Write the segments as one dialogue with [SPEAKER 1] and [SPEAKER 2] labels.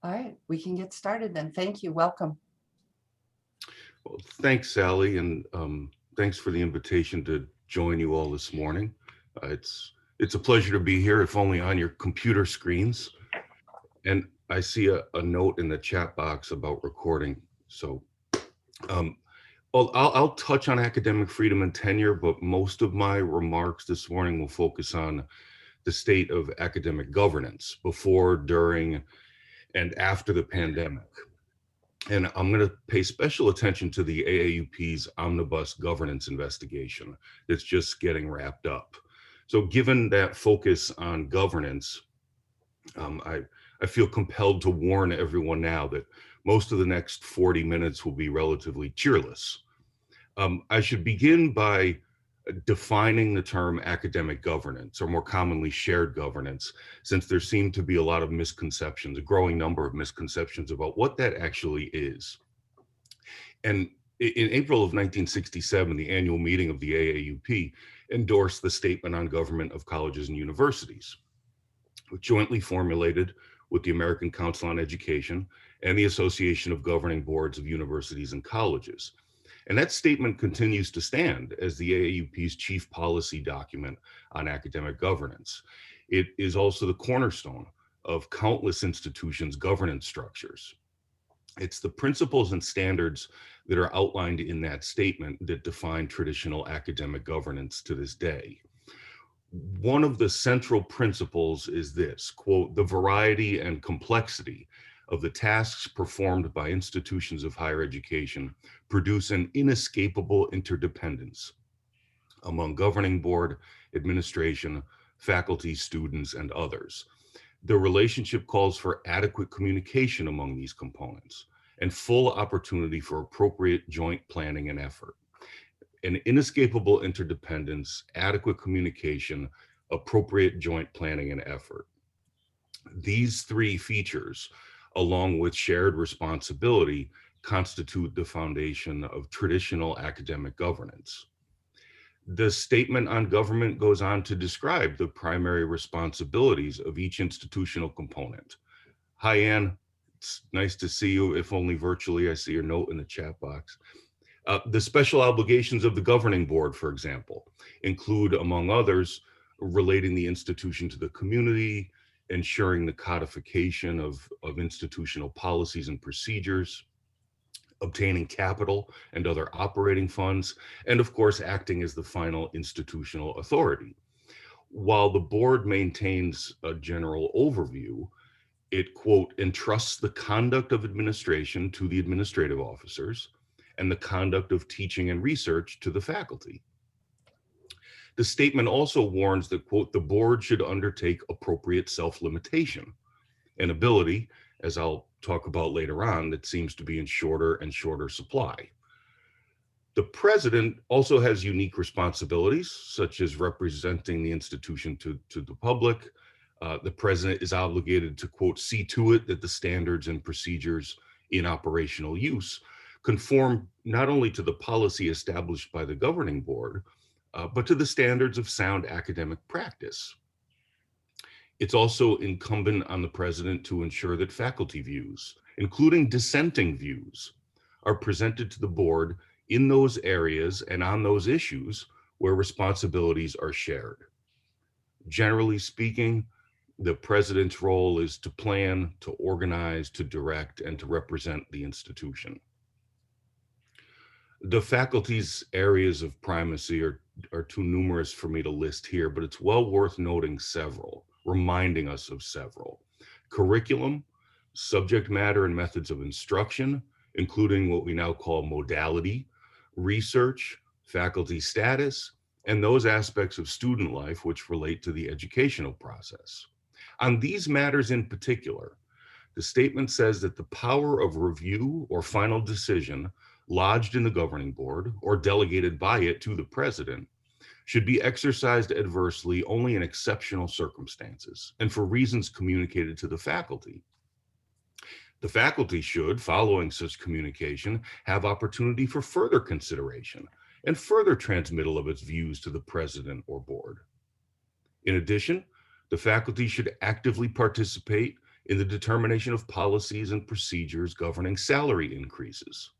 [SPEAKER 1] All right, we can get started then. Thank you. Welcome.
[SPEAKER 2] Well, thanks, Sally, and thanks for the invitation to join you all this morning. It's a pleasure to be here, if only on your computer screens. And I see a note in the chat box about recording. So, um, I'll touch on academic freedom and tenure, but most of my remarks this morning will focus on the state of academic governance before, during, and after the pandemic. And I'm going to pay special attention to the AAUP's omnibus governance investigation that's just getting wrapped up. So given that focus on governance, I feel compelled to warn everyone now that most of the next 40 minutes will be relatively cheerless. I should begin by defining the term academic governance, or more commonly shared governance, since there seem to be a lot of misconceptions, a growing number of misconceptions about what that actually is. And in April of 1967, the annual meeting of the AAUP endorsed the Statement on Government of Colleges and Universities, jointly formulated with the American Council on Education and the Association of Governing Boards of Universities and Colleges. And that statement continues to stand as the AAUP's chief policy document on academic governance. It is also the cornerstone of countless institutions' governance structures. It's the principles and standards that are outlined in that statement that define traditional academic governance to this day. One of the central principles is this, quote, the variety and complexity of the tasks performed by institutions of higher education produce an inescapable interdependence among governing board, administration, faculty, students, and others. The relationship calls for adequate communication among these components and full opportunity for appropriate joint planning and effort. An inescapable interdependence, adequate communication, appropriate joint planning and effort. These three features, along with shared responsibility, constitute the foundation of traditional academic governance. The statement on government goes on to describe the primary responsibilities of each institutional component. Hi, Ann. It's nice to see you, if only virtually. I see your note in the chat box. The special obligations of the governing board, for example, include, among others, relating the institution to the community, ensuring the codification of institutional policies and procedures, obtaining capital and other operating funds, and of course, acting as the final institutional authority. While the board maintains a general overview, it, quote, entrusts the conduct of administration to the administrative officers and the conduct of teaching and research to the faculty. The statement also warns that, quote, the board should undertake appropriate self-limitation, an ability, as I'll talk about later on, that seems to be in shorter and shorter supply. The president also has unique responsibilities, such as representing the institution to the public. The president is obligated to, quote, see to it that the standards and procedures in operational use conform not only to the policy established by the governing board, but to the standards of sound academic practice. It's also incumbent on the president to ensure that faculty views, including dissenting views, are presented to the board in those areas and on those issues where responsibilities are shared. Generally speaking, the president's role is to plan, to organize, to direct, and to represent the institution. The faculty's areas of primacy are too numerous for me to list here, but it's well worth noting several, reminding us of several. Curriculum, subject matter and methods of instruction, including what we now call modality, research, faculty status, and those aspects of student life which relate to the educational process. On these matters in particular, the statement says that the power of review or final decision lodged in the governing board or delegated by it to the president should be exercised adversely only in exceptional circumstances and for reasons communicated to the faculty. The faculty should, following such communication, have opportunity for further consideration and further transmittal of its views to the president or board. In addition, the faculty should actively participate in the determination of policies and procedures governing salary increases.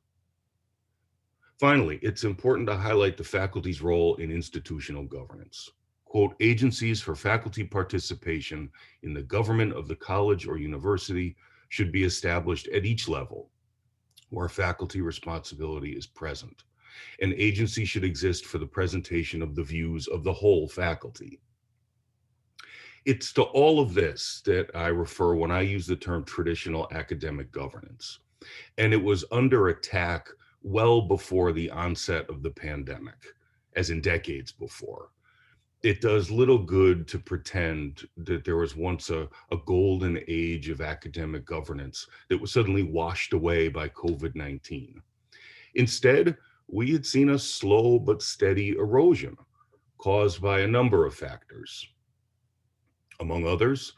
[SPEAKER 2] Finally, it's important to highlight the faculty's role in institutional governance. Quote, agencies for faculty participation in the government of the college or university should be established at each level where faculty responsibility is present. An agency should exist for the presentation of the views of the whole faculty. It's to all of this that I refer when I use the term traditional academic governance. And it was under attack well before the onset of the pandemic, as in decades before. It does little good to pretend that there was once a golden age of academic governance that was suddenly washed away by COVID-19. Instead, we had seen a slow but steady erosion caused by a number of factors. Among others,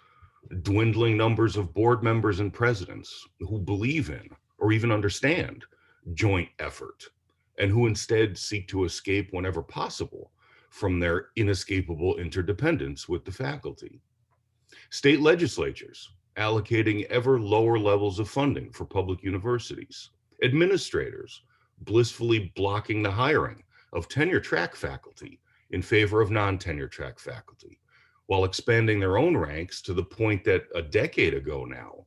[SPEAKER 2] dwindling numbers of board members and presidents who believe in or even understand joint effort, and who instead seek to escape whenever possible from their inescapable interdependence with the faculty. State legislatures allocating ever lower levels of funding for public universities. Administrators blissfully blocking the hiring of tenure track faculty in favor of non-tenure track faculty, while expanding their own ranks to the point that a decade ago now,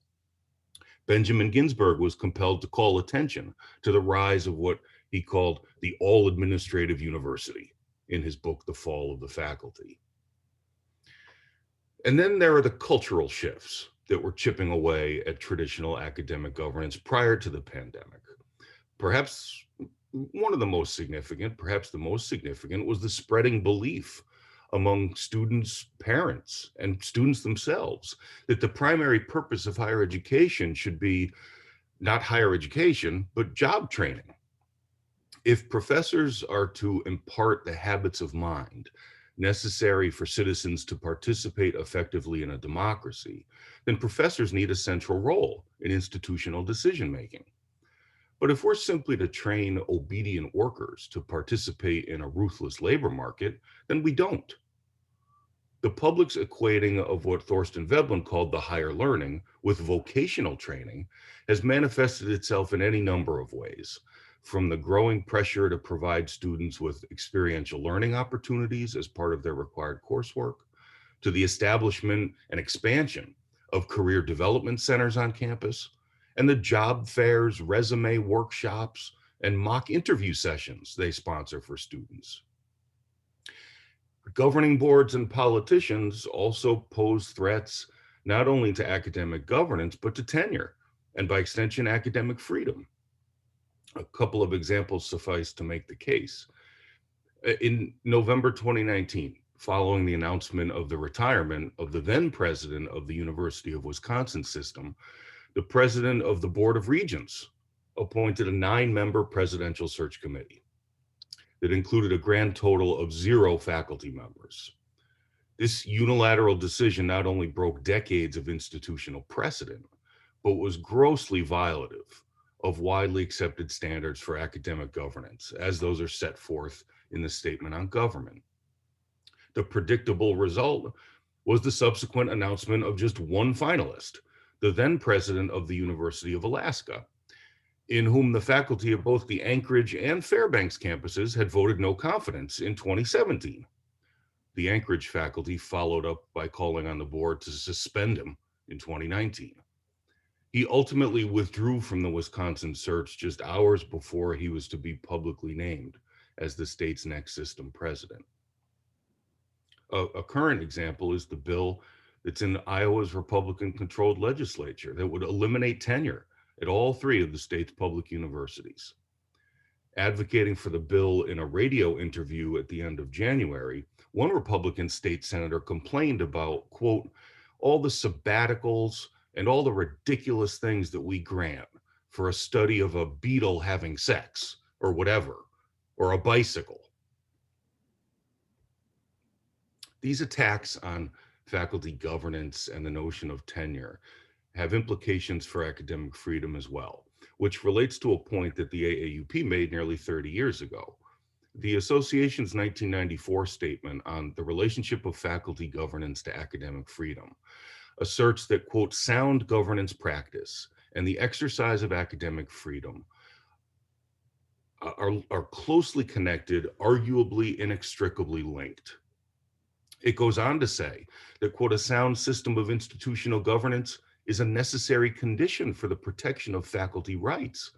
[SPEAKER 2] Benjamin Ginsburg was compelled to call attention to the rise of what he called the all-administrative university in his book, The Fall of the Faculty. And then there are the cultural shifts that were chipping away at traditional academic governance prior to the pandemic. Perhaps one of the most significant, perhaps the most significant, was the spreading belief among students, parents, and students themselves that the primary purpose of higher education should be not higher education, but job training. If professors are to impart the habits of mind necessary for citizens to participate effectively in a democracy, then professors need a central role in institutional decision-making. But if we're simply to train obedient workers to participate in a ruthless labor market, then we don't. The public's equating of what Thorstein Veblen called the higher learning with vocational training has manifested itself in any number of ways, from the growing pressure to provide students with experiential learning opportunities as part of their required coursework, to the establishment and expansion of career development centers on campus, and the job fairs, resume workshops, and mock interview sessions they sponsor for students. Governing boards and politicians also pose threats not only to academic governance, but to tenure, and by extension, academic freedom. A couple of examples suffice to make the case. In November 2019, following the announcement of the retirement of the then president of the University of Wisconsin system, the president of the Board of Regents appointed a 9-member presidential search committee that included a grand total of 0 faculty members. This unilateral decision not only broke decades of institutional precedent, but was grossly violative of widely accepted standards for academic governance, as those are set forth in the Statement on Government. The predictable result was the subsequent announcement of just one finalist, the then president of the University of Alaska, in whom the faculty of both the Anchorage and Fairbanks campuses had voted no confidence in 2017. The Anchorage faculty followed up by calling on the board to suspend him in 2019. He ultimately withdrew from the Wisconsin search just hours before he was to be publicly named as the state's next system president. A current example is the bill that's in Iowa's Republican-controlled legislature that would eliminate tenure at all 3 of the state's public universities. Advocating for the bill in a radio interview at the end of January, one Republican state senator complained about, quote, all the sabbaticals and all the ridiculous things that we grant for a study of a beetle having sex or whatever, or a bicycle. These attacks on faculty governance and the notion of tenure have implications for academic freedom as well, which relates to a point that the AAUP made nearly 30 years ago. The association's 1994 statement on the relationship of faculty governance to academic freedom asserts that, quote, sound governance practice and the exercise of academic freedom are closely connected, arguably inextricably linked. It goes on to say that, quote, a sound system of institutional governance is a necessary condition for the protection of faculty rights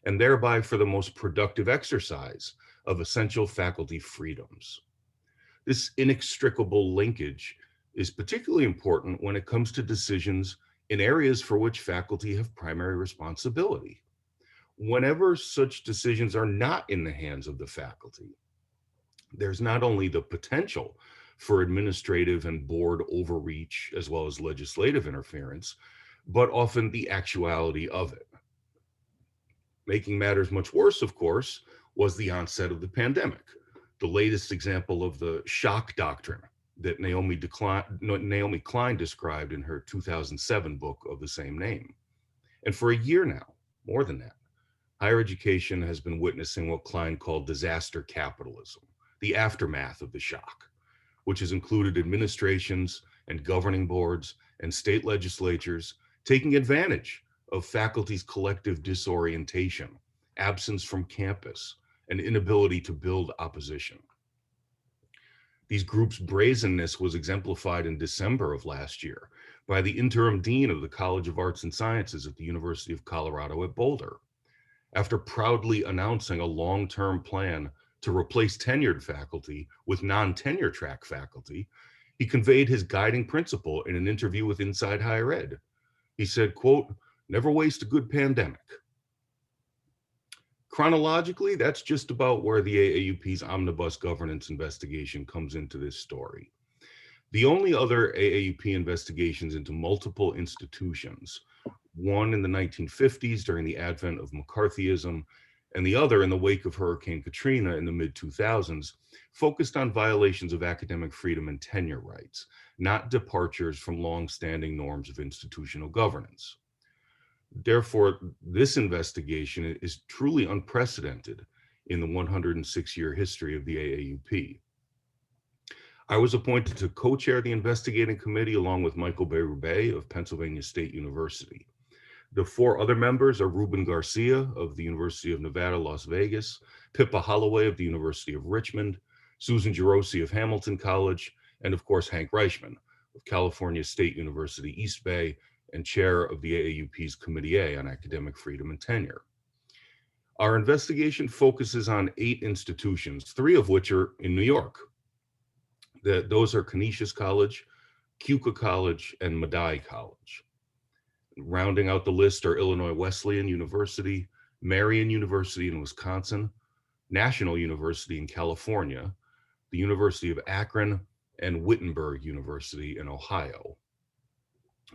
[SPEAKER 2] and thereby for the most productive exercise of essential faculty freedoms. This inextricable linkage is particularly important when it comes to decisions in areas for which faculty have primary responsibility. Whenever such decisions are not in the hands of the faculty, there's not only the potential for administrative and board overreach as well as legislative interference, but often the actuality of it. Making matters much worse, of course, was the onset of the pandemic, the latest example of the shock doctrine that Naomi Klein described in her 2007 book of the same name. And for a year now, more than that, higher education has been witnessing what Klein called disaster capitalism, the aftermath of the shock, which has included administrations and governing boards and state legislatures taking advantage of faculty's collective disorientation, absence from campus, and inability to build opposition. These groups' brazenness was exemplified in December of last year by the interim dean of the College of Arts and Sciences at the University of Colorado at Boulder. After proudly announcing a long-term plan to replace tenured faculty with non-tenure track faculty, he conveyed his guiding principle in an interview with Inside Higher Ed. He said, quote, "Never waste a good pandemic." Chronologically, that's just about where the AAUP's omnibus governance investigation comes into this story. The only other AAUP investigations into multiple institutions, one in the 1950s during the advent of McCarthyism, and the other in the wake of Hurricane Katrina in the mid-2000s, focused on violations of academic freedom and tenure rights, not departures from long-standing norms of institutional governance. Therefore, this investigation is truly unprecedented in the 106-year history of the AAUP. I was appointed to co-chair the investigating committee along with Michael Berube of Pennsylvania State University. The four other members are Ruben Garcia of the University of Nevada, Las Vegas, Pippa Holloway of the University of Richmond, Susan Gerosi of Hamilton College, and of course, Hank Reichman of California State University, East Bay, and chair of the AAUP's Committee A on Academic Freedom and Tenure. Our investigation focuses on 8 institutions, 3 of which are in New York. Those are Canisius College, Keuka College, and Medaille College. Rounding out the list are Illinois Wesleyan University, Marian University in Wisconsin, National University in California, the University of Akron, and Wittenberg University in Ohio.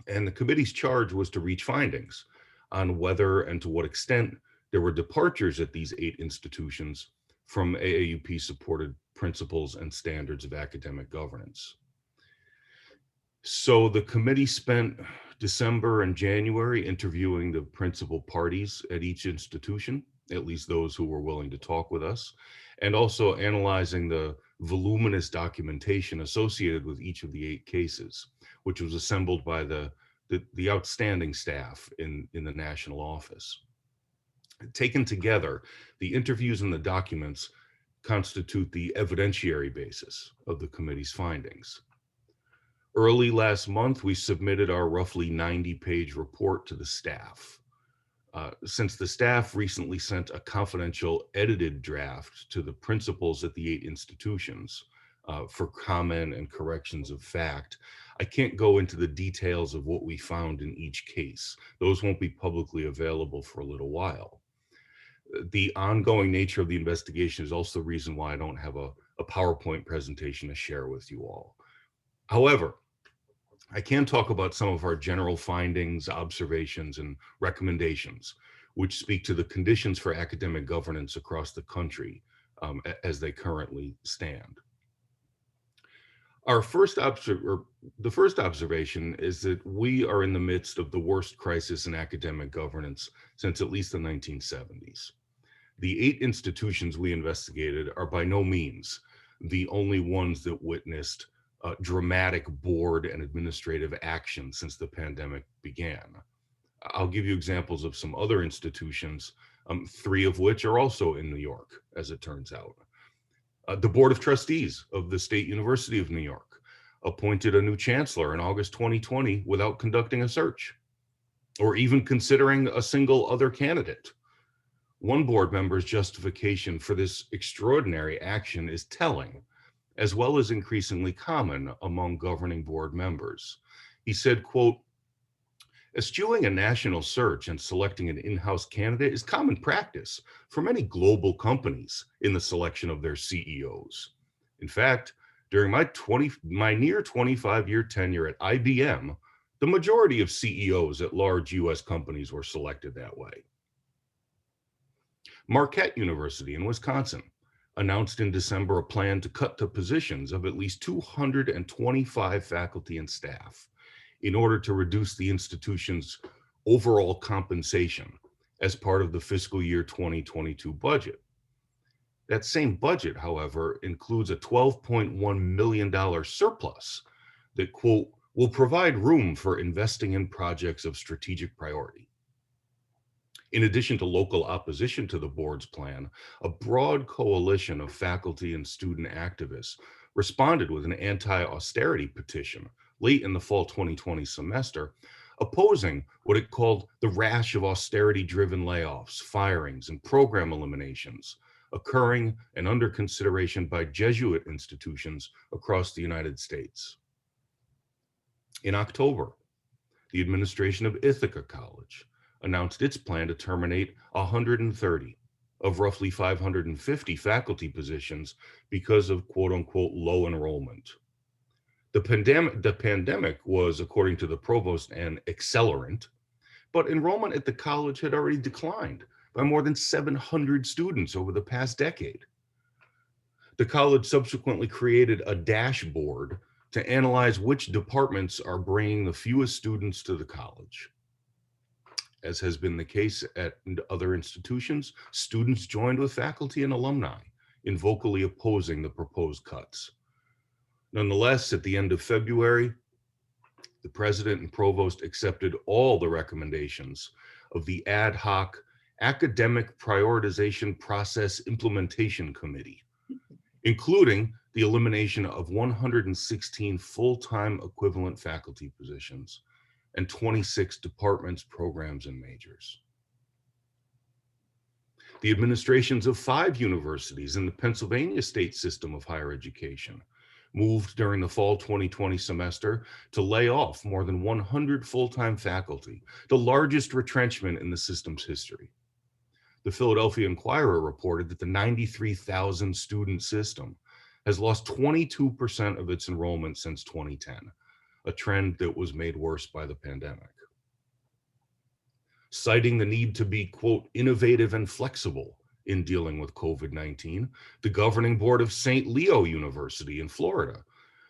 [SPEAKER 2] And the committee's charge was to reach findings on whether and to what extent there were departures at these 8 institutions from AAUP-supported principles and standards of academic governance. So the committee spent December and January interviewing the principal parties at each institution, at least those who were willing to talk with us, and also analyzing the voluminous documentation associated with each of the 8 cases, which was assembled by the outstanding staff in the national office. Taken together, the interviews and the documents constitute the evidentiary basis of the committee's findings. Early last month, we submitted our roughly 90-page report to the staff. Since the staff recently sent a confidential edited draft to the principals at the 8 institutions for comment and corrections of fact, I can't go into the details of what we found in each case. Those won't be publicly available for a little while. The ongoing nature of the investigation is also the reason why I don't have a PowerPoint presentation to share with you all. However, I can talk about some of our general findings, observations, and recommendations, which speak to the conditions for academic governance across the country as they currently stand. The first observation is that we are in the midst of the worst crisis in academic governance since at least the 1970s. The 8 institutions we investigated are by no means the only ones that witnessed dramatic board and administrative action since the pandemic began. I'll give you examples of some other institutions, three of which are also in New York, as it turns out. The Board of Trustees of the State University of New York appointed a new chancellor in August 2020 without conducting a search or even considering a single other candidate. One board member's justification for this extraordinary action is telling, as well as increasingly common among governing board members. He said, quote, "Eschewing a national search and selecting an in-house candidate is common practice for many global companies in the selection of their CEOs. In fact, during my near 25-year tenure at IBM, the majority of CEOs at large US companies were selected that way." Marquette University in Wisconsin announced in December a plan to cut the positions of at least 225 faculty and staff in order to reduce the institution's overall compensation as part of the fiscal year 2022 budget. That same budget, however, includes a $12.1 million surplus that, quote, "will provide room for investing in projects of strategic priority." In addition to local opposition to the board's plan, a broad coalition of faculty and student activists responded with an anti-austerity petition late in the fall 2020 semester, opposing what it called the rash of austerity-driven layoffs, firings, and program eliminations occurring and under consideration by Jesuit institutions across the United States. In October, the administration of Ithaca College announced its plan to terminate 130 of roughly 550 faculty positions because of quote unquote low enrollment. The pandemic was, according to the provost, an accelerant, but enrollment at the college had already declined by more than 700 students over the past decade. The college subsequently created a dashboard to analyze which departments are bringing the fewest students to the college. As has been the case at other institutions, students joined with faculty and alumni in vocally opposing the proposed cuts. Nonetheless, at the end of February, the president and provost accepted all the recommendations of the ad hoc Academic Prioritization Process Implementation Committee, including the elimination of 116 full-time equivalent faculty positions and 26 departments, programs, and majors. The administrations of 5 universities in the Pennsylvania state system of higher education moved during the fall 2020 semester to lay off more than 100 full-time faculty, the largest retrenchment in the system's history. The Philadelphia Inquirer reported that the 93,000 student system has lost 22% of its enrollment since 2010, a trend that was made worse by the pandemic. Citing the need to be, quote, innovative and flexible in dealing with COVID-19, the governing board of St. Leo University in Florida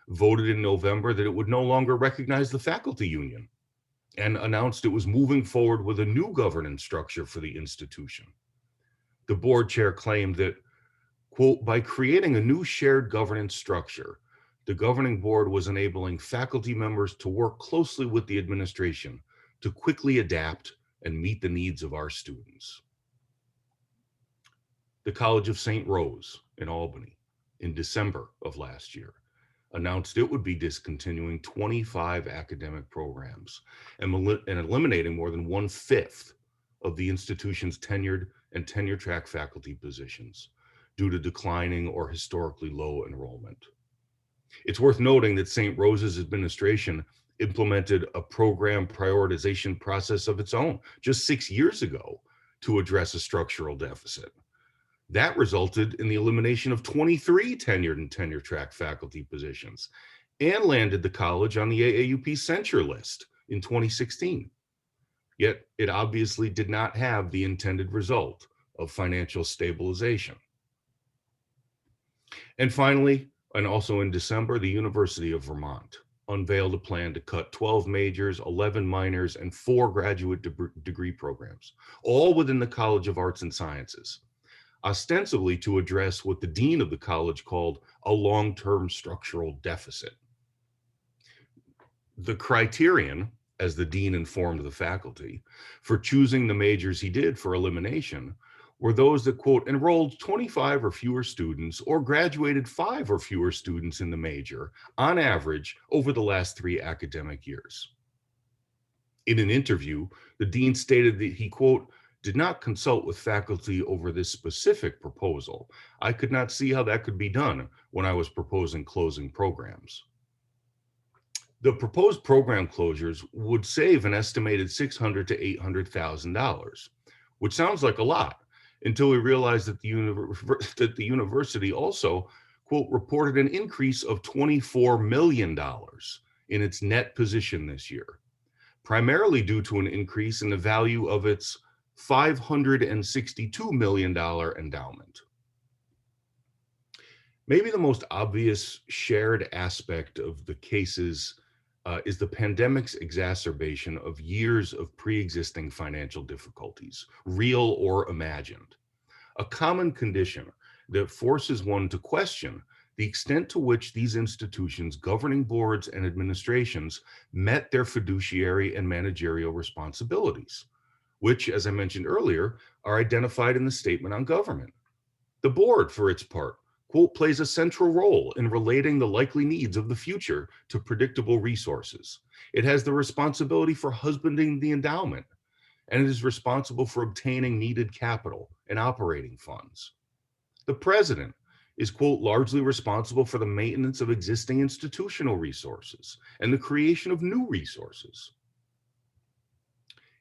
[SPEAKER 2] voted in November that it would no longer recognize the faculty union and announced it was moving forward with a new governance structure for the institution. The board chair claimed that, quote, by creating a new shared governance structure, the governing board was enabling faculty members to work closely with the administration to quickly adapt and meet the needs of our students. The College of St. Rose in Albany, in December of last year, announced it would be discontinuing 25 academic programs and eliminating more than 1/5 of the institution's tenured and tenure track faculty positions due to declining or historically low enrollment. It's worth noting that St. Rose's administration implemented a program prioritization process of its own just 6 years ago to address a structural deficit. That resulted in the elimination of 23 tenured and tenure track faculty positions and landed the college on the AAUP censure list in 2016. Yet it obviously did not have the intended result of financial stabilization. And finally, and also in December, the University of Vermont unveiled a plan to cut 12 majors, 11 minors, and 4 graduate degree programs, all within the College of Arts and Sciences, ostensibly to address what the dean of the college called a long-term structural deficit. The criterion, as the dean informed the faculty, for choosing the majors he did for elimination were those that, quote, enrolled 25 or fewer students or graduated 5 or fewer students in the major on average over the last 3 academic years. In an interview, the dean stated that he, quote, did not consult with faculty over this specific proposal. I could not see how that could be done when I was proposing closing programs. The proposed program closures would save an estimated $600,000 to $800,000, which sounds like a lot until we realized that the university also, quote, reported an increase of $24 million in its net position this year, primarily due to an increase in the value of its $562 million endowment. Maybe the most obvious shared aspect of the cases is the pandemic's exacerbation of years of pre-existing financial difficulties, real or imagined. A common condition that forces one to question the extent to which these institutions, governing boards, and administrations met their fiduciary and managerial responsibilities, which, as I mentioned earlier, are identified in the Statement on Government. The board, for its part, quote, plays a central role in relating the likely needs of the future to predictable resources. It has the responsibility for husbanding the endowment, and it is responsible for obtaining needed capital and operating funds. The president is, quote, largely responsible for the maintenance of existing institutional resources and the creation of new resources.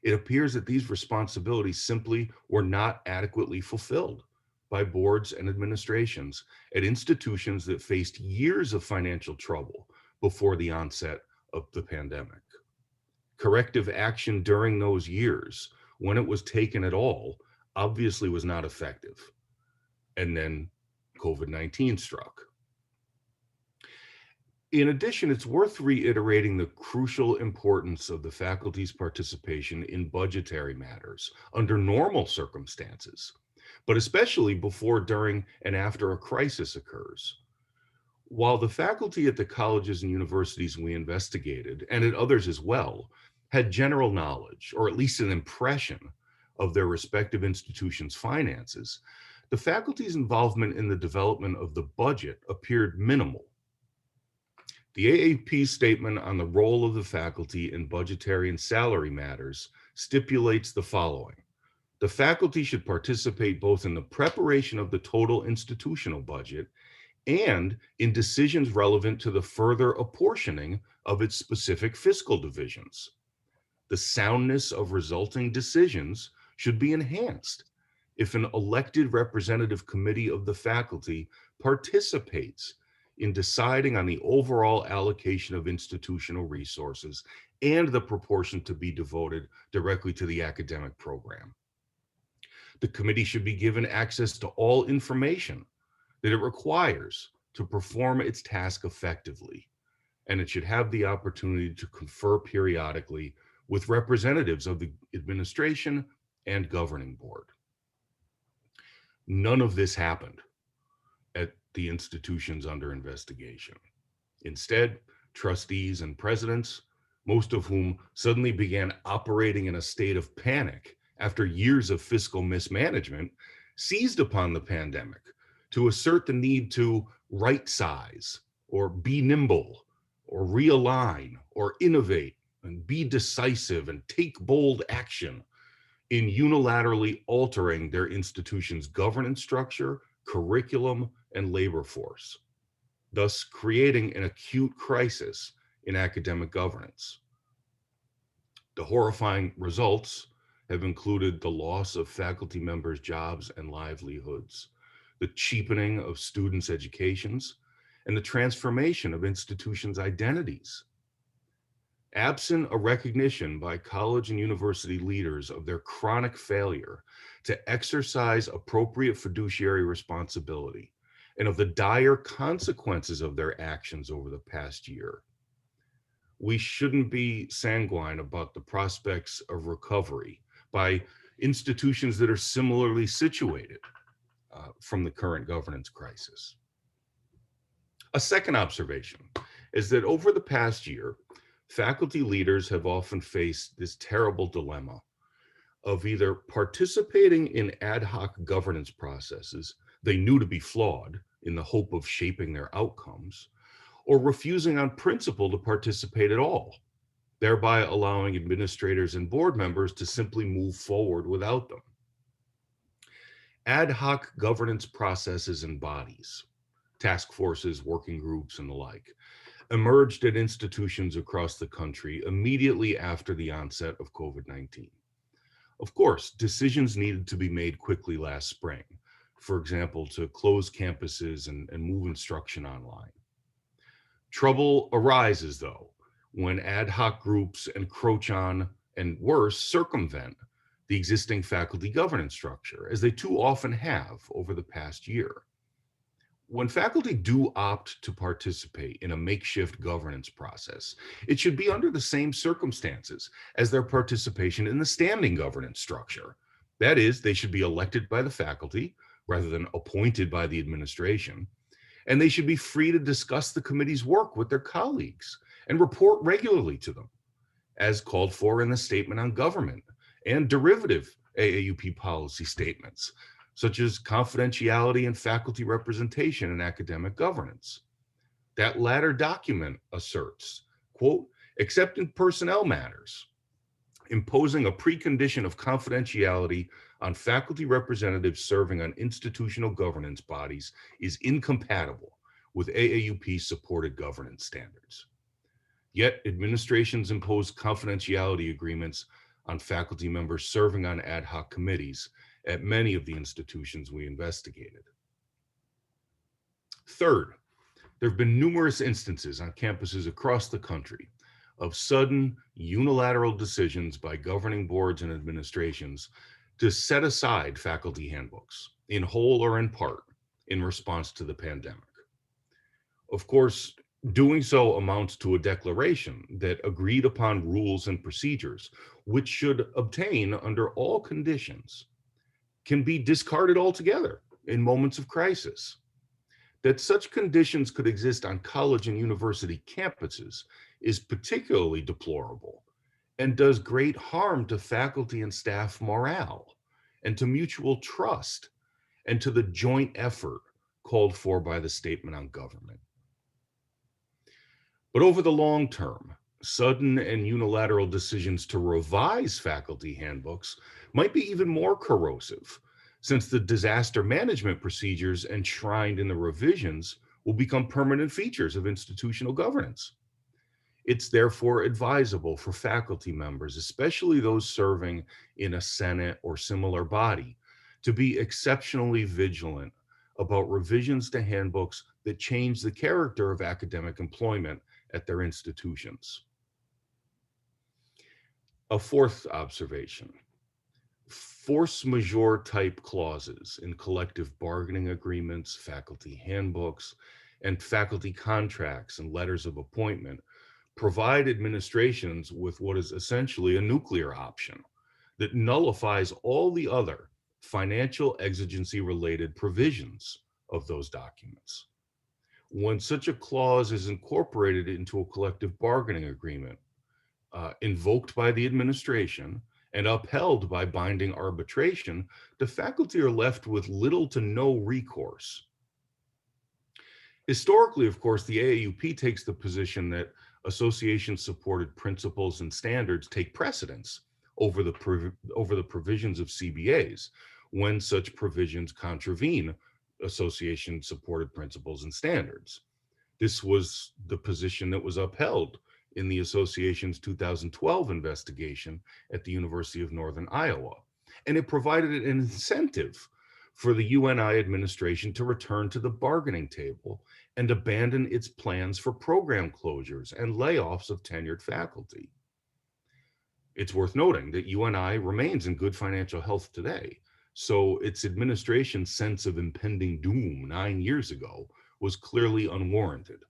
[SPEAKER 2] It appears that these responsibilities simply were not adequately fulfilled by boards and administrations at institutions that faced years of financial trouble before the onset of the pandemic. Corrective action during those years, when it was taken at all, obviously was not effective. And then COVID-19 struck. In addition, it's worth reiterating the crucial importance of the faculty's participation in budgetary matters under normal circumstances, but especially before, during, and after a crisis occurs. While the faculty at the colleges and universities we investigated, and at others as well, had general knowledge, or at least an impression, of their respective institutions' finances, the faculty's involvement in the development of the budget appeared minimal. The AAUP's statement on the role of the faculty in budgetary and salary matters stipulates the following. The faculty should participate both in the preparation of the total institutional budget and in decisions relevant to the further apportioning of its specific fiscal divisions. The soundness of resulting decisions should be enhanced if an elected representative committee of the faculty participates in deciding on the overall allocation of institutional resources and the proportion to be devoted directly to the academic program. The committee should be given access to all information that it requires to perform its task effectively, and it should have the opportunity to confer periodically with representatives of the administration and governing board. None of this happened at the institutions under investigation. Instead, trustees and presidents, most of whom suddenly began operating in a state of panic after years of fiscal mismanagement, seized upon the pandemic to assert the need to right size or be nimble or realign or innovate and be decisive and take bold action in unilaterally altering their institution's governance structure, curriculum, and labor force, thus creating an acute crisis in academic governance. The horrifying results have included the loss of faculty members' jobs and livelihoods, the cheapening of students' educations, and the transformation of institutions' identities. Absent a recognition by college and university leaders of their chronic failure to exercise appropriate fiduciary responsibility and of the dire consequences of their actions over the past year, we shouldn't be sanguine about the prospects of recovery by institutions that are similarly situated from the current governance crisis. A second observation is that over the past year, faculty leaders have often faced this terrible dilemma of either participating in ad hoc governance processes they knew to be flawed in the hope of shaping their outcomes, or refusing on principle to participate at all, thereby allowing administrators and board members to simply move forward without them. Ad hoc governance processes and bodies, task forces, working groups, and the like, emerged at institutions across the country immediately after the onset of COVID-19. Of course, decisions needed to be made quickly last spring, for example, to close campuses and move instruction online. Trouble arises, though, when ad hoc groups encroach on, and worse, circumvent the existing faculty governance structure, as they too often have over the past year. When faculty do opt to participate in a makeshift governance process, it should be under the same circumstances as their participation in the standing governance structure. That is, they should be elected by the faculty rather than appointed by the administration, and they should be free to discuss the committee's work with their colleagues and report regularly to them, as called for in the Statement on Government and derivative AAUP policy statements, such as confidentiality and faculty representation in academic governance. That latter document asserts, quote, except in personnel matters, imposing a precondition of confidentiality on faculty representatives serving on institutional governance bodies is incompatible with AAUP supported governance standards. Yet administrations impose confidentiality agreements on faculty members serving on ad hoc committees at many of the institutions we investigated. Third, there have been numerous instances on campuses across the country of sudden unilateral decisions by governing boards and administrations to set aside faculty handbooks, in whole or in part, in response to the pandemic. Of course, doing so amounts to a declaration that agreed upon rules and procedures, which should obtain under all conditions, can be discarded altogether in moments of crisis. That such conditions could exist on college and university campuses is particularly deplorable and does great harm to faculty and staff morale and to mutual trust and to the joint effort called for by the Statement on Government. But over the long term, sudden and unilateral decisions to revise faculty handbooks might be even more corrosive, since the disaster management procedures enshrined in the revisions will become permanent features of institutional governance. It's therefore advisable for faculty members, especially those serving in a Senate or similar body, to be exceptionally vigilant about revisions to handbooks that change the character of academic employment at their institutions. A fourth observation: force majeure type clauses in collective bargaining agreements, faculty handbooks, and faculty contracts and letters of appointment provide administrations with what is essentially a nuclear option that nullifies all the other financial exigency related provisions of those documents. When such a clause is incorporated into a collective bargaining agreement, invoked by the administration and upheld by binding arbitration, the faculty are left with little to no recourse. Historically, of course, the AAUP takes the position that association-supported principles and standards take precedence over the provisions of CBAs when such provisions contravene association-supported principles and standards. This was the position that was upheld in the association's 2012 investigation at the University of Northern Iowa, and it provided an incentive for the UNI administration to return to the bargaining table and abandon its plans for program closures and layoffs of tenured faculty. It's worth noting that UNI remains in good financial health today, so its administration's sense of impending doom 9 years ago was clearly unwarranted.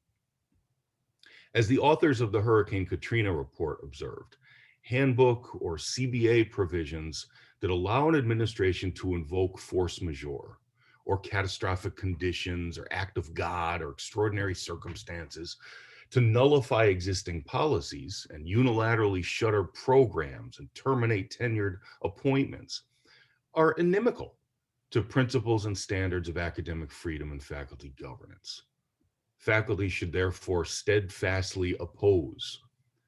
[SPEAKER 2] As the authors of the Hurricane Katrina report observed, handbook or CBA provisions that allow an administration to invoke force majeure or catastrophic conditions or act of God or extraordinary circumstances to nullify existing policies and unilaterally shutter programs and terminate tenured appointments are inimical to principles and standards of academic freedom and faculty governance. Faculty should therefore steadfastly oppose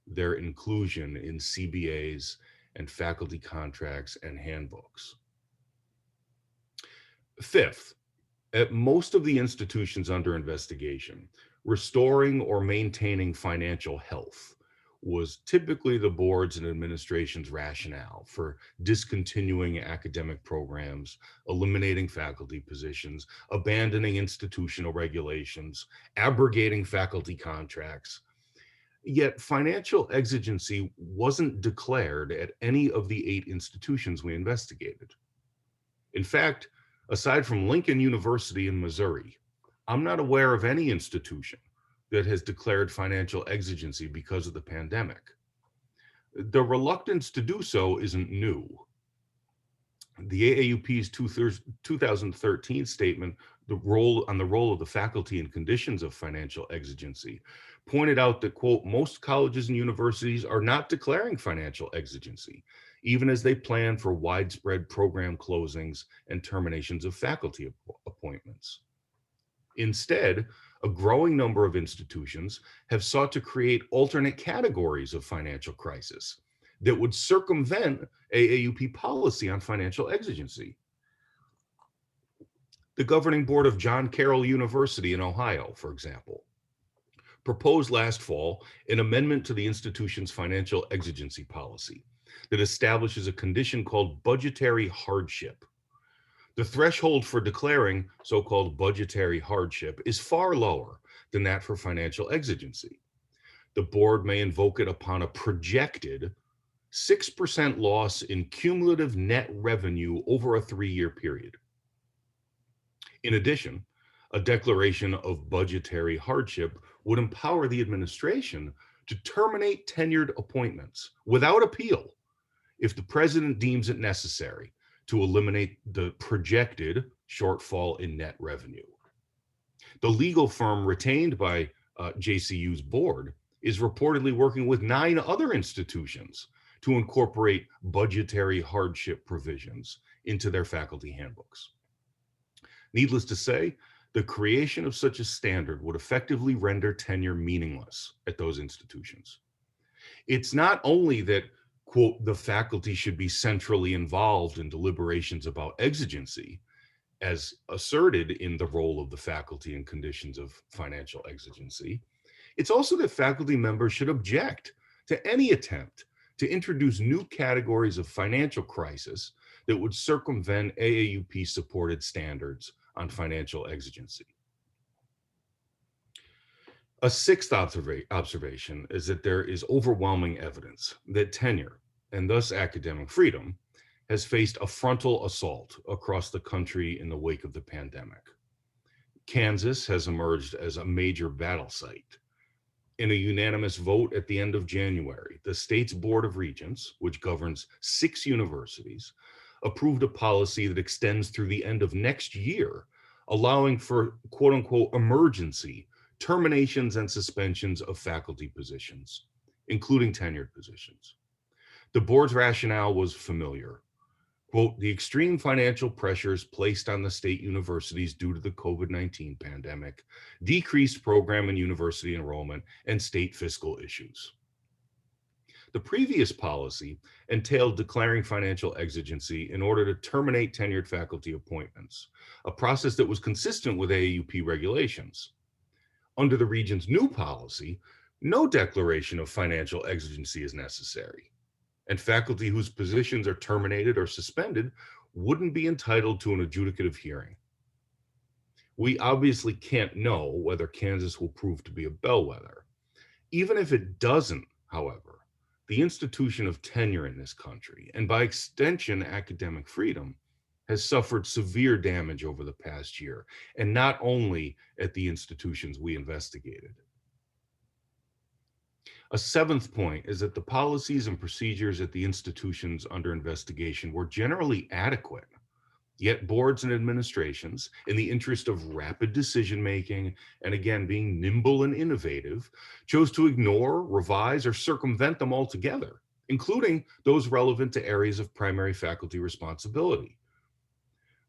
[SPEAKER 2] their inclusion in CBAs and faculty contracts and handbooks. Fifth, at most of the institutions under investigation, restoring or maintaining financial health was typically the board's and administration's rationale for discontinuing academic programs, eliminating faculty positions, abandoning institutional regulations, abrogating faculty contracts. Yet financial exigency wasn't declared at any of the 8 institutions we investigated. In fact, aside from Lincoln University in Missouri, I'm not aware of any institution that has declared financial exigency because of the pandemic. The reluctance to do so isn't new. The AAUP's 2013 statement, the role of the faculty and conditions of financial exigency, pointed out that, quote, most colleges and universities are not declaring financial exigency, even as they plan for widespread program closings and terminations of faculty appointments. Instead, a growing number of institutions have sought to create alternate categories of financial crisis that would circumvent AAUP policy on financial exigency. The governing board of John Carroll University in Ohio, for example, proposed last fall an amendment to the institution's financial exigency policy that establishes a condition called budgetary hardship. The threshold for declaring so-called budgetary hardship is far lower than that for financial exigency. The board may invoke it upon a projected 6% loss in cumulative net revenue over a 3-year period. In addition, a declaration of budgetary hardship would empower the administration to terminate tenured appointments without appeal if the president deems it necessary to eliminate the projected shortfall in net revenue. The legal firm retained by JCU's board is reportedly working with 9 other institutions to incorporate budgetary hardship provisions into their faculty handbooks. Needless to say, the creation of such a standard would effectively render tenure meaningless at those institutions. It's not only that, quote, the faculty should be centrally involved in deliberations about exigency, as asserted in the role of the faculty and conditions of financial exigency. It's also that faculty members should object to any attempt to introduce new categories of financial crisis that would circumvent AAUP-supported standards on financial exigency. A sixth observation is that there is overwhelming evidence that tenure, and thus academic freedom, has faced a frontal assault across the country in the wake of the pandemic. Kansas has emerged as a major battle site. In a unanimous vote at the end of January, the state's Board of Regents, which governs 6 universities, approved a policy that extends through the end of next year, allowing for quote unquote emergency terminations and suspensions of faculty positions, including tenured positions. The board's rationale was familiar. Quote, the extreme financial pressures placed on the state universities due to the COVID-19 pandemic, decreased program and university enrollment, and state fiscal issues. The previous policy entailed declaring financial exigency in order to terminate tenured faculty appointments, a process that was consistent with AAUP regulations. Under the region's new policy, no declaration of financial exigency is necessary, and faculty whose positions are terminated or suspended wouldn't be entitled to an adjudicative hearing. We obviously can't know whether Kansas will prove to be a bellwether. Even if it doesn't, however, the institution of tenure in this country, and by extension, academic freedom, has suffered severe damage over the past year, and not only at the institutions we investigated. A seventh point is that the policies and procedures at the institutions under investigation were generally adequate, Yet boards and administrations, in the interest of rapid decision-making and again, being nimble and innovative, chose to ignore, revise, or circumvent them altogether, including those relevant to areas of primary faculty responsibility.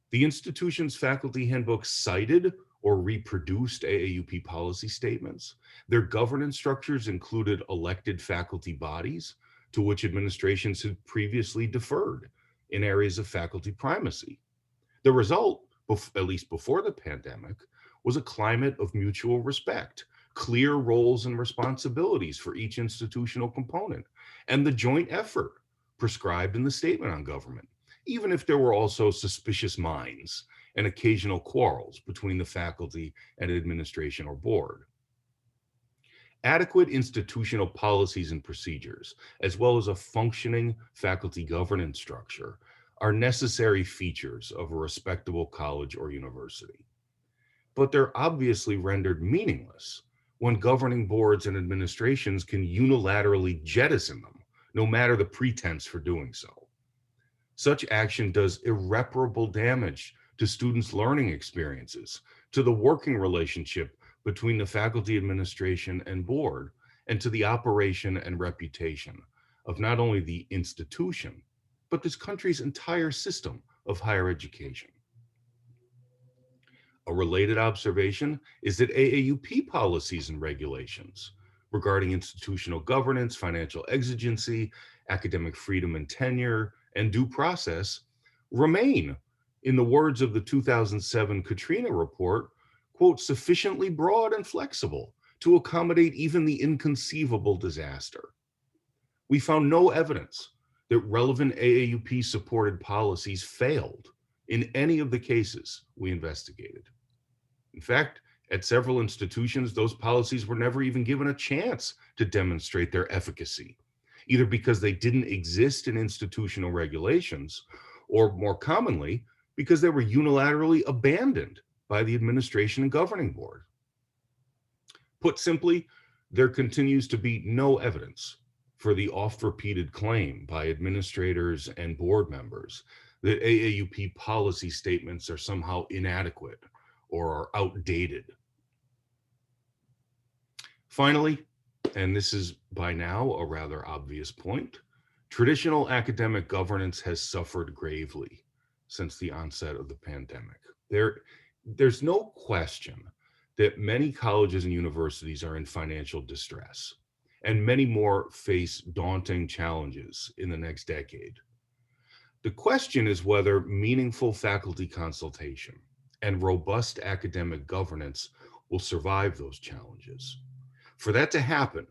[SPEAKER 2] The institution's faculty handbook cited or reproduced AAUP policy statements. Their governance structures included elected faculty bodies to which administrations had previously deferred in areas of faculty primacy. The result, at least before the pandemic, was a climate of mutual respect, clear roles and responsibilities for each institutional component, and the joint effort prescribed in the statement on government, even if there were also suspicious minds and occasional quarrels between the faculty and administration or board. Adequate institutional policies and procedures, as well as a functioning faculty governance structure, are necessary features of a respectable college or university. But they're obviously rendered meaningless when governing boards and administrations can unilaterally jettison them, no matter the pretense for doing so. Such action does irreparable damage to students' learning experiences, to the working relationship between the faculty, administration, and board, and to the operation and reputation of not only the institution, but this country's entire system of higher education. A related observation is that AAUP policies and regulations regarding institutional governance, financial exigency, academic freedom and tenure, and due process remain, in the words of the 2007 Katrina report, quote, sufficiently broad and flexible to accommodate even the inconceivable disaster. We found no evidence that relevant AAUP supported policies failed in any of the cases we investigated. In fact, at several institutions, those policies were never even given a chance to demonstrate their efficacy, either because they didn't exist in institutional regulations, or more commonly, because they were unilaterally abandoned by the administration and governing board. Put simply, there continues to be no evidence for the oft-repeated claim by administrators and board members that AAUP policy statements are somehow inadequate or are outdated. Finally, and this is by now a rather obvious point, traditional academic governance has suffered gravely since the onset of the pandemic. There's no question that many colleges and universities are in financial distress, and many more face daunting challenges in the next decade. The question is whether meaningful faculty consultation and robust academic governance will survive those challenges. For that to happen,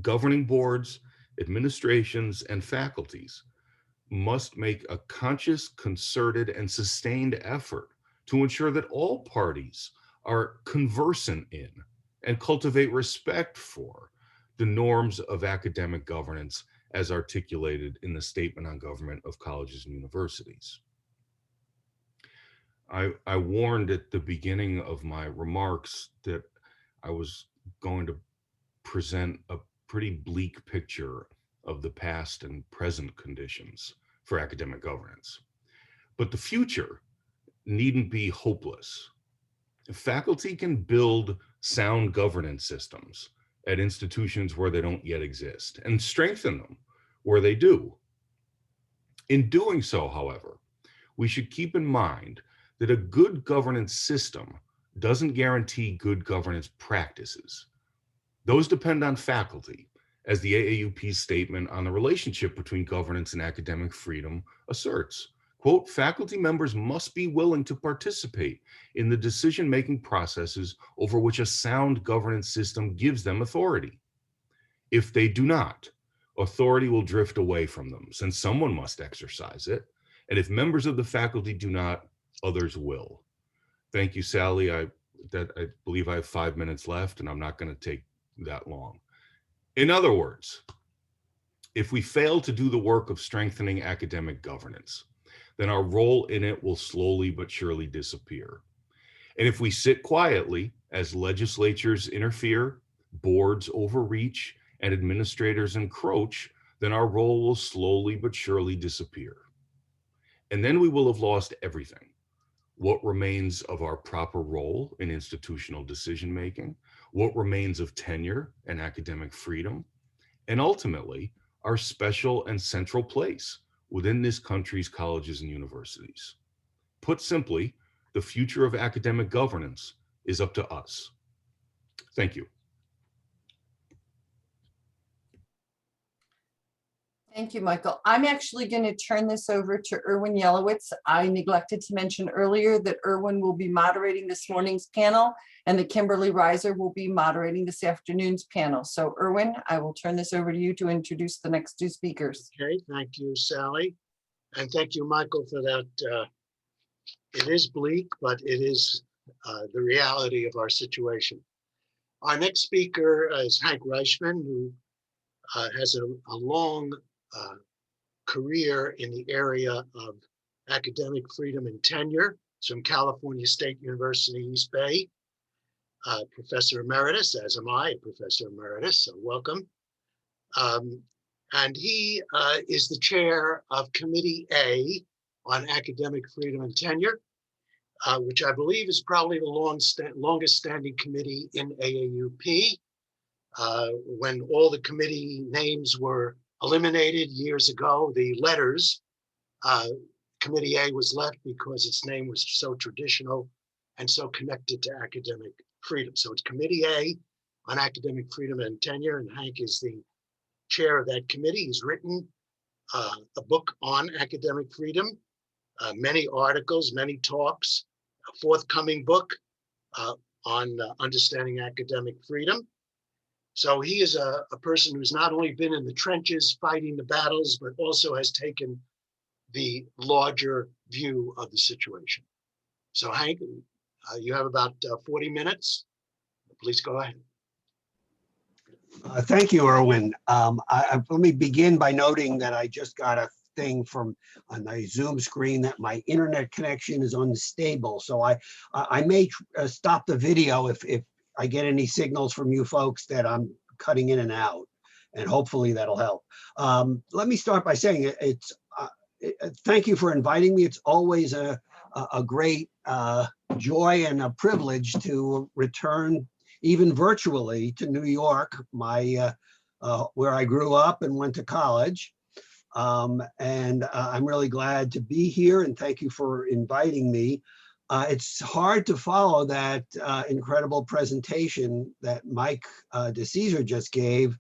[SPEAKER 2] governing boards, administrations, and faculties must make a conscious, concerted, and sustained effort to ensure that all parties are conversant in and cultivate respect for the norms of academic governance as articulated in the Statement on Government of Colleges and Universities. I warned at the beginning of my remarks that I was going to present a pretty bleak picture of the past and present conditions for academic governance. But the future needn't be hopeless. Faculty can build sound governance systems at institutions where they don't yet exist and strengthen them where they do. In doing so, however, we should keep in mind that a good governance system doesn't guarantee good governance practices. Those depend on faculty, as the AAUP statement on the relationship between governance and academic freedom asserts. Quote, faculty members must be willing to participate in the decision-making processes over which a sound governance system gives them authority. If they do not, authority will drift away from them, since someone must exercise it. And if members of the faculty do not, others will. Thank you, Sally. I believe I have 5 minutes left, and I'm not going to take that long. In other words, if we fail to do the work of strengthening academic governance, then our role in it will slowly but surely disappear. And if we sit quietly as legislatures interfere, boards overreach, and administrators encroach, then our role will slowly but surely disappear. And then we will have lost everything. What remains of our proper role in institutional decision-making, what remains of tenure and academic freedom, and ultimately, our special and central place within this country's colleges and universities. Put simply, the future of academic governance is up to us. Thank you.
[SPEAKER 1] Thank you, Michael. I'm actually going to turn this over to Erwin Yelowitz. I neglected to mention earlier that Erwin will be moderating this morning's panel and that Kimberly Reiser will be moderating this afternoon's panel. So Erwin, I will turn this over to you to introduce the next two speakers.
[SPEAKER 3] Okay, thank you, Sally. And thank you, Michael, for that. It is bleak, but it is the reality of our situation. Our next speaker is Hank Reichman, who has a long career in the area of academic freedom and tenure. He's from California State University, East Bay, Professor Emeritus, as am I, a Professor Emeritus, so welcome. And he is the chair of Committee A on Academic Freedom and Tenure, which I believe is probably the longest standing committee in AAUP. When all the committee names were eliminated years ago, the letters, Committee A was left because its name was so traditional and so connected to academic freedom. So it's Committee A on Academic Freedom and Tenure, and Hank is the chair of that committee. He's written a book on academic freedom, many articles, many talks, a forthcoming book on understanding academic freedom. So he is a person who's not only been in the trenches fighting the battles, but also has taken the larger view of the situation. So Hank, you have about 40 minutes. Please go ahead.
[SPEAKER 4] Thank you, Erwin. Let me begin by noting that I just got a thing from on my Zoom screen that my internet connection is unstable. So I may stop the video if I get any signals from you folks that I'm cutting in and out, and hopefully that'll help. Let me start by saying thank you for inviting me. It's always a great joy and a privilege to return, even virtually, to New York, where I grew up and went to college. I'm really glad to be here, and thank you for inviting me. It's hard to follow that incredible presentation that Mike DeCesare just gave.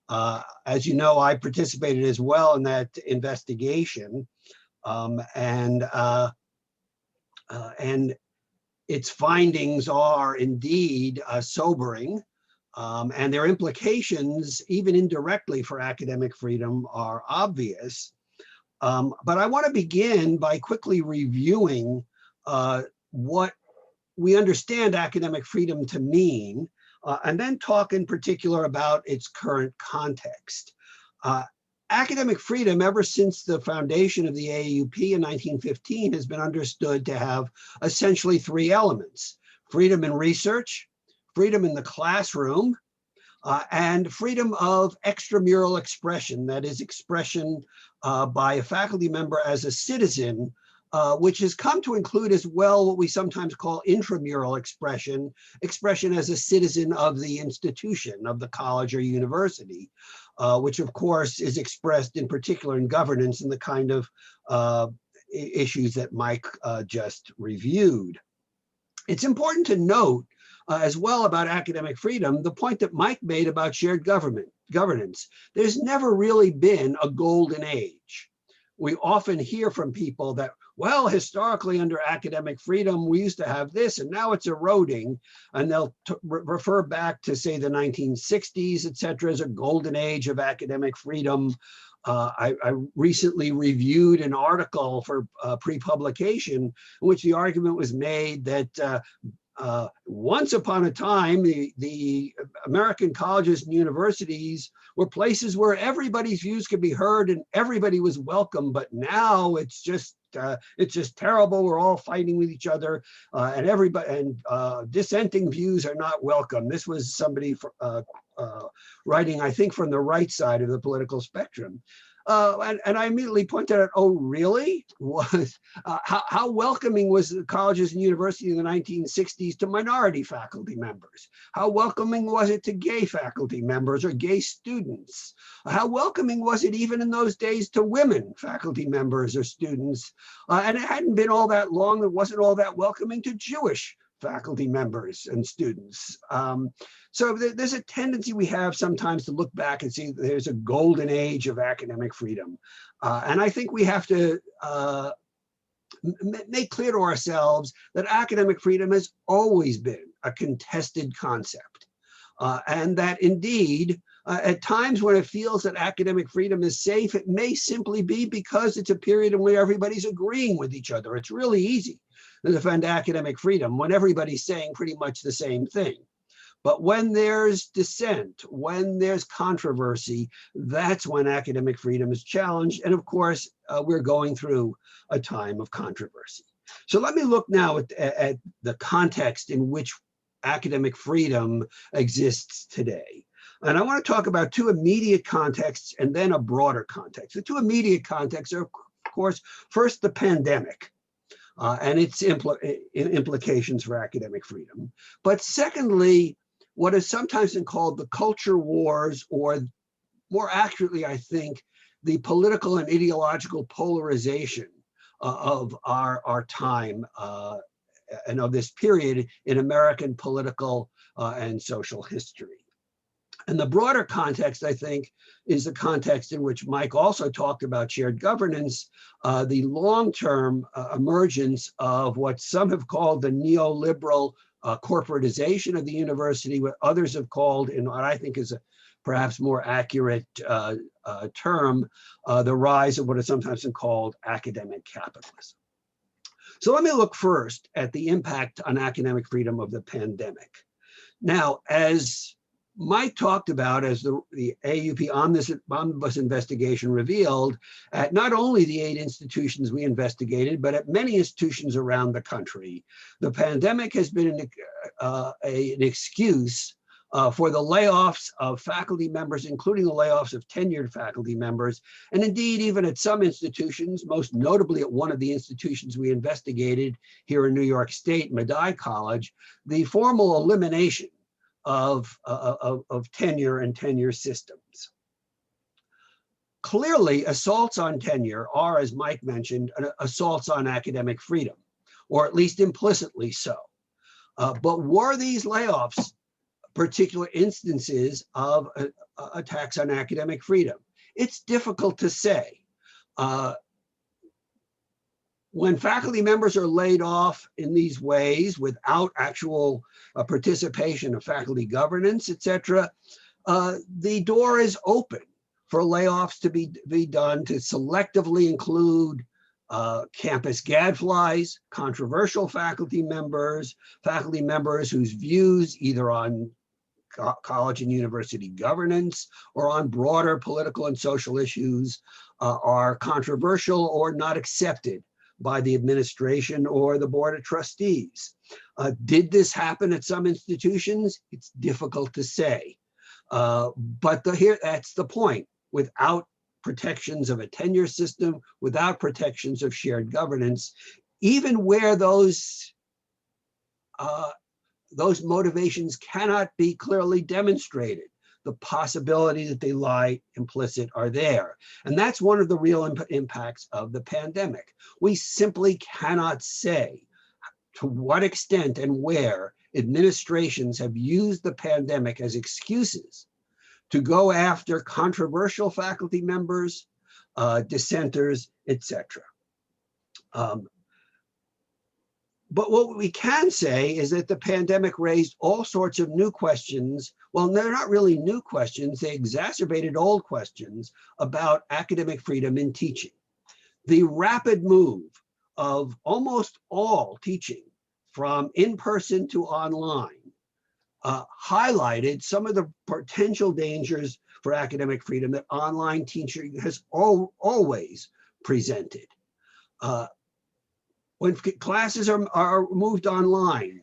[SPEAKER 4] As you know, I participated as well in that investigation, and its findings are indeed sobering, and their implications, even indirectly for academic freedom, are obvious. But I want to begin by quickly reviewing what we understand academic freedom to mean, and then talk in particular about its current context. Academic freedom, ever since the foundation of the AAUP in 1915, has been understood to have essentially three elements: freedom in research, freedom in the classroom, and freedom of extramural expression, that is, expression by a faculty member as a citizen, which has come to include as well what we sometimes call intramural expression, expression as a citizen of the institution, of the college or university, which of course is expressed in particular in governance and the kind of issues that Mike just reviewed. It's important to note as well about academic freedom, the point that Mike made about shared governance. There's never really been a golden age. We often hear from people that, well, historically under academic freedom, we used to have this and now it's eroding. And they'll refer back to, say, the 1960s, et cetera, as a golden age of academic freedom. I recently reviewed an article for pre-publication in which the argument was made that once upon a time, the American colleges and universities were places where everybody's views could be heard and everybody was welcome. But now it's just terrible. We're all fighting with each other, and dissenting views are not welcome. This was somebody writing, I think, from the right side of the political spectrum. And I immediately pointed out, oh, really? Was how welcoming was the colleges and universities in the 1960s to minority faculty members? How welcoming was it to gay faculty members or gay students? How welcoming was it even in those days to women faculty members or students? And it hadn't been all that long, it wasn't all that welcoming to Jewish faculty members and students. So there's a tendency we have sometimes to look back and see that there's a golden age of academic freedom. And I think we have to make clear to ourselves that academic freedom has always been a contested concept. And that indeed, at times when it feels that academic freedom is safe, it may simply be because it's a period in where everybody's agreeing with each other. It's really easy to defend academic freedom when everybody's saying pretty much the same thing. But when there's dissent, when there's controversy, that's when academic freedom is challenged. And of course, we're going through a time of controversy. So let me look now at the context in which academic freedom exists today. And I want to talk about two immediate contexts and then a broader context. The two immediate contexts are, of course, first the pandemic and its implications for academic freedom. But secondly, what has sometimes been called the culture wars, or more accurately, I think, the political and ideological polarization of our time and of this period in American political and social history. And the broader context, I think, is the context in which Mike also talked about shared governance, the long-term emergence of what some have called the neoliberal corporatization of the university, what others have called, in what I think is a perhaps more accurate term, the rise of what is sometimes been called academic capitalism. So let me look first at the impact on academic freedom of the pandemic. Now, as Mike talked about, as the AAUP omnibus investigation revealed, at not only the 8 institutions we investigated, but at many institutions around the country, the pandemic has been an excuse for the layoffs of faculty members, including the layoffs of tenured faculty members. And indeed, even at some institutions, most notably at one of the institutions we investigated here in New York State, Medaille College, the formal elimination of tenure and tenure systems. Clearly, assaults on tenure are, as Mike mentioned, assaults on academic freedom, or at least implicitly so. But were these layoffs particular instances of attacks on academic freedom? It's difficult to say. When faculty members are laid off in these ways without actual participation of faculty governance, et cetera, the door is open for layoffs to be done to selectively include campus gadflies, controversial faculty members whose views either on college and university governance or on broader political and social issues are controversial or not accepted by the administration or the board of trustees. Did this happen at some institutions? It's difficult to say. But that's the point. Without protections of a tenure system, without protections of shared governance, even where those motivations cannot be clearly demonstrated, the possibility that they lie implicit are there. And that's one of the real impacts of the pandemic. We simply cannot say to what extent and where administrations have used the pandemic as excuses to go after controversial faculty members, dissenters, etc. But what we can say is that the pandemic raised all sorts of new questions. Well, they're not really new questions. They exacerbated old questions about academic freedom in teaching. The rapid move of almost all teaching from in-person to online highlighted some of the potential dangers for academic freedom that online teaching has always presented. When classes are moved online,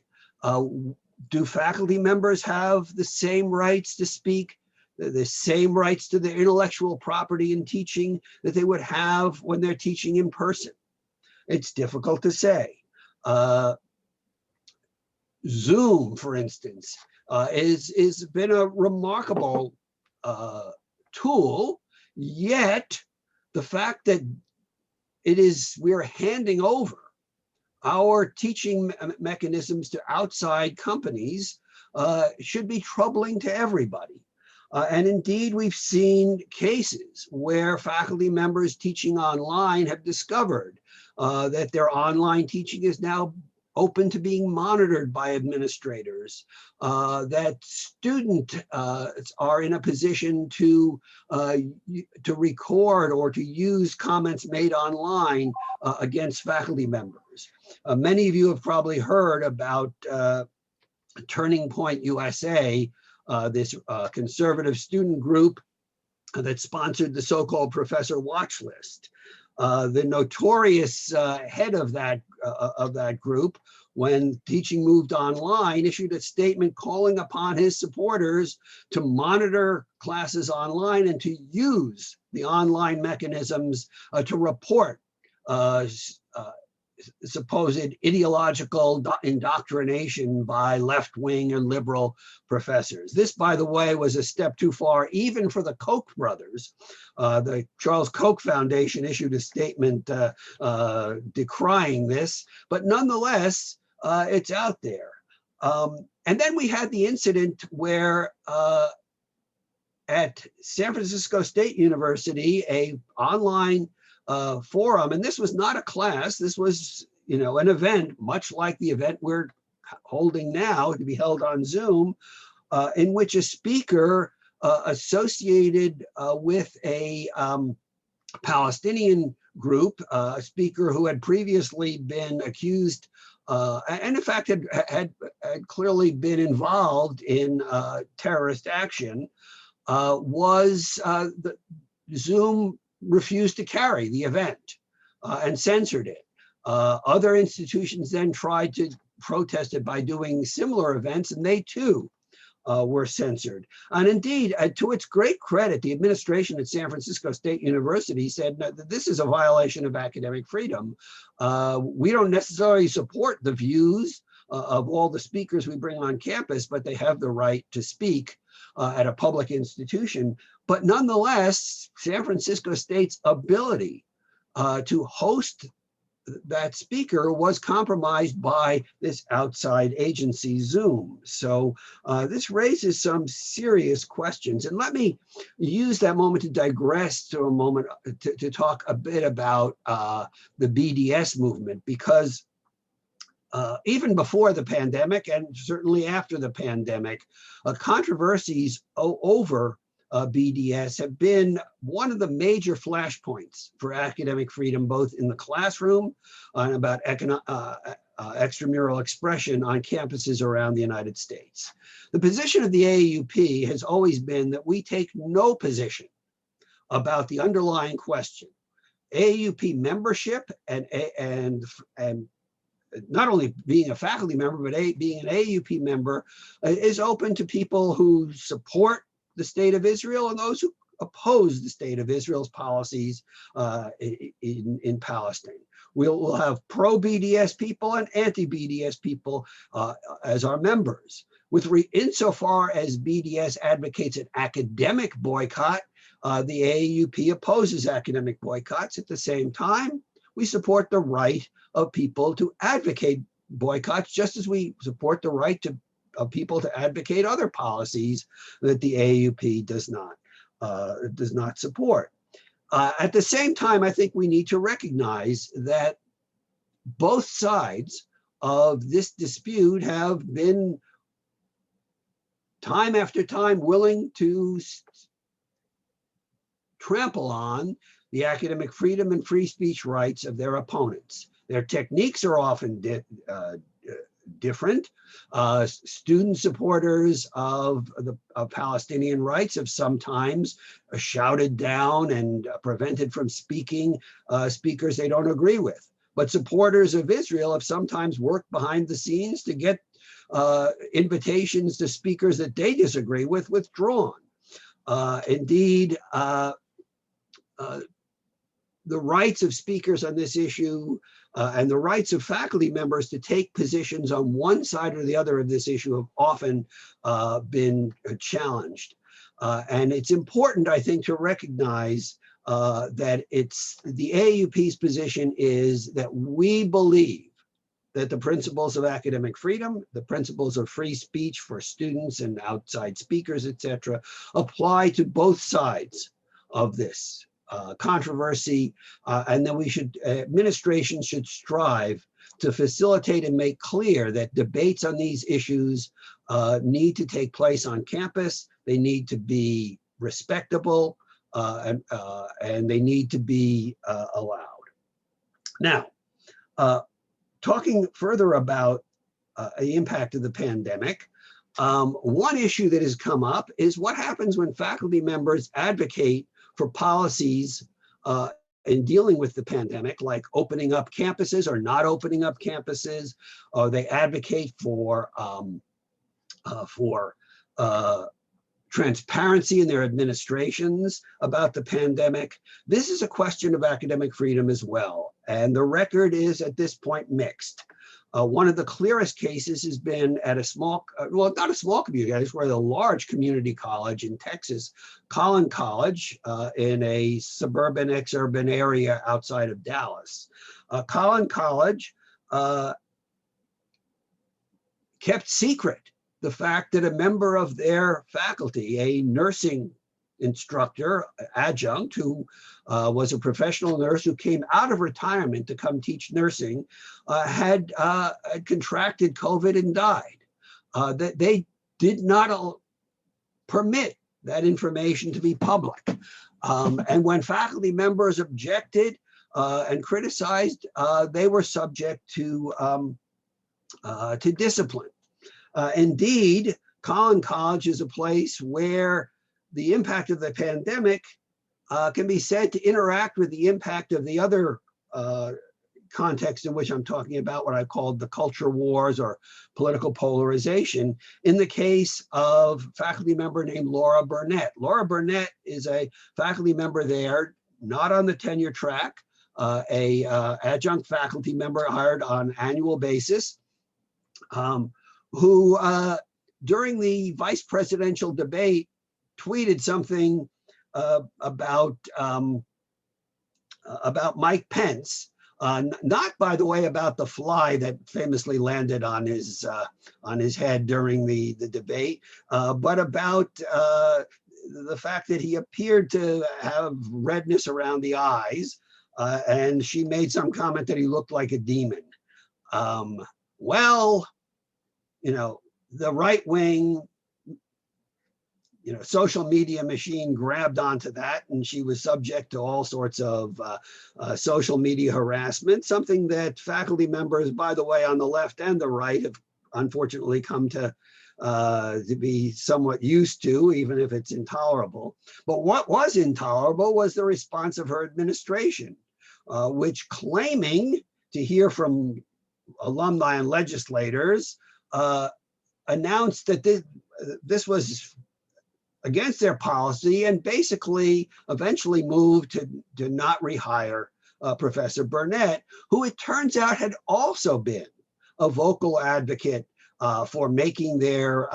[SPEAKER 4] do faculty members have the same rights to speak the same rights to their intellectual property in teaching that they would have when they're teaching in person? It's difficult to say. Zoom, for instance, is been a remarkable tool, yet the fact that we're handing over our teaching mechanisms to outside companies should be troubling to everybody. And indeed, we've seen cases where faculty members teaching online have discovered that their online teaching is now open to being monitored by administrators, that students are in a position to record or to use comments made online against faculty members. Many of you have probably heard about Turning Point USA, this conservative student group that sponsored the so-called professor watch list. The notorious head of that group, when teaching moved online, issued a statement calling upon his supporters to monitor classes online and to use the online mechanisms to report supposed ideological indoctrination by left-wing and liberal professors. This, by the way, was a step too far, even for the Koch brothers. The Charles Koch Foundation issued a statement decrying this, but nonetheless, it's out there. And then we had the incident where at San Francisco State University, a online forum, and this was not a class, this was, an event, much like the event we're holding now, to be held on Zoom, in which a speaker associated with a Palestinian group, a speaker who had previously been accused and in fact had clearly been involved in terrorist action, the Zoom refused to carry the event and censored it. Other institutions then tried to protest it by doing similar events, and they too were censored. And indeed, to its great credit, the administration at San Francisco State University said that this is a violation of academic freedom. We don't necessarily support the views of all the speakers we bring on campus, but they have the right to speak at a public institution. But nonetheless, San Francisco State's ability to host that speaker was compromised by this outside agency, Zoom. So this raises some serious questions. And let me use that moment to digress to a moment to talk a bit about the BDS movement, because even before the pandemic and certainly after the pandemic, controversies over BDS have been one of the major flashpoints for academic freedom, both in the classroom and about extramural expression on campuses around the United States. The position of the AAUP has always been that we take no position about the underlying question. AAUP membership and not only being a faculty member, but being an AAUP member is open to people who support the state of Israel and those who oppose the state of Israel's policies in Palestine. We'll have pro-BDS people and anti-BDS people as our members. Insofar as BDS advocates an academic boycott, the AAUP opposes academic boycotts. At the same time, we support the right of people to advocate boycotts, just as we support the right of people to advocate other policies that the AAUP does not support. At the same time, I think we need to recognize that both sides of this dispute have been time after time willing to trample on the academic freedom and free speech rights of their opponents. Their techniques are often different. Student supporters of Palestinian rights have sometimes shouted down and prevented from speaking speakers they don't agree with. But supporters of Israel have sometimes worked behind the scenes to get invitations to speakers that they disagree with withdrawn. Indeed, the rights of speakers on this issue and the rights of faculty members to take positions on one side or the other of this issue have often been challenged. And it's important, I think, to recognize that it's the AAUP's position is that we believe that the principles of academic freedom, the principles of free speech for students and outside speakers, et cetera, apply to both sides of this controversy, and then administration should strive to facilitate and make clear that debates on these issues need to take place on campus. They need to be respectable, and they need to be allowed. Now, talking further about the impact of the pandemic, one issue that has come up is what happens when faculty members advocate for policies in dealing with the pandemic, like opening up campuses or not opening up campuses, or they advocate for transparency in their administrations about the pandemic. This is a question of academic freedom as well. And the record is at this point mixed. One of the clearest cases has been at a small, well, not a small community college, where a large community college in Texas, Collin College, in a suburban, exurban area outside of Dallas. Collin College kept secret the fact that a member of their faculty, a nursing instructor, adjunct, who was a professional nurse who came out of retirement to come teach nursing, had contracted COVID and died. That they did not permit that information to be public. And when faculty members objected and criticized, they were subject to discipline. Indeed, Collin College is a place where the impact of the pandemic can be said to interact with the impact of the other context in which I'm talking about, what I called the culture wars or political polarization, in the case of faculty member named Laura Burnett. Laura Burnett is a faculty member there, not on the tenure track, a adjunct faculty member hired on annual basis, who during the vice presidential debate tweeted something about Mike Pence, not, by the way, about the fly that famously landed on his head during the debate, but about the fact that he appeared to have redness around the eyes, and she made some comment that he looked like a demon. Well, you know, the right wing, social media machine grabbed onto that, and she was subject to all sorts of social media harassment, something that faculty members, by the way, on the left and the right have unfortunately come to be somewhat used to, even if it's intolerable. But what was intolerable was the response of her administration, which, claiming to hear from alumni and legislators, announced that this was against their policy, and basically eventually moved to not rehire Professor Burnett, who it turns out had also been a vocal advocate for making their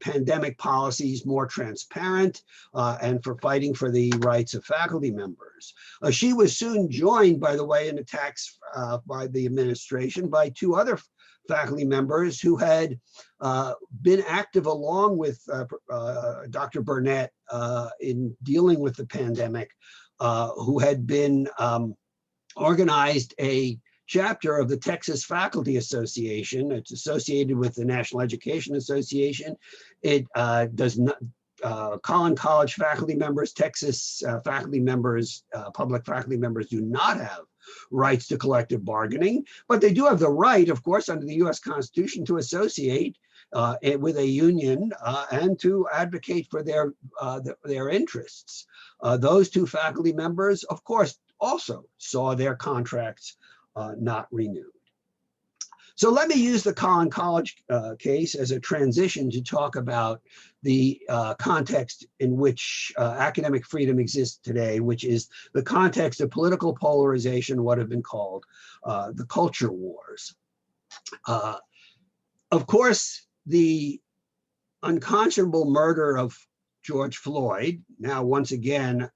[SPEAKER 4] pandemic policies more transparent and for fighting for the rights of faculty members. She was soon joined, by the way, in attacks by the administration by two other faculty members who had been active along with Dr. Burnett in dealing with the pandemic, who had been organized a chapter of the Texas Faculty Association. It's associated with the National Education Association. It does not, Collin College faculty members, Texas faculty members, public faculty members do not have rights to collective bargaining, but they do have the right, of course, under the US Constitution to associate with a union and to advocate for their interests. Those two faculty members, of course, also saw their contracts not renewed. So let me use the Collin College case as a transition to talk about the context in which academic freedom exists today, which is the context of political polarization, what have been called the culture wars. Of course, the unconscionable murder of George Floyd, now once again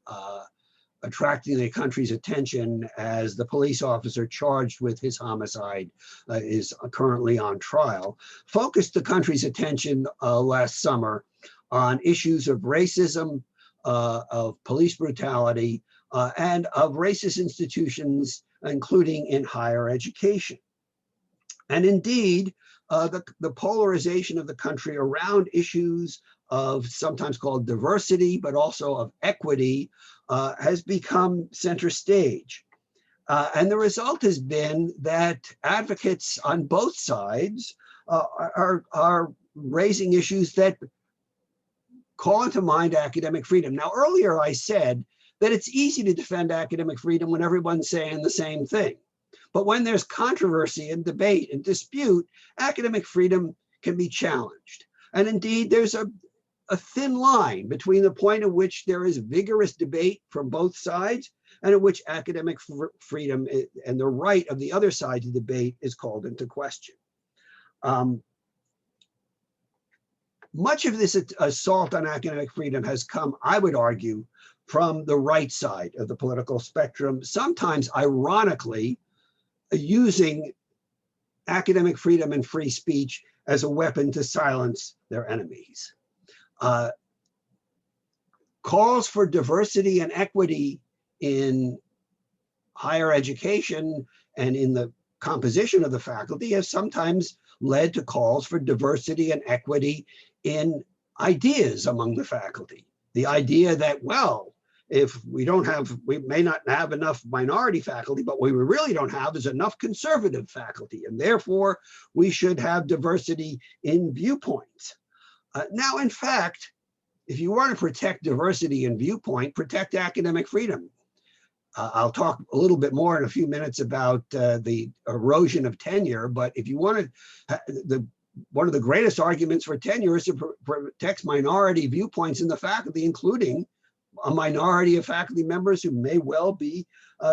[SPEAKER 4] attracting the country's attention as the police officer charged with his homicide is currently on trial, focused the country's attention last summer on issues of racism, of police brutality, and of racist institutions, including in higher education. And indeed, the polarization of the country around issues of sometimes called diversity, but also of equity, has become center stage. And the result has been that advocates on both sides are raising issues that call into mind academic freedom. Now, earlier I said that it's easy to defend academic freedom when everyone's saying the same thing. But when there's controversy and debate and dispute, academic freedom can be challenged. And indeed, there's a thin line between the point at which there is vigorous debate from both sides and at which academic freedom and the right of the other side to debate is called into question. Much of this assault on academic freedom has come, I would argue, from the right side of the political spectrum, sometimes ironically using academic freedom and free speech as a weapon to silence their enemies. Calls for diversity and equity in higher education and in the composition of the faculty has sometimes led to calls for diversity and equity in ideas among the faculty. The idea that, well, if we may not have enough minority faculty, but what we really don't have is enough conservative faculty, and therefore we should have diversity in viewpoints. Now, in fact, if you want to protect diversity in viewpoint, protect academic freedom. I'll talk a little bit more in a few minutes about the erosion of tenure, but if you want to, one of the greatest arguments for tenure is to protect minority viewpoints in the faculty, including a minority of faculty members who may well be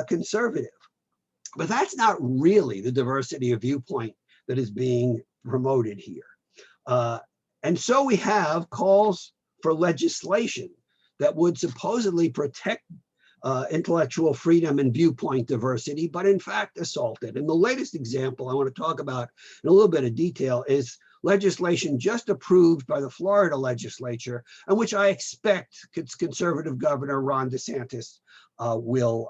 [SPEAKER 4] conservative. But that's not really the diversity of viewpoint that is being promoted here. And so we have calls for legislation that would supposedly protect intellectual freedom and viewpoint diversity, but in fact assault it. And the latest example I want to talk about in a little bit of detail is legislation just approved by the Florida legislature, and which I expect conservative Governor Ron DeSantis will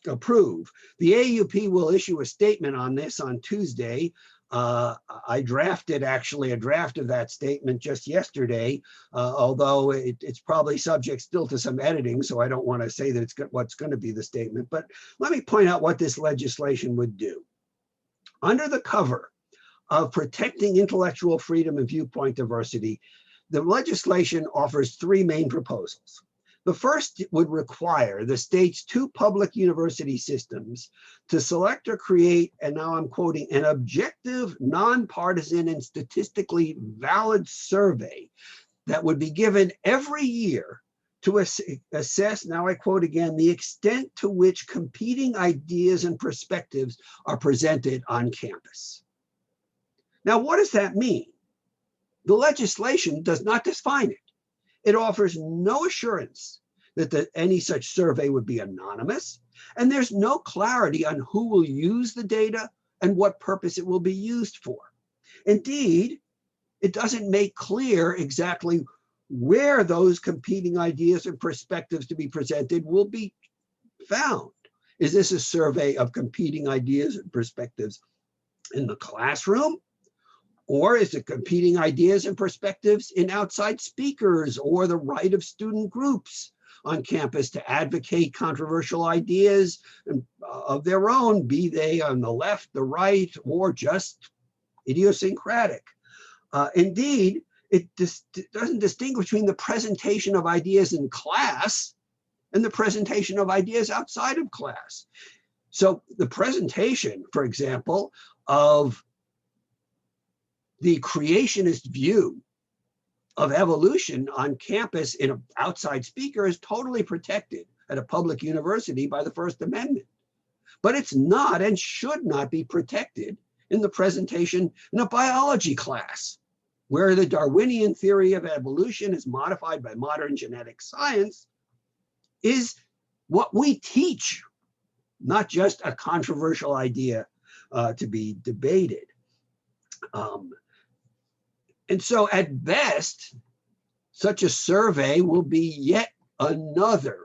[SPEAKER 4] approve. The AAUP will issue a statement on this on Tuesday. I drafted actually a draft of that statement just yesterday, although it's probably subject still to some editing, so I don't want to say that it's what's going to be the statement. But let me point out what this legislation would do. Under the cover of protecting intellectual freedom and viewpoint diversity, the legislation offers three main proposals. The first would require the state's two public university systems to select or create, and now I'm quoting, an objective, nonpartisan, and statistically valid survey that would be given every year to assess, now I quote again, the extent to which competing ideas and perspectives are presented on campus. Now, what does that mean? The legislation does not define it. It offers no assurance that any such survey would be anonymous, and there's no clarity on who will use the data and what purpose it will be used for. Indeed, it doesn't make clear exactly where those competing ideas and perspectives to be presented will be found. Is this a survey of competing ideas and perspectives in the classroom? Or is it competing ideas and perspectives in outside speakers or the right of student groups on campus to advocate controversial ideas of their own, be they on the left, the right, or just idiosyncratic? Indeed, it doesn't distinguish between the presentation of ideas in class and the presentation of ideas outside of class. So the presentation, for example, of the creationist view of evolution on campus in an outside speaker is totally protected at a public university by the First Amendment. But it's not and should not be protected in the presentation in a biology class, where the Darwinian theory of evolution is modified by modern genetic science is what we teach, not just a controversial idea to be debated. And so at best, such a survey will be yet another,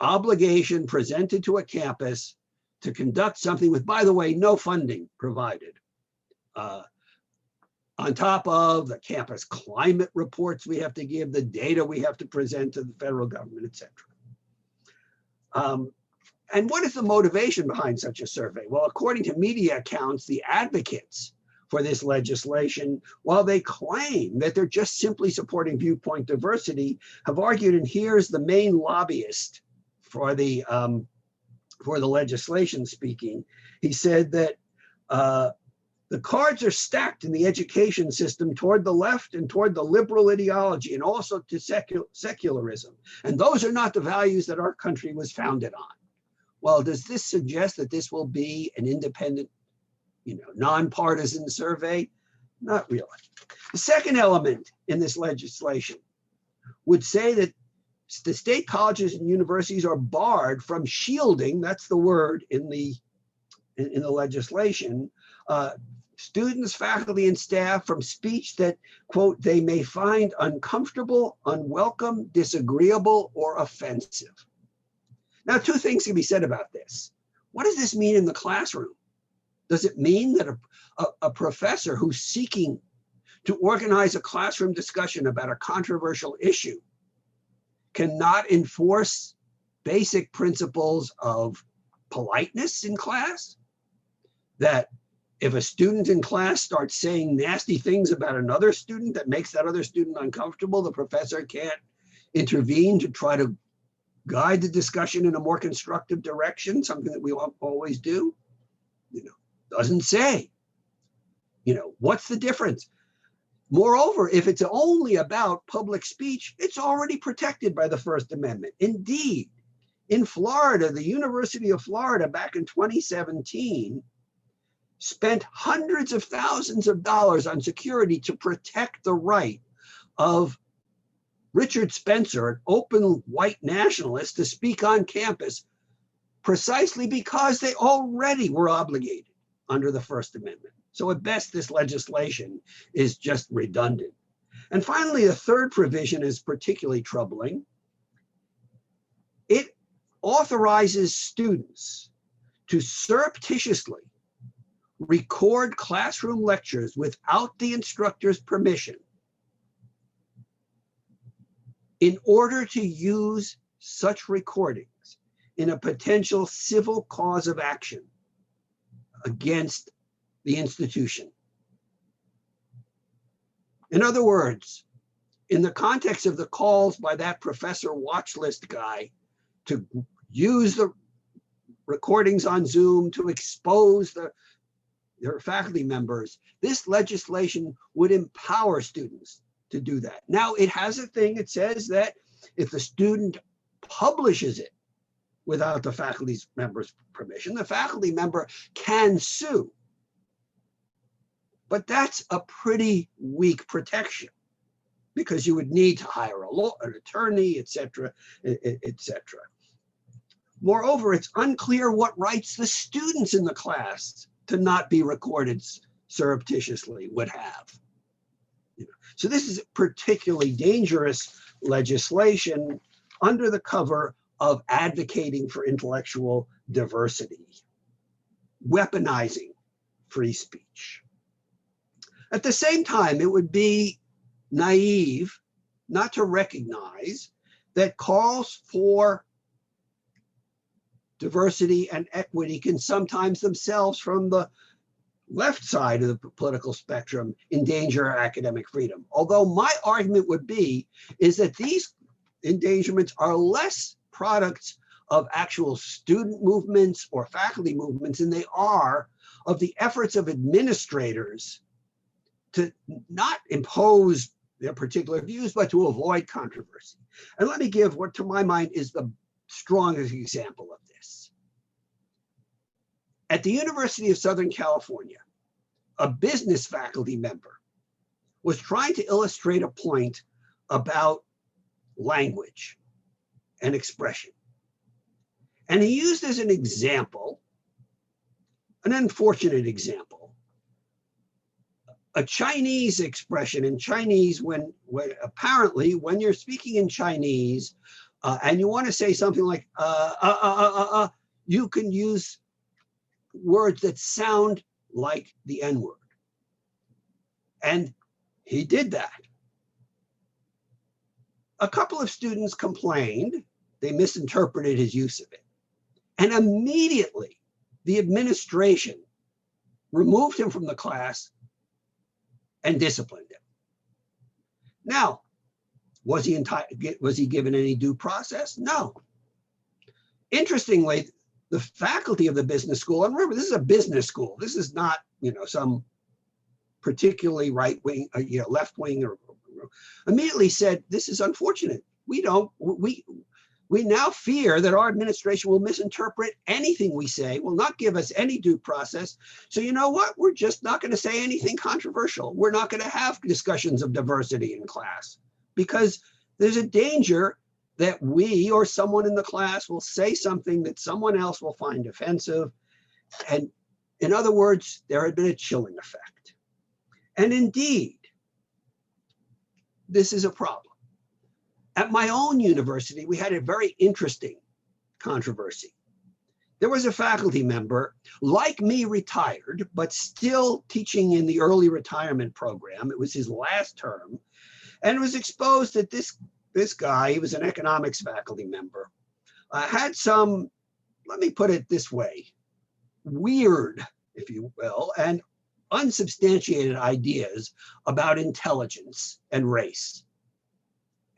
[SPEAKER 4] obligation presented to a campus to conduct something with, by the way, no funding provided. On top of the campus climate reports we have to give, the data we have to present to the federal government, et cetera. And what is the motivation behind such a survey? Well, according to media accounts, the advocates for this legislation, while they claim that they're just simply supporting viewpoint diversity, have argued, and here's the main lobbyist for the legislation speaking. He said that the cards are stacked in the education system toward the left and toward the liberal ideology, and also to secularism. And those are not the values that our country was founded on. Well, does this suggest that this will be an independent, nonpartisan survey? Not really. The second element in this legislation would say that the state colleges and universities are barred from shielding, that's the word in the legislation, students, faculty, and staff from speech that, quote, they may find uncomfortable, unwelcome, disagreeable, or offensive. Now, two things can be said about this. What does this mean in the classroom? Does it mean that a professor who's seeking to organize a classroom discussion about a controversial issue cannot enforce basic principles of politeness in class? That if a student in class starts saying nasty things about another student that makes that other student uncomfortable, the professor can't intervene to try to guide the discussion in a more constructive direction, something that we always do? Doesn't say. What's the difference? Moreover, if it's only about public speech, it's already protected by the First Amendment. Indeed, in Florida, the University of Florida back in 2017 spent hundreds of thousands of dollars on security to protect the right of Richard Spencer, an open white nationalist, to speak on campus precisely because they already were obligated under the First Amendment. So at best, this legislation is just redundant. And finally, the third provision is particularly troubling. It authorizes students to surreptitiously record classroom lectures without the instructor's permission in order to use such recordings in a potential civil cause of action against the institution. In other words, in the context of the calls by that professor watch list guy to use the recordings on Zoom to expose their faculty members, this legislation would empower students to do that. Now, it has a thing, it says that if the student publishes it without the faculty member's permission, the faculty member can sue. But that's a pretty weak protection, because you would need to hire an attorney, et cetera, et cetera. Moreover, it's unclear what rights the students in the class to not be recorded surreptitiously would have. So this is particularly dangerous legislation under the cover of advocating for intellectual diversity, weaponizing free speech. At the same time, it would be naive not to recognize that calls for diversity and equity can sometimes themselves, from the left side of the political spectrum, endanger academic freedom. Although my argument would be is that these endangerments are less products of actual student movements or faculty movements than they are of the efforts of administrators to not impose their particular views, but to avoid controversy. And let me give what to my mind is the strongest example of this. At the University of Southern California, a business faculty member was trying to illustrate a point about language and expression. And he used as an example, an unfortunate example, a Chinese expression in Chinese when apparently when you're speaking in Chinese and you want to say something like you can use words that sound like the N-word. And he did that. A couple of students complained, they misinterpreted his use of it. And immediately the administration removed him from the class and disciplined him. Now, was he given any due process? No. Interestingly, the faculty of the business school, and remember, this is a business school. This is not, some particularly right wing, left wing, or immediately said, "This is unfortunate. We now fear that our administration will misinterpret anything we say, will not give us any due process. So you know what? We're just not going to say anything controversial. We're not going to have discussions of diversity in class because there's a danger that we or someone in the class will say something that someone else will find offensive." And in other words, there had been a chilling effect. And indeed, this is a problem. At my own university, we had a very interesting controversy. There was a faculty member, like me, retired, but still teaching in the early retirement program. It was his last term, and it was exposed that this guy, he was an economics faculty member, had some, let me put it this way, weird, if you will, and unsubstantiated ideas about intelligence and race.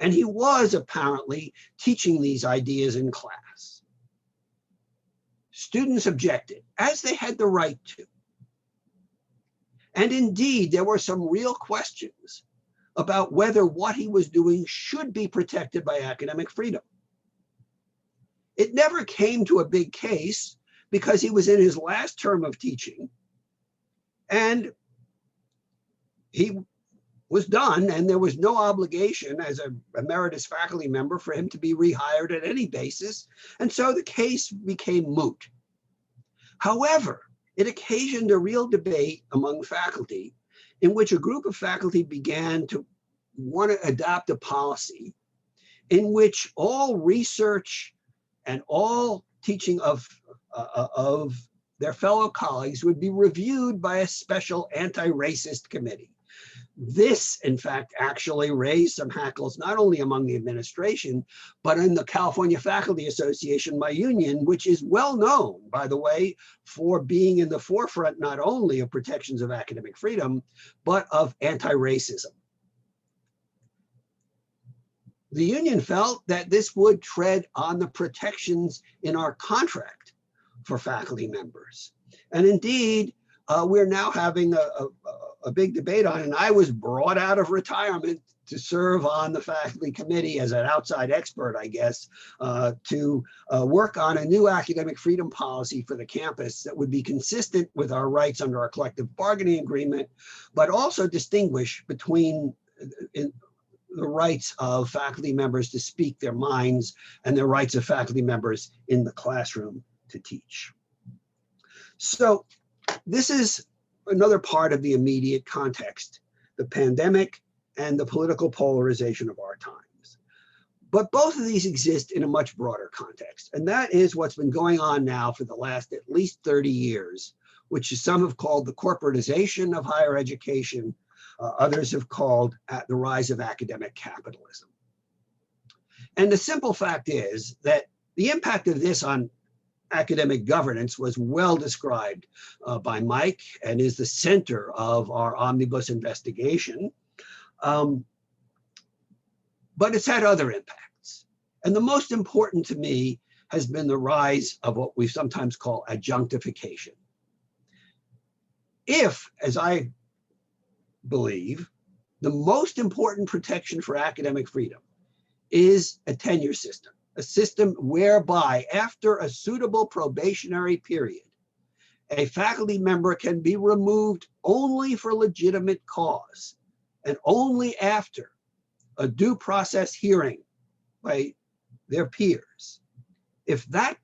[SPEAKER 4] And he was apparently teaching these ideas in class. Students objected, as they had the right to. And indeed, there were some real questions about whether what he was doing should be protected by academic freedom. It never came to a big case because he was in his last term of teaching and he was done, and there was no obligation as a emeritus faculty member for him to be rehired at any basis. And so the case became moot. However, it occasioned a real debate among faculty in which a group of faculty began to want to adopt a policy in which all research and all teaching of their fellow colleagues would be reviewed by a special anti-racist committee. This, in fact, actually raised some hackles, not only among the administration, but in the California Faculty Association, my union, which is well known, by the way, for being in the forefront not only of protections of academic freedom, but of anti-racism. The union felt that this would tread on the protections in our contract for faculty members. And indeed, we're now having a big debate on it. And I was brought out of retirement to serve on the faculty committee as an outside expert, I guess, to work on a new academic freedom policy for the campus that would be consistent with our rights under our collective bargaining agreement, but also distinguish between the rights of faculty members to speak their minds and the rights of faculty members in the classroom to teach. So this is another part of the immediate context, the pandemic and the political polarization of our times. But both of these exist in a much broader context, and that is what's been going on now for the last at least 30 years, which some have called the corporatization of higher education, others have called the rise of academic capitalism. And the simple fact is that the impact of this on academic governance was well described by Mike and is the center of our omnibus investigation. But it's had other impacts. And the most important to me has been the rise of what we sometimes call adjunctification. If, as I believe, the most important protection for academic freedom is a tenure system, a system whereby after a suitable probationary period, a faculty member can be removed only for legitimate cause and only after a due process hearing by their peers. If that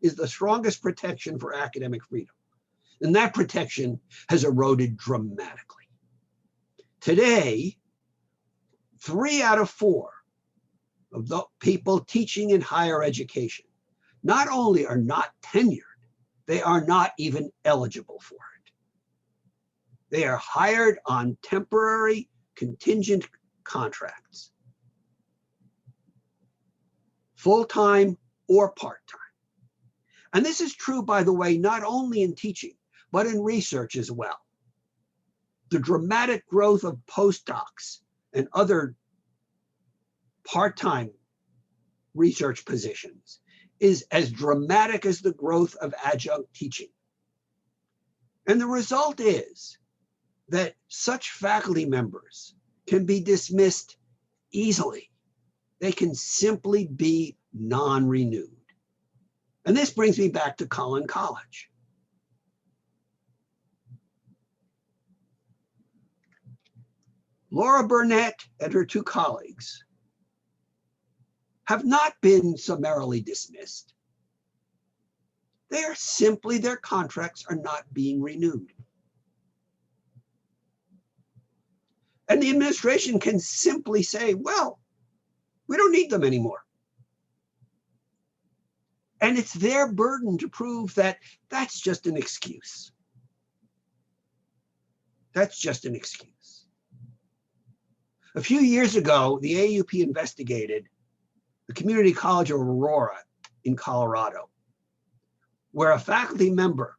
[SPEAKER 4] is the strongest protection for academic freedom, then that protection has eroded dramatically. Today, 3 out of 4 of the people teaching in higher education not only are not tenured, they are not even eligible for it. They are hired on temporary contingent contracts, full-time or part-time. And this is true, by the way, not only in teaching, but in research as well. The dramatic growth of postdocs and other part-time research positions is as dramatic as the growth of adjunct teaching. And the result is that such faculty members can be dismissed easily. They can simply be non-renewed. And this brings me back to Collin College. Laura Burnett and her 2 colleagues have not been summarily dismissed. They are simply, their contracts are not being renewed. And the administration can simply say, well, we don't need them anymore. And it's their burden to prove that that's just an excuse. That's just an excuse. A few years ago, the AAUP investigated the Community College of Aurora in Colorado, where a faculty member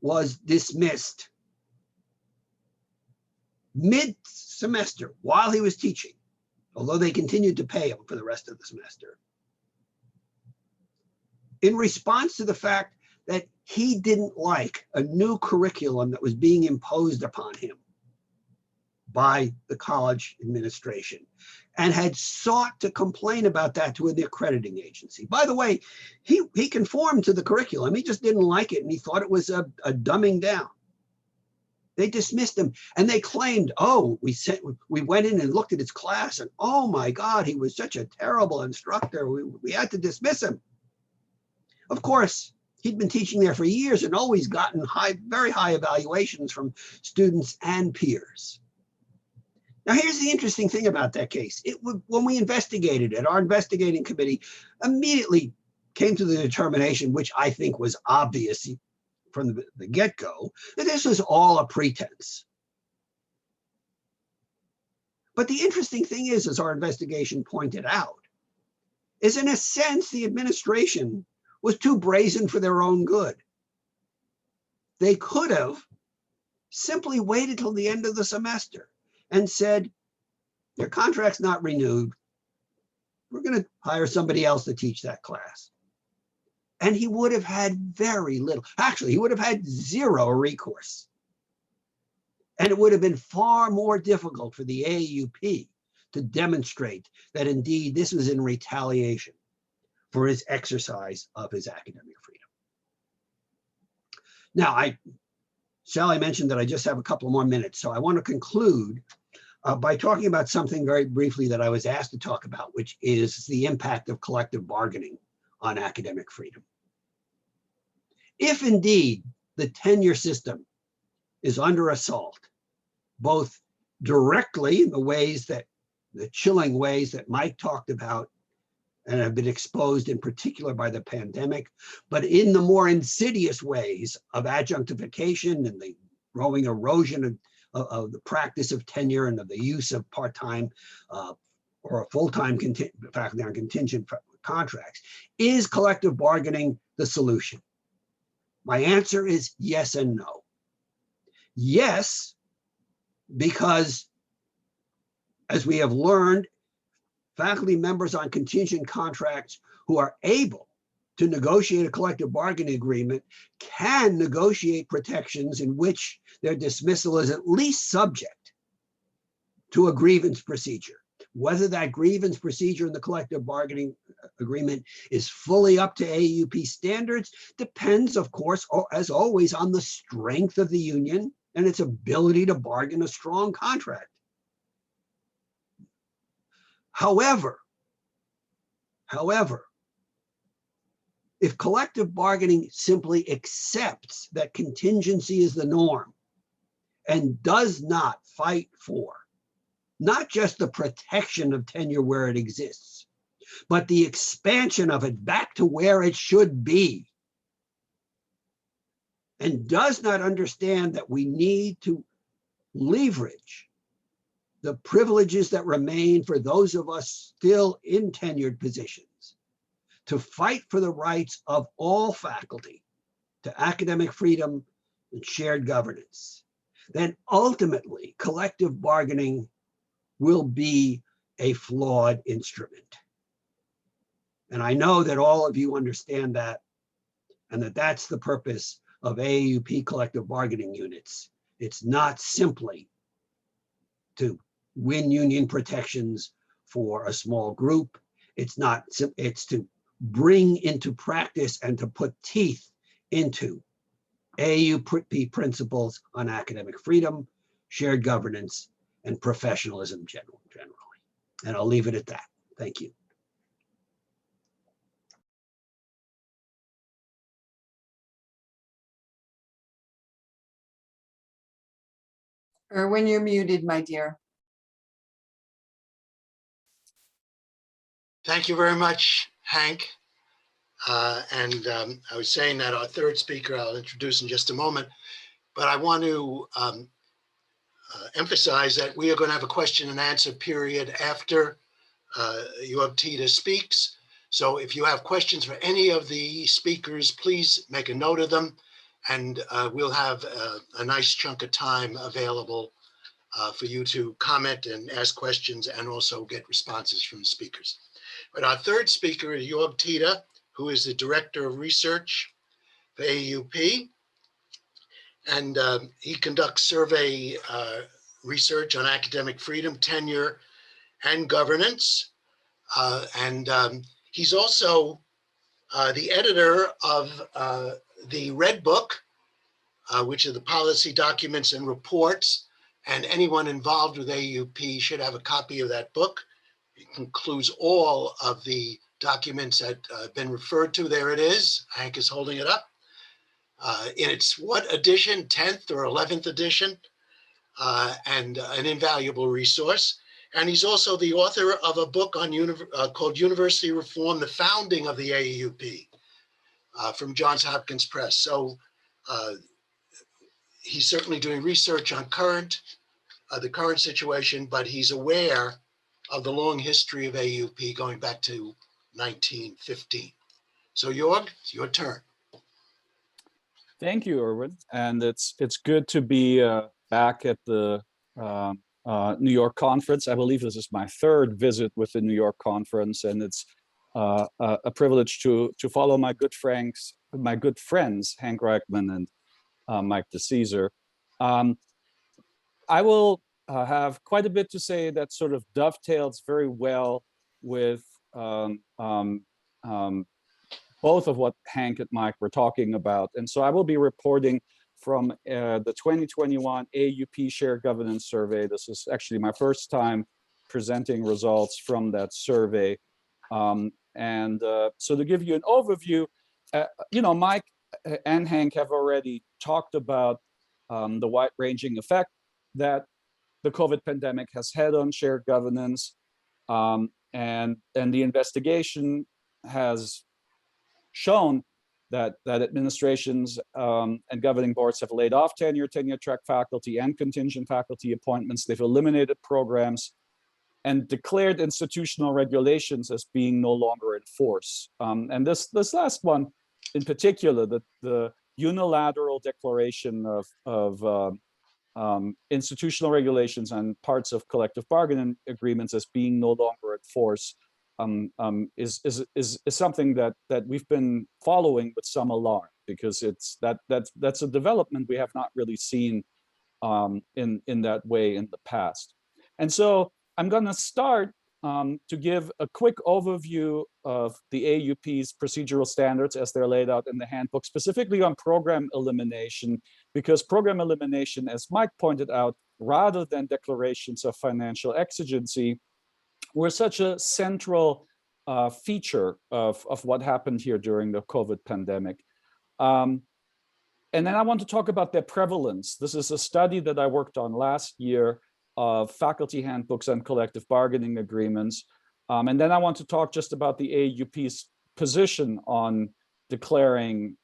[SPEAKER 4] was dismissed mid-semester while he was teaching, although they continued to pay him for the rest of the semester, in response to the fact that he didn't like a new curriculum that was being imposed upon him by the college administration and had sought to complain about that to the accrediting agency. By the way, he conformed to the curriculum. He just didn't like it and he thought it was a dumbing down. They dismissed him and they claimed, oh, we went in and looked at his class and oh my God, he was such a terrible instructor. We had to dismiss him. Of course, he'd been teaching there for years and always gotten very high evaluations from students and peers. Now, here's the interesting thing about that case. When we investigated it, our investigating committee immediately came to the determination, which I think was obvious from the get-go, that this was all a pretense. But the interesting thing is, as our investigation pointed out, is in a sense, the administration was too brazen for their own good. They could have simply waited till the end of the semester and said, their contract's not renewed. We're going to hire somebody else to teach that class. And he would have had very little. Actually, he would have had zero recourse. And it would have been far more difficult for the AAUP to demonstrate that indeed this was in retaliation for his exercise of his academic freedom. Now, Sally mentioned that I just have a couple more minutes, so I want to conclude by talking about something very briefly that I was asked to talk about, which is the impact of collective bargaining on academic freedom. If indeed the tenure system is under assault, both directly in the chilling ways that Mike talked about and have been exposed in particular by the pandemic, but in the more insidious ways of adjunctification and the growing erosion of the practice of tenure and of the use of part-time or a full-time faculty on contingent contracts, is collective bargaining the solution? My answer is yes and no. Yes, because as we have learned, faculty members on contingent contracts who are able to negotiate a collective bargaining agreement can negotiate protections in which their dismissal is at least subject to a grievance procedure. Whether that grievance procedure in the collective bargaining agreement is fully up to AAUP standards depends, of course, as always, on the strength of the union and its ability to bargain a strong contract. However, if collective bargaining simply accepts that contingency is the norm and does not fight for not just the protection of tenure where it exists, but the expansion of it back to where it should be, and does not understand that we need to leverage the privileges that remain for those of us still in tenured positions to fight for the rights of all faculty to academic freedom and shared governance, then ultimately collective bargaining will be a flawed instrument. And I know that all of you understand that, and that that's the purpose of AAUP collective bargaining units. It's not simply to win union protections for a small group. It's to bring into practice and to put teeth into AAUP principles on academic freedom, shared governance, and professionalism generally. And I'll leave it at that. Thank you.
[SPEAKER 1] Erwin, you're muted, my dear.
[SPEAKER 3] Thank you very much, Hank. I was saying that our third speaker, I'll introduce in just a moment, but I want to emphasize that we are going to have a question and answer period after Joerg Tiede speaks. So if you have questions for any of the speakers, please make a note of them, and we'll have a nice chunk of time available for you to comment and ask questions and also get responses from the speakers. But our third speaker is Joerg Tiede, who is the Director of Research for AAUP. And he conducts survey research on academic freedom, tenure, and governance. He's also the editor of the Red Book, which are the policy documents and reports. And anyone involved with AAUP should have a copy of that book. It includes all of the documents that have been referred to. There it is. Hank is holding it up. In its what edition, 10th or 11th edition, and an invaluable resource. And he's also the author of a book on called University Reform, the Founding of the AAUP, from Johns Hopkins Press. So he's certainly doing research on the current situation, but he's aware of the long history of AAUP going back to 1915. So Joerg, it's your turn.
[SPEAKER 5] Thank you, Erwin. And it's good to be back at the New York conference. I believe this is my third visit with the New York conference, and it's a privilege to follow my good friends, Hank Reichman and Mike DeCesare. I will have quite a bit to say that sort of dovetails very well with both of what Hank and Mike were talking about. And so I will be reporting from the 2021 AAUP Shared Governance Survey. This is actually my first time presenting results from that survey. So to give you an overview, Mike and Hank have already talked about the wide-ranging effect that the COVID pandemic has had on shared governance. And the investigation has shown that administrations and governing boards have laid off tenure track faculty and contingent faculty appointments. They've eliminated programs and declared institutional regulations as being no longer in force. And this last one in particular, the unilateral declaration of institutional regulations and parts of collective bargaining agreements as being no longer in force, is something that we've been following with some alarm, because that's a development we have not really seen in that way in the past. And so I'm going to start to give a quick overview of the AUP's procedural standards as they're laid out in the handbook, specifically on program elimination, because program elimination, as Mike pointed out, rather than declarations of financial exigency, were such a central feature of what happened here during the COVID pandemic. And then I want to talk about their prevalence. This is a study that I worked on last year of faculty handbooks and collective bargaining agreements. And then I want to talk just about the AUP's position on declaring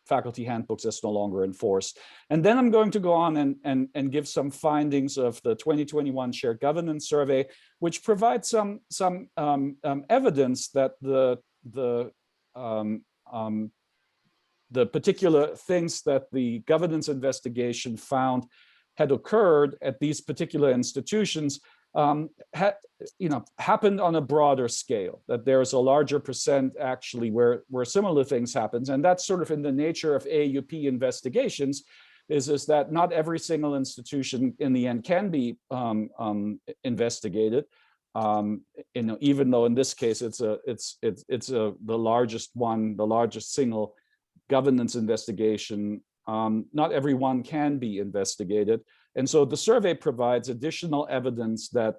[SPEAKER 5] faculty handbooks as no longer enforced. And then I'm going to go on and give some findings of the 2021 Shared Governance Survey, which provides some evidence that the particular things that the governance investigation found had occurred at these particular institutions happened on a broader scale, that there's a larger percent actually where similar things happens. And that's sort of in the nature of AUP investigations, is that not every single institution in the end can be investigated. Even though in this case it's the largest one, the largest single governance investigation, not everyone can be investigated. And so the survey provides additional evidence that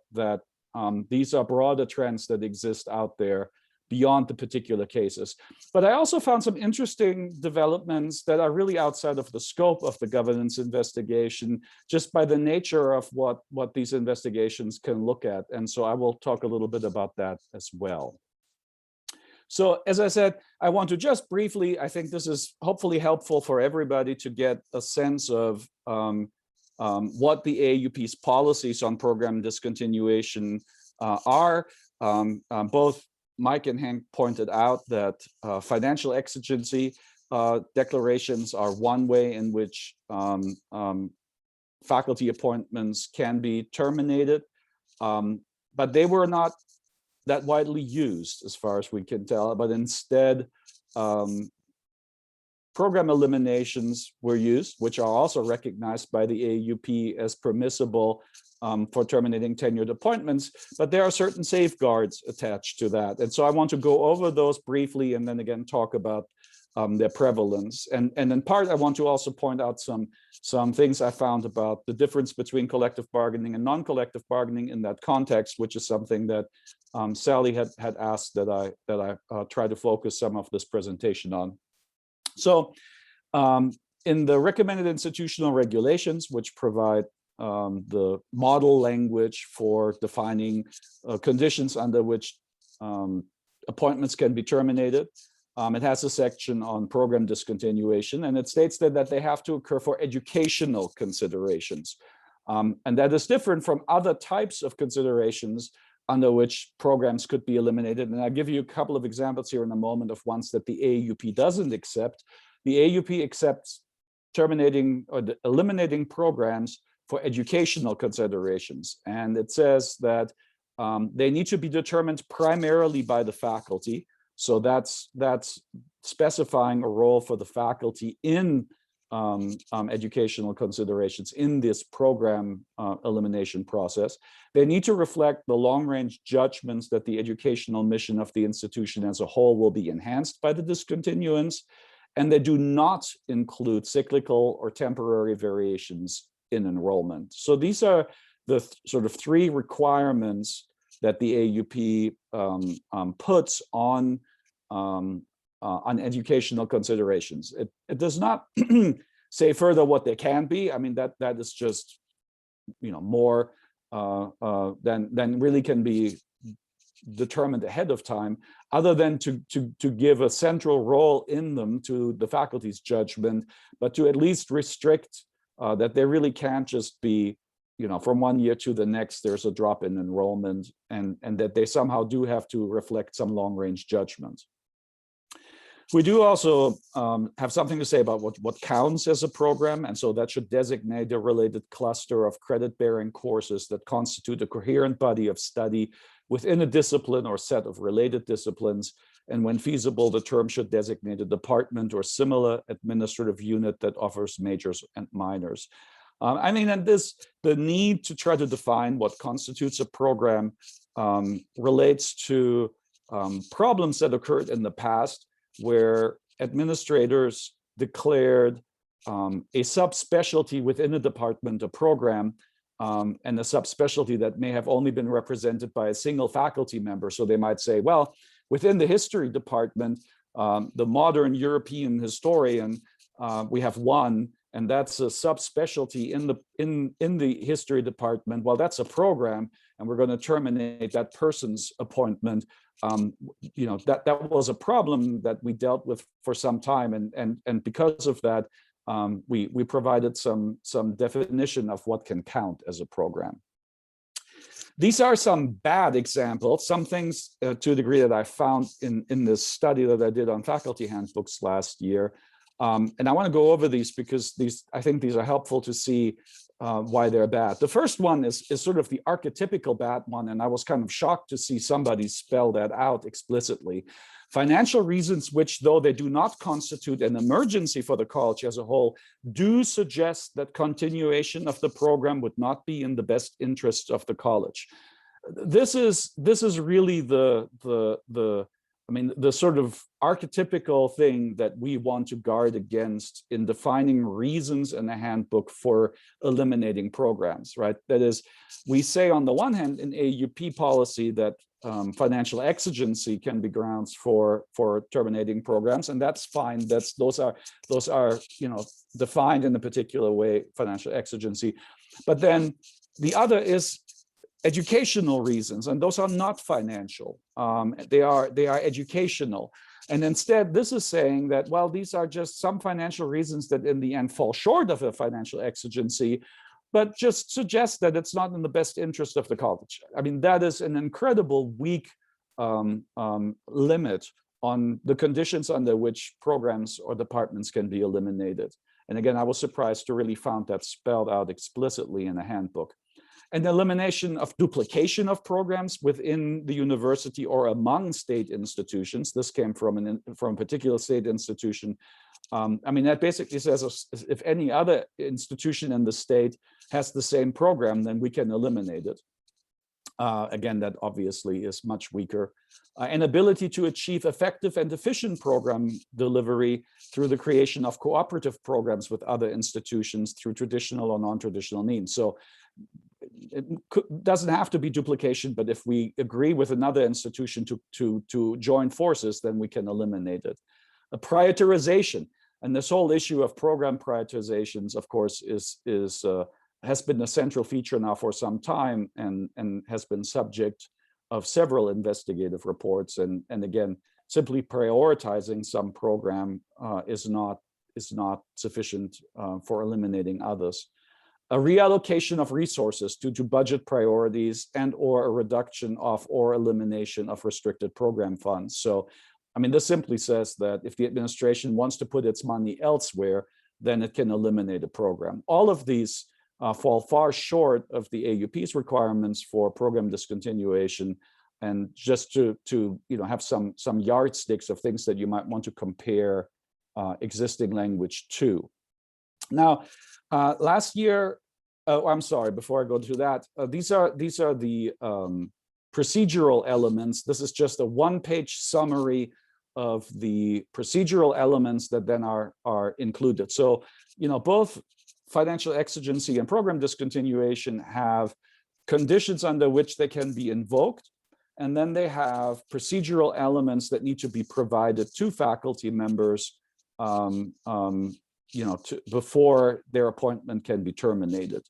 [SPEAKER 5] these are broader trends that exist out there beyond the particular cases. But I also found some interesting developments that are really outside of the scope of the governance investigation, just by the nature of what these investigations can look at. And so I will talk a little bit about that as well. So as I said, I want to just briefly, I think this is hopefully helpful for everybody to get a sense of what the AUP's policies on program discontinuation are. Both Mike and Hank pointed out that financial exigency declarations are one way in which faculty appointments can be terminated, but they were not that widely used as far as we can tell, but instead program eliminations were used, which are also recognized by the AUP as permissible for terminating tenured appointments, but there are certain safeguards attached to that. And so I want to go over those briefly and then again talk about their prevalence. And in part, I want to also point out some things I found about the difference between collective bargaining and non-collective bargaining in that context, which is something that Sally had asked that I try to focus some of this presentation on. So in the recommended institutional regulations, which provide the model language for defining conditions under which appointments can be terminated, it has a section on program discontinuation, and it states that they have to occur for educational considerations. And that is different from other types of considerations under which programs could be eliminated. And I'll give you a couple of examples here in a moment of ones that the AUP doesn't accept. The AUP accepts terminating or eliminating programs for educational considerations. And it says that they need to be determined primarily by the faculty. So that's specifying a role for the faculty in educational considerations in this program elimination process. They need to reflect the long-range judgments that the educational mission of the institution as a whole will be enhanced by the discontinuance, and they do not include cyclical or temporary variations in enrollment. So these are the sort of three requirements that the AUP puts on educational considerations. It does not say further what they can be. I mean, that is just, more than really can be determined ahead of time, other than to give a central role in them to the faculty's judgment, but to at least restrict that they really can't just be, from one year to the next, there's a drop in enrollment, and that they somehow do have to reflect some long-range judgment. We do also have something to say about what counts as a program, and so that should designate a related cluster of credit-bearing courses that constitute a coherent body of study within a discipline or set of related disciplines. And when feasible, the term should designate a department or similar administrative unit that offers majors and minors. I mean, and the need to try to define what constitutes a program relates to problems that occurred in the past where administrators declared a subspecialty within a department, a program, and a subspecialty that may have only been represented by a single faculty member. So they might say, well, within the history department, the modern European historian, we have one, and that's a subspecialty in the history department. Well, that's a program, and we're going to terminate that person's appointment. You know, that was a problem that we dealt with for some time, and because of that, we provided some definition of what can count as a program. These are some bad examples, some things to a degree that I found in this study that I did on faculty handbooks last year. And I want to go over these because I think these are helpful to see why they're bad. The first one is sort of the archetypical bad one, and I was kind of shocked to see somebody spell that out explicitly. Financial reasons, which though they do not constitute an emergency for the college as a whole, do suggest that continuation of the program would not be in the best interest of the college. This is really the sort of archetypical thing that we want to guard against in defining reasons in the handbook for eliminating programs, right? That is, we say on the one hand in AAUP policy that financial exigency can be grounds for terminating programs, and that's fine. Those are defined in a particular way, financial exigency. But then the other is educational reasons, and those are not financial. They are educational. And instead, this is saying that, well, these are just some financial reasons that in the end fall short of a financial exigency, but just suggest that it's not in the best interest of the college. I mean, that is an incredible weak limit on the conditions under which programs or departments can be eliminated. And again, I was surprised to really find that spelled out explicitly in a handbook. And the elimination of duplication of programs within the university or among state institutions. This came from a particular state institution. I mean, that basically says if any other institution in the state has the same program, then we can eliminate it. Again, that obviously is much weaker. An ability to achieve effective and efficient program delivery through the creation of cooperative programs with other institutions through traditional or non-traditional means. So it doesn't have to be duplication, but if we agree with another institution to join forces, then we can eliminate it. A prioritization, and this whole issue of program prioritizations, of course, has been a central feature now for some time, and has been subject of several investigative reports. And again, simply prioritizing some program is not sufficient for eliminating others. A reallocation of resources due to budget priorities and or a reduction of or elimination of restricted program funds. So, I mean, this simply says that if the administration wants to put its money elsewhere, then it can eliminate a program. All of these fall far short of the AAUP's requirements for program discontinuation. And just to have some yardsticks of things that you might want to compare existing language to. Now, last year, I'm sorry, before I go to that, these are the procedural elements. This is just a one-page summary of the procedural elements that then are included. So, both financial exigency and program discontinuation have conditions under which they can be invoked. And then they have procedural elements that need to be provided to faculty members before their appointment can be terminated.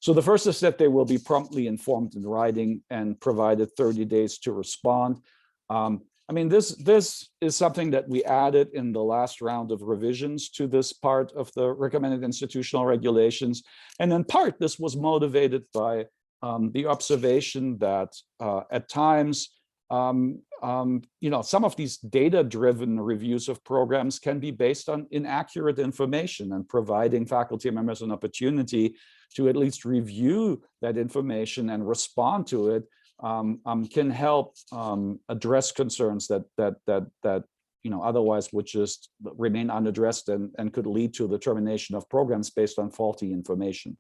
[SPEAKER 5] So the first is that they will be promptly informed in writing and provided 30 days to respond. I mean, this is something that we added in the last round of revisions to this part of the recommended institutional regulations. And in part, this was motivated by the observation that at times, some of these data-driven reviews of programs can be based on inaccurate information, and providing faculty members an opportunity to at least review that information and respond to it can help address concerns that otherwise would just remain unaddressed and could lead to the termination of programs based on faulty information.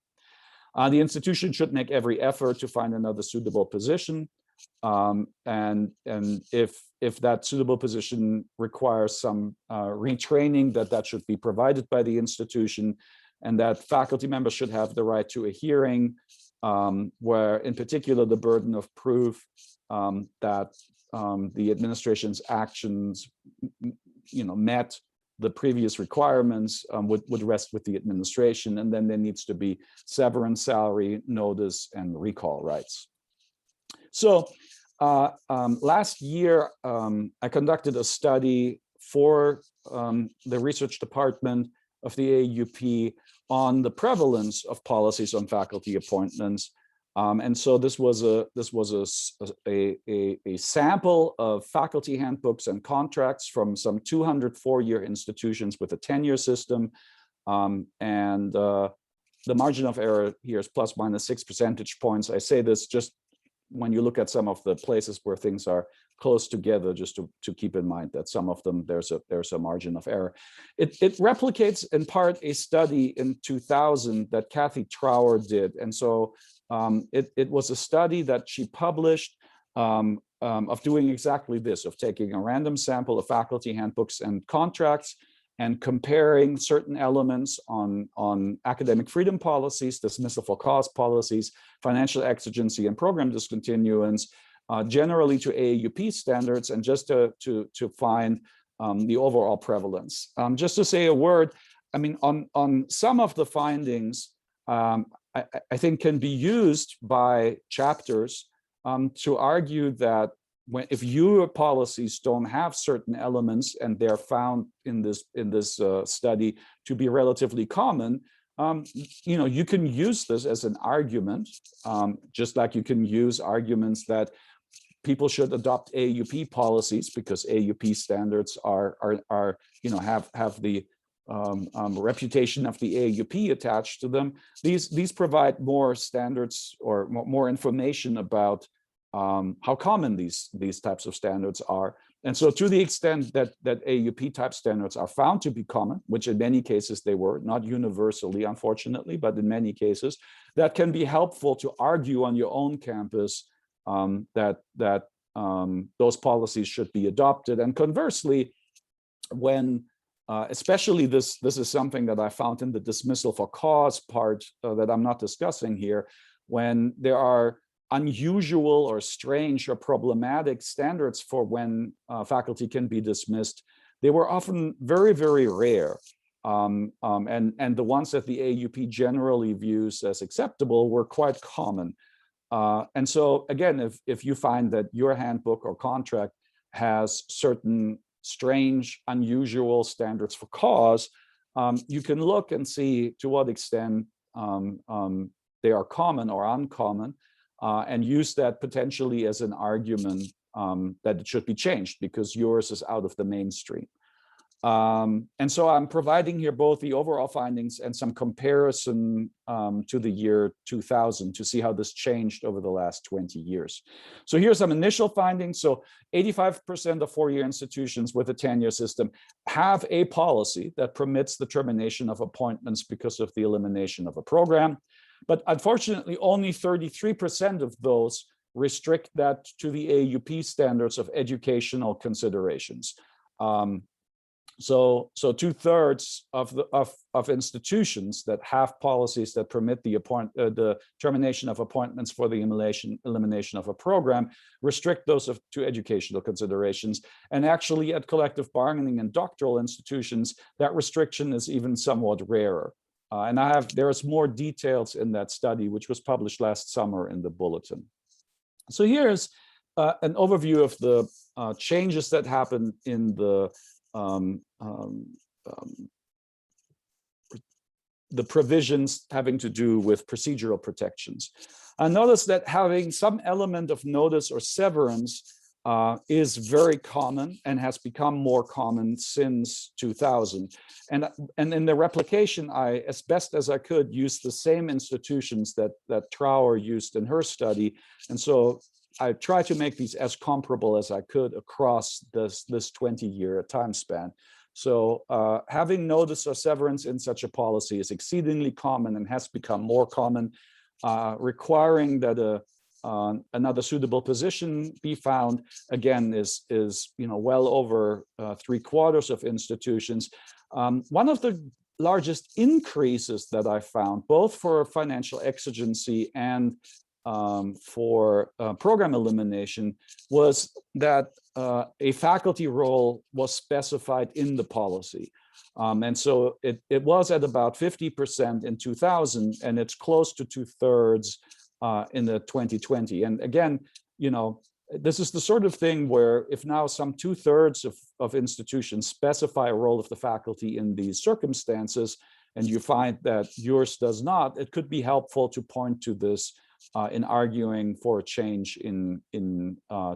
[SPEAKER 5] The institution should make every effort to find another suitable position. And if that suitable position requires some retraining, that should be provided by the institution, and that faculty members should have the right to a hearing, where in particular the burden of proof that the administration's actions met the previous requirements would rest with the administration, and then there needs to be severance salary, notice, and recall rights. So last year, I conducted a study for the research department of the AAUP on the prevalence of policies on faculty appointments. And so this was a sample of faculty handbooks and contracts from some 200 four-year institutions with a tenure system. The margin of error here is plus minus 6 percentage points. I say this just when you look at some of the places where things are close together, just to keep in mind that some of them there's a margin of error. It replicates in part a study in 2000 that Kathy Trower did, and so it was a study that she published of doing exactly this, of taking a random sample of faculty handbooks and contracts and comparing certain elements on academic freedom policies, dismissal for cause policies, financial exigency, and program discontinuance, generally to AAUP standards, and just to find the overall prevalence. Just to say a word, I mean, on some of the findings, I think can be used by chapters to argue that if your policies don't have certain elements and they're found in this study to be relatively common, you can use this as an argument, just like you can use arguments that people should adopt AAUP policies because AAUP standards have the reputation of the AAUP attached to them. These provide more standards or more information about how common these types of standards are. And so to the extent that AAUP type standards are found to be common, which in many cases they were, not universally, unfortunately, but in many cases, that can be helpful to argue on your own campus that those policies should be adopted. And conversely, when especially this is something that I found in the dismissal for cause part that I'm not discussing here, when there are unusual or strange or problematic standards for when faculty can be dismissed, they were often very, very rare. And the ones that the AAUP generally views as acceptable were quite common. And so again, if you find that your handbook or contract has certain strange, unusual standards for cause, you can look and see to what extent they are common or uncommon, and use that potentially as an argument that it should be changed because yours is out of the mainstream. And so I'm providing here both the overall findings and some comparison to the year 2000 to see how this changed over the last 20 years. So here's some initial findings. So 85% of four-year institutions with a tenure system have a policy that permits the termination of appointments because of the elimination of a program. But unfortunately, only 33% of those restrict that to the AAUP standards of educational considerations. So 2/3 of institutions that have policies that permit the termination of appointments for the elimination of a program restrict those to educational considerations. And actually at collective bargaining and doctoral institutions, that restriction is even somewhat rarer. And there is more details in that study, which was published last summer in the bulletin. So here's an overview of the changes that happened in the provisions having to do with procedural protections. I noticed that having some element of notice or severance is very common and has become more common since 2000. And in the replication, I, as best as I could, used the same institutions that Trower used in her study. And so I tried to make these as comparable as I could across this 20-year time span. So having notice of severance in such a policy is exceedingly common and has become more common, requiring that another suitable position be found, again, is well over 3/4 of institutions. One of the largest increases that I found, both for financial exigency and for program elimination, was that a faculty role was specified in the policy. And so it was at about 50% in 2000, and it's close to 2/3 in the 2020. And again, this is the sort of thing where if now some 2/3 of institutions specify a role of the faculty in these circumstances, and you find that yours does not, it could be helpful to point to this in arguing for a change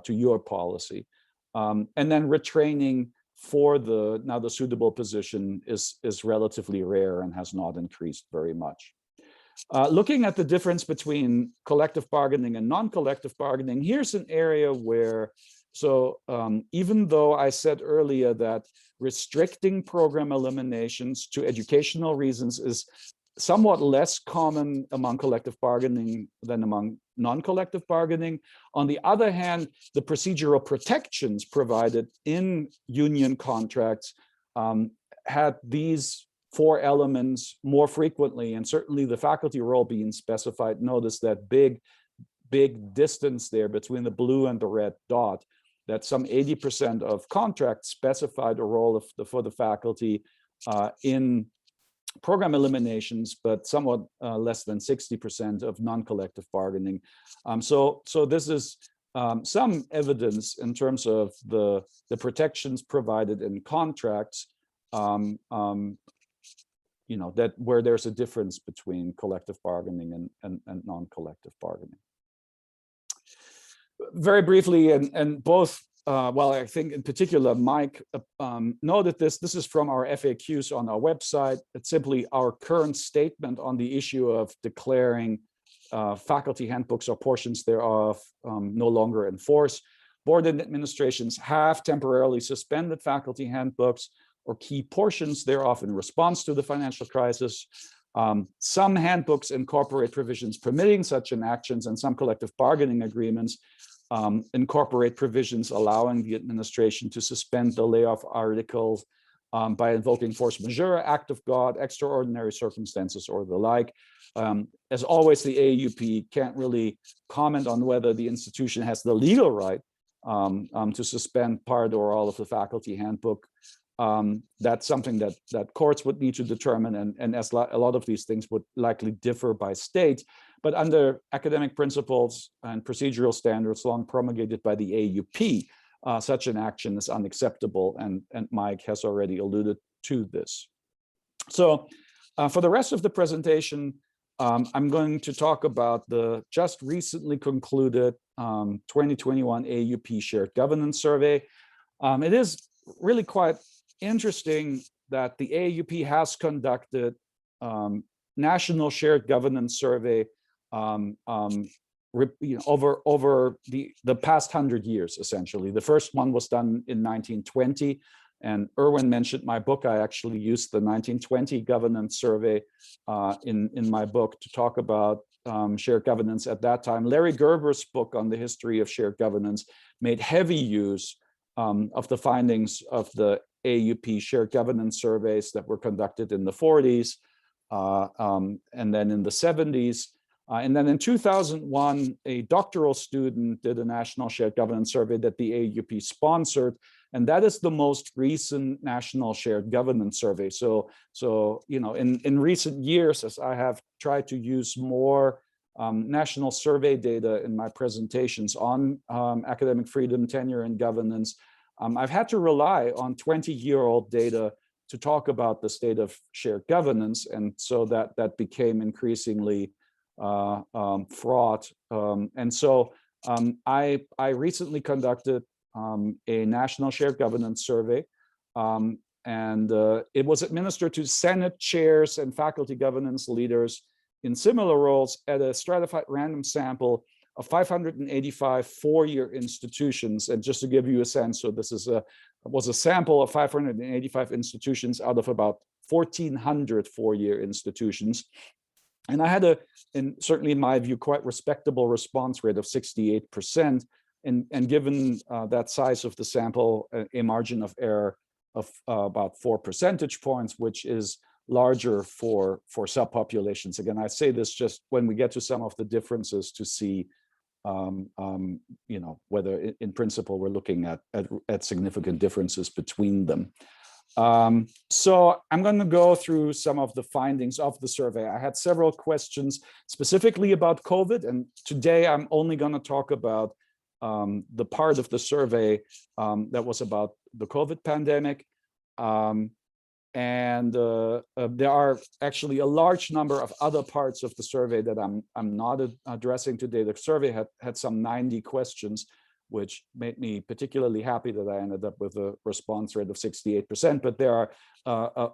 [SPEAKER 5] to your policy. And then retraining for the suitable position is relatively rare and has not increased very much. Looking at the difference between collective bargaining and non-collective bargaining, here's an area where, even though I said earlier that restricting program eliminations to educational reasons is somewhat less common among collective bargaining than among non-collective bargaining, on the other hand, the procedural protections provided in union contracts had these 4 elements more frequently, and certainly the faculty role being specified. Notice that big distance there between the blue and the red dot, that some 80% of contracts specified a role for the faculty in program eliminations, but somewhat less than 60% of non-collective bargaining. So this is some evidence in terms of the protections provided in contracts, that where there's a difference between collective bargaining and non-collective bargaining. Very briefly, and both, well, I think in particular, Mike noted this. This is from our FAQs on our website. It's simply our current statement on the issue of declaring faculty handbooks or portions thereof no longer in force. Board and administrations have temporarily suspended faculty handbooks or key portions thereof in response to the financial crisis. Some handbooks incorporate provisions permitting such actions, and some collective bargaining agreements incorporate provisions allowing the administration to suspend the layoff articles by invoking force majeure, act of God, extraordinary circumstances, or the like. As always, the AAUP can't really comment on whether the institution has the legal right to suspend part or all of the faculty handbook. That's something that courts would need to determine, and as a lot of these things would likely differ by state. But under academic principles and procedural standards long promulgated by the AAUP, such an action is unacceptable, and Mike has already alluded to this. So for the rest of the presentation, I'm going to talk about the just recently concluded 2021 AAUP Shared Governance Survey. It is really quite interesting that the AAUP has conducted national shared governance survey over the past 100 years, essentially. The first one was done in 1920, and Erwin mentioned my book. I actually used the 1920 governance survey in my book to talk about shared governance at that time. Larry Gerber's book on the history of shared governance made heavy use of the findings of the AAUP shared governance surveys that were conducted in the 40s and then in the 70s. And then in 2001, a doctoral student did a national shared governance survey that the AAUP sponsored, and that is the most recent national shared governance survey. So in recent years, as I have tried to use more national survey data in my presentations on academic freedom, tenure, and governance, I've had to rely on 20-year-old data to talk about the state of shared governance, and so that became increasingly fraught. And so I recently conducted a national shared governance survey, and it was administered to Senate chairs and faculty governance leaders in similar roles at a stratified random sample of 585 four-year institutions. And just to give you a sense, so this was a sample of 585 institutions out of about 1,400 four-year institutions. And I had certainly in my view, quite respectable response rate of 68%. And given that size of the sample, a margin of error of about 4 percentage points, which is larger for subpopulations. Again, I say this just when we get to some of the differences to see, whether in principle we're looking at significant differences between them. So I'm going to go through some of the findings of the survey. I had several questions specifically about COVID, and today I'm only going to talk about the part of the survey that was about the COVID pandemic. There are actually a large number of other parts of the survey that I'm not addressing today. The survey had some 90 questions, which made me particularly happy that I ended up with a response rate of 68%. But there are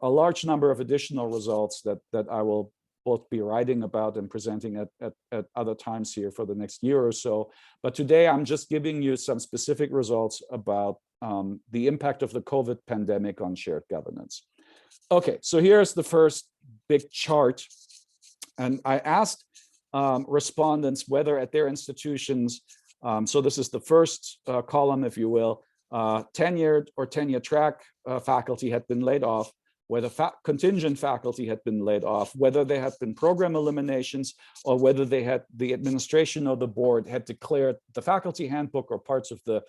[SPEAKER 5] a large number of additional results that I will both be writing about and presenting at other times here for the next year or so. But today I'm just giving you some specific results about the impact of the COVID pandemic on shared governance. Okay, so here's the first big chart. And I asked respondents whether at their institutions, so this is the first column, if you will, tenured or tenure track faculty had been laid off, whether contingent faculty had been laid off, whether there had been program eliminations, or whether they had the administration or the board had declared the faculty handbook or parts of the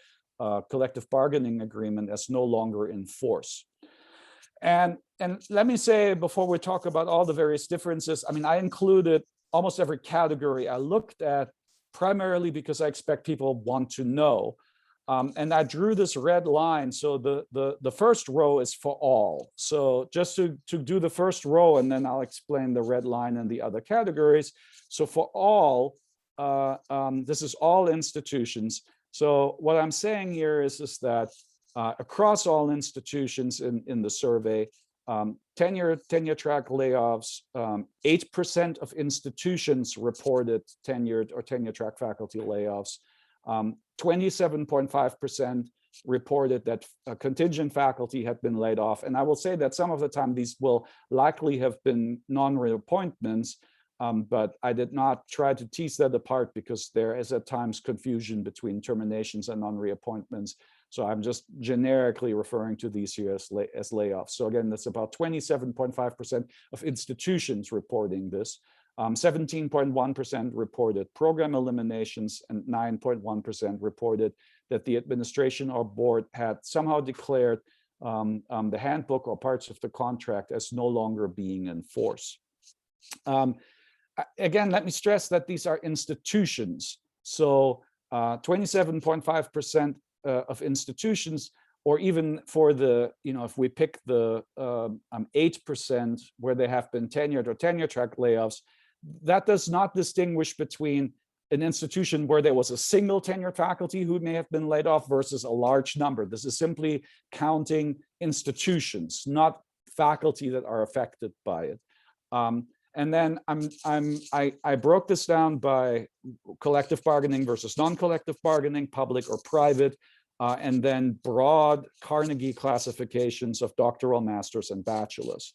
[SPEAKER 5] collective bargaining agreement as no longer in force. And let me say, before we talk about all the various differences, I mean, I included almost every category I looked at, primarily because I expect people want to know. And I drew this red line. So the first row is for all. So just to do the first row, and then I'll explain the red line and the other categories. So for all, this is all institutions. So what I'm saying here is that across all institutions in the survey, tenure track layoffs, 8% of institutions reported tenured or tenure track faculty layoffs. 27.5% reported that contingent faculty had been laid off. And I will say that some of the time these will likely have been non-reappointments, but I did not try to tease that apart because there is at times confusion between terminations and non-reappointments. So I'm just generically referring to these here as layoffs. So again, that's about 27.5% of institutions reporting this. 17.1% reported program eliminations, and 9.1% reported that the administration or board had somehow declared the handbook or parts of the contract as no longer being in force. Again, let me stress that these are institutions. So 27.5% of institutions, or even for the, if we pick the 8% where there have been tenured or tenure track layoffs, that does not distinguish between an institution where there was a single tenured faculty who may have been laid off versus a large number. This is simply counting institutions, not faculty that are affected by it. And then I broke this down by collective bargaining versus non-collective bargaining, public or private, and then broad Carnegie classifications of doctoral, masters, and bachelors.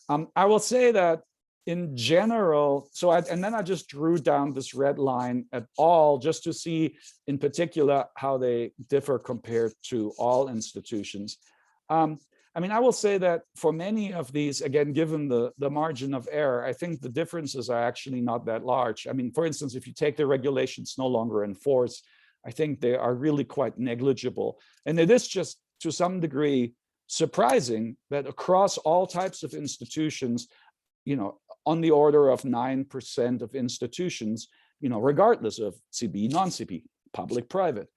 [SPEAKER 5] I will say that in general, and then I just drew down this red line at all just to see in particular how they differ compared to all institutions. I mean, I will say that for many of these, again, given the margin of error, I think the differences are actually not that large. I mean, for instance, if you take the regulations no longer in force, I think they are really quite negligible. And it is just to some degree surprising that across all types of institutions, on the order of 9% of institutions, regardless of CB, non-CB, public, private,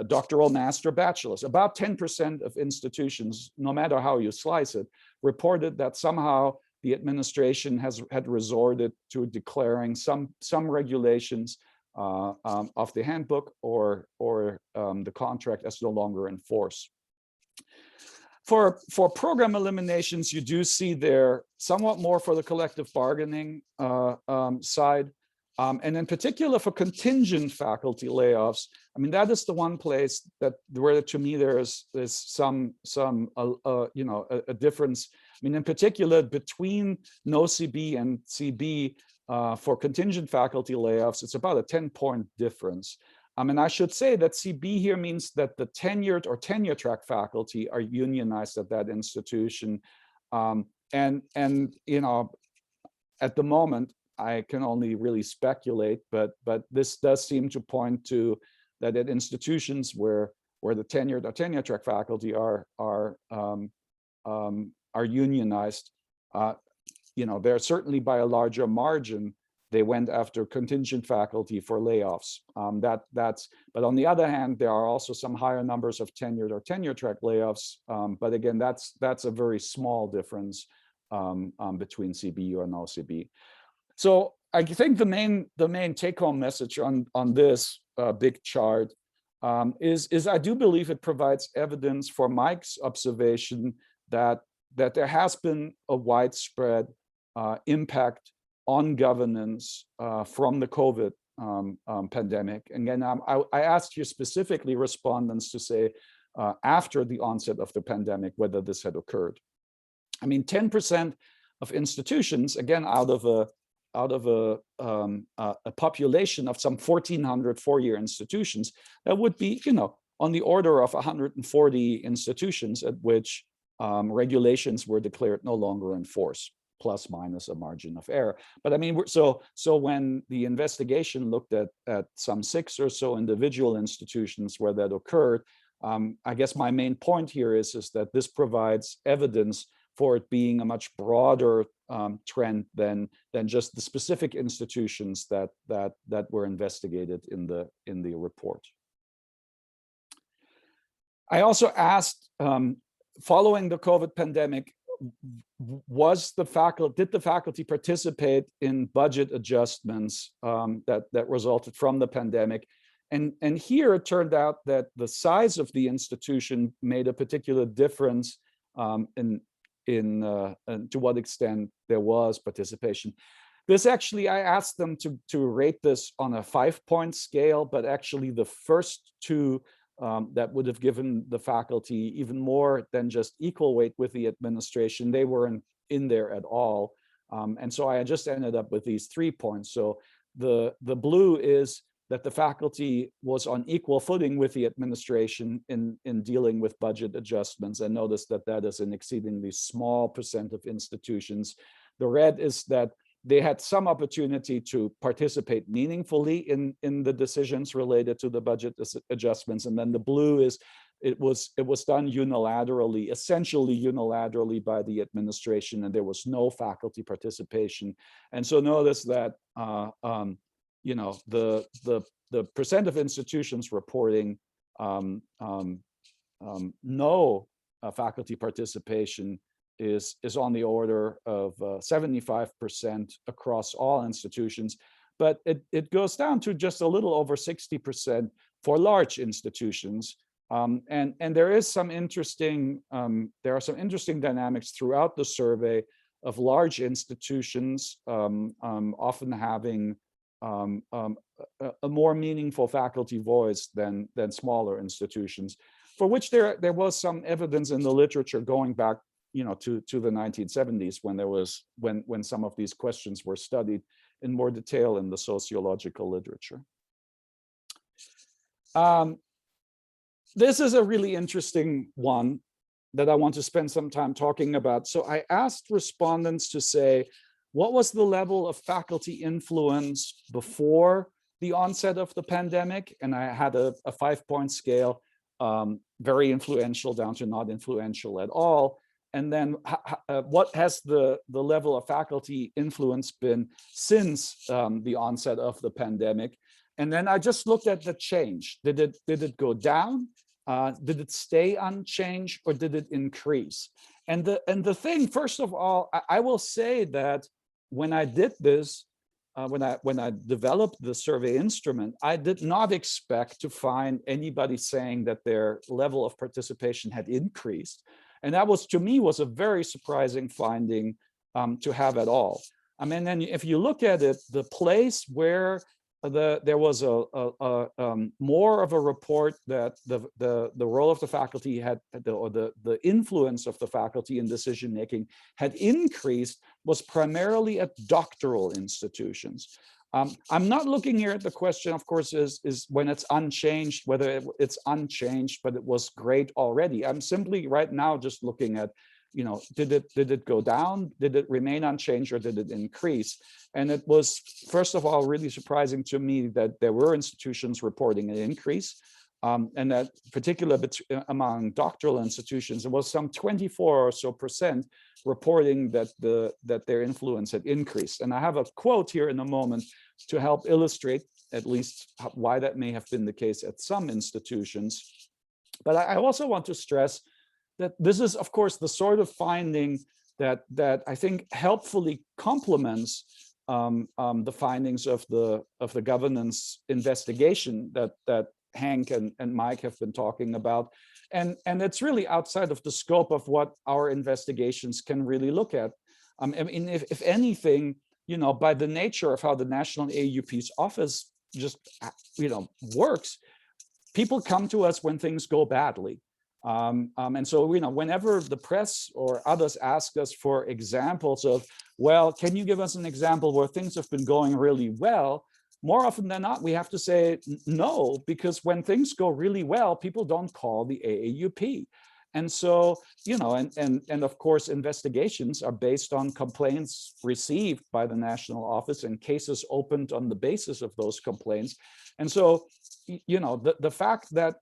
[SPEAKER 5] doctoral, master, bachelors, about 10% of institutions, no matter how you slice it, reported that somehow the administration had resorted to declaring some regulations of the handbook or the contract as no longer in force. For program eliminations, you do see there somewhat more for the collective bargaining side. And in particular for contingent faculty layoffs, I mean, that is the one place that where to me there's some a difference. I mean, in particular between no CB and CB for contingent faculty layoffs, it's about a 10-point difference. And I should say that CB here means that the tenured or tenure track faculty are unionized at that institution. And at the moment, I can only really speculate, but this does seem to point to that at institutions where the tenured or tenure track faculty are unionized, they're certainly by a larger margin. They went after contingent faculty for layoffs. But on the other hand, there are also some higher numbers of tenured or tenure track layoffs. But again, that's a very small difference between CBU and OCB. So I think the main take-home message on this big chart is I do believe it provides evidence for Mike's observation that there has been a widespread impact on governance from the COVID pandemic. And again, I asked you specifically, respondents, to say after the onset of the pandemic whether this had occurred. I mean, 10% of institutions, again, out of a population of some 1,400 four-year institutions, that would be, on the order of 140 institutions at which regulations were declared no longer in force, plus minus a margin of error. But I mean, so when the investigation looked at some 6 or so individual institutions where that occurred, I guess my main point here is that this provides evidence for it being a much broader trend than just the specific institutions that were investigated in the report. I also asked, following the COVID pandemic, did the faculty participate in budget adjustments that resulted from the pandemic? And here it turned out that the size of the institution made a particular difference in to what extent there was participation. This actually, I asked them to rate this on a 5-point scale, but actually the first 2 that would have given the faculty even more than just equal weight with the administration, they weren't in there at all. And so I just ended up with these 3 points. So the blue is that the faculty was on equal footing with the administration in dealing with budget adjustments. And notice that is an exceedingly small percent of institutions. The red is that they had some opportunity to participate meaningfully in the decisions related to the budget adjustments. And then the blue is it was done unilaterally, essentially unilaterally by the administration, and there was no faculty participation. And so notice that the percent of institutions reporting no faculty participation is on the order of 75% across all institutions, but it goes down to just a little over 60% for large institutions. And there is some interesting there are some interesting dynamics throughout the survey of large institutions often having a more meaningful faculty voice than smaller institutions, for which there was some evidence in the literature going back to the 1970s when some of these questions were studied in more detail in the sociological literature. This is a really interesting one that I want to spend some time talking about. So I asked respondents to say, what was the level of faculty influence before the onset of the pandemic? And I had a 5-point scale, very influential down to not influential at all. And then what has the level of faculty influence been since the onset of the pandemic? And then I just looked at the change. Did it go down? Did it stay unchanged, or did it increase? And the thing, first of all, I will say that when I did this, when I developed the survey instrument, I did not expect to find anybody saying that their level of participation had increased. And that was, to me, was a very surprising finding to have at all. I mean, then if you look at it, the place where there was more of a report that the role of the faculty had, or the influence of the faculty in decision making had increased, was primarily at doctoral institutions. I'm not looking here at the question, of course, is when it's unchanged, whether it's unchanged, but it was great already. I'm simply right now just looking at, you know, did it go down? Did it remain unchanged, or did it increase? And it was, first of all, really surprising to me that there were institutions reporting an increase, and that particularly among doctoral institutions, it was some 24% or so reporting that their influence had increased. And I have a quote here in a moment to help illustrate at least why that may have been the case at some institutions. But I also want to stress that this is, of course, the sort of finding that I think helpfully complements the findings of the governance investigation that Hank and Mike have been talking about, and it's really outside of the scope of what our investigations can really look at. I mean, if anything, you know, by the nature of how the National AAUP's office just, you know, works, people come to us when things go badly. And so, you know, whenever the press or others ask us for examples of, well, can you give us an example where things have been going really well? More often than not, we have to say no, because when things go really well, people don't call the AAUP. And so, you know, and of course, investigations are based on complaints received by the national office and cases opened on the basis of those complaints. And so, you know, the fact that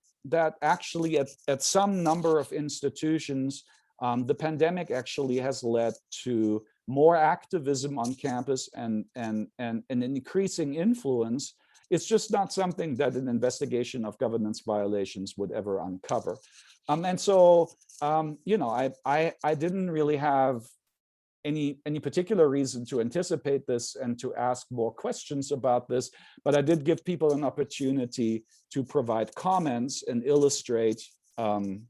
[SPEAKER 5] actually at some number of institutions, the pandemic actually has led to more activism on campus and an increasing influence. It's just not something that an investigation of governance violations would ever uncover. And so, you know, I didn't really have any particular reason to anticipate this and to ask more questions about this, but I did give people an opportunity to provide comments and illustrate, you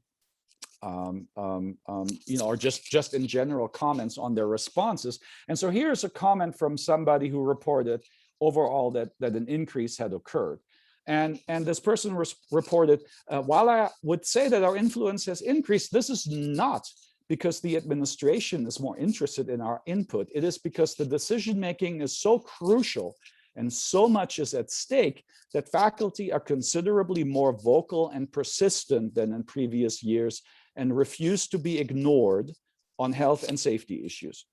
[SPEAKER 5] know, or just in general comments on their responses. And so here's a comment from somebody who reported overall that an increase had occurred. And this person reported, while I would say that our influence has increased, this is not because the administration is more interested in our input. It is because the decision-making is so crucial and so much is at stake that faculty are considerably more vocal and persistent than in previous years and refuse to be ignored on health and safety issues.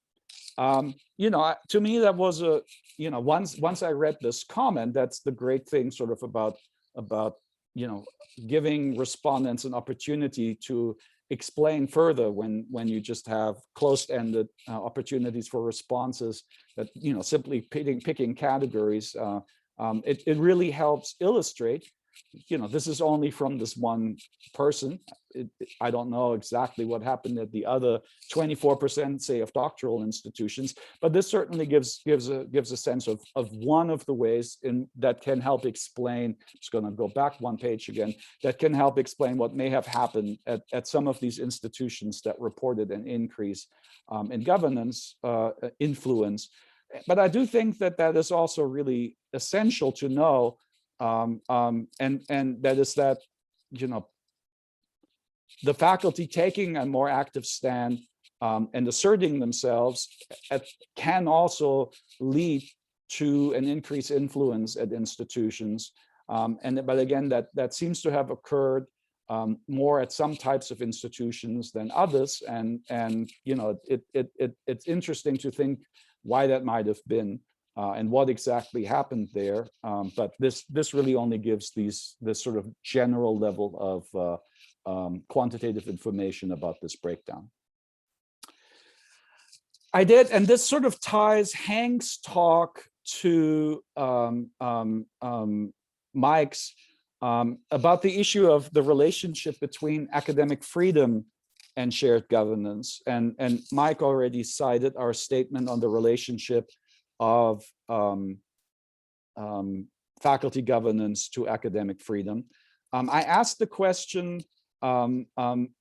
[SPEAKER 5] You know, to me, that was a, you know, once I read this comment, that's the great thing sort of about, you know, giving respondents an opportunity to explain further when you just have closed-ended opportunities for responses that, you know, simply picking categories. It really helps illustrate, you know, this is only from this one person. I don't know exactly what happened at the other 24%, say, of doctoral institutions, but this certainly gives a sense of one of the ways that can help explain. Just going to go back one page again. That can help explain what may have happened at some of these institutions that reported an increase in governance influence. But I do think that is also really essential to know. And that is that, you know, the faculty taking a more active stand and asserting themselves can also lead to an increased influence at institutions. But again, that seems to have occurred more at some types of institutions than others. And you know, it's interesting to think why that might have been. And what exactly happened there, but this really only gives this sort of general level of quantitative information about this breakdown. I did, and this sort of ties Hank's talk to Mike's about the issue of the relationship between academic freedom and shared governance. And Mike already cited our statement on the relationship of faculty governance to academic freedom. I asked the question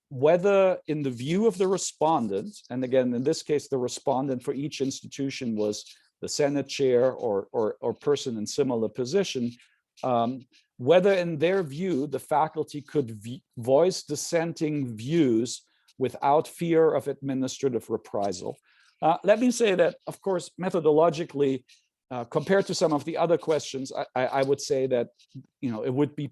[SPEAKER 5] whether, in the view of the respondent, and again, in this case, the respondent for each institution was the Senate chair or person in similar position, whether in their view, the faculty could voice dissenting views without fear of administrative reprisal. Let me say that, of course, methodologically, compared to some of the other questions, I would say that, it would be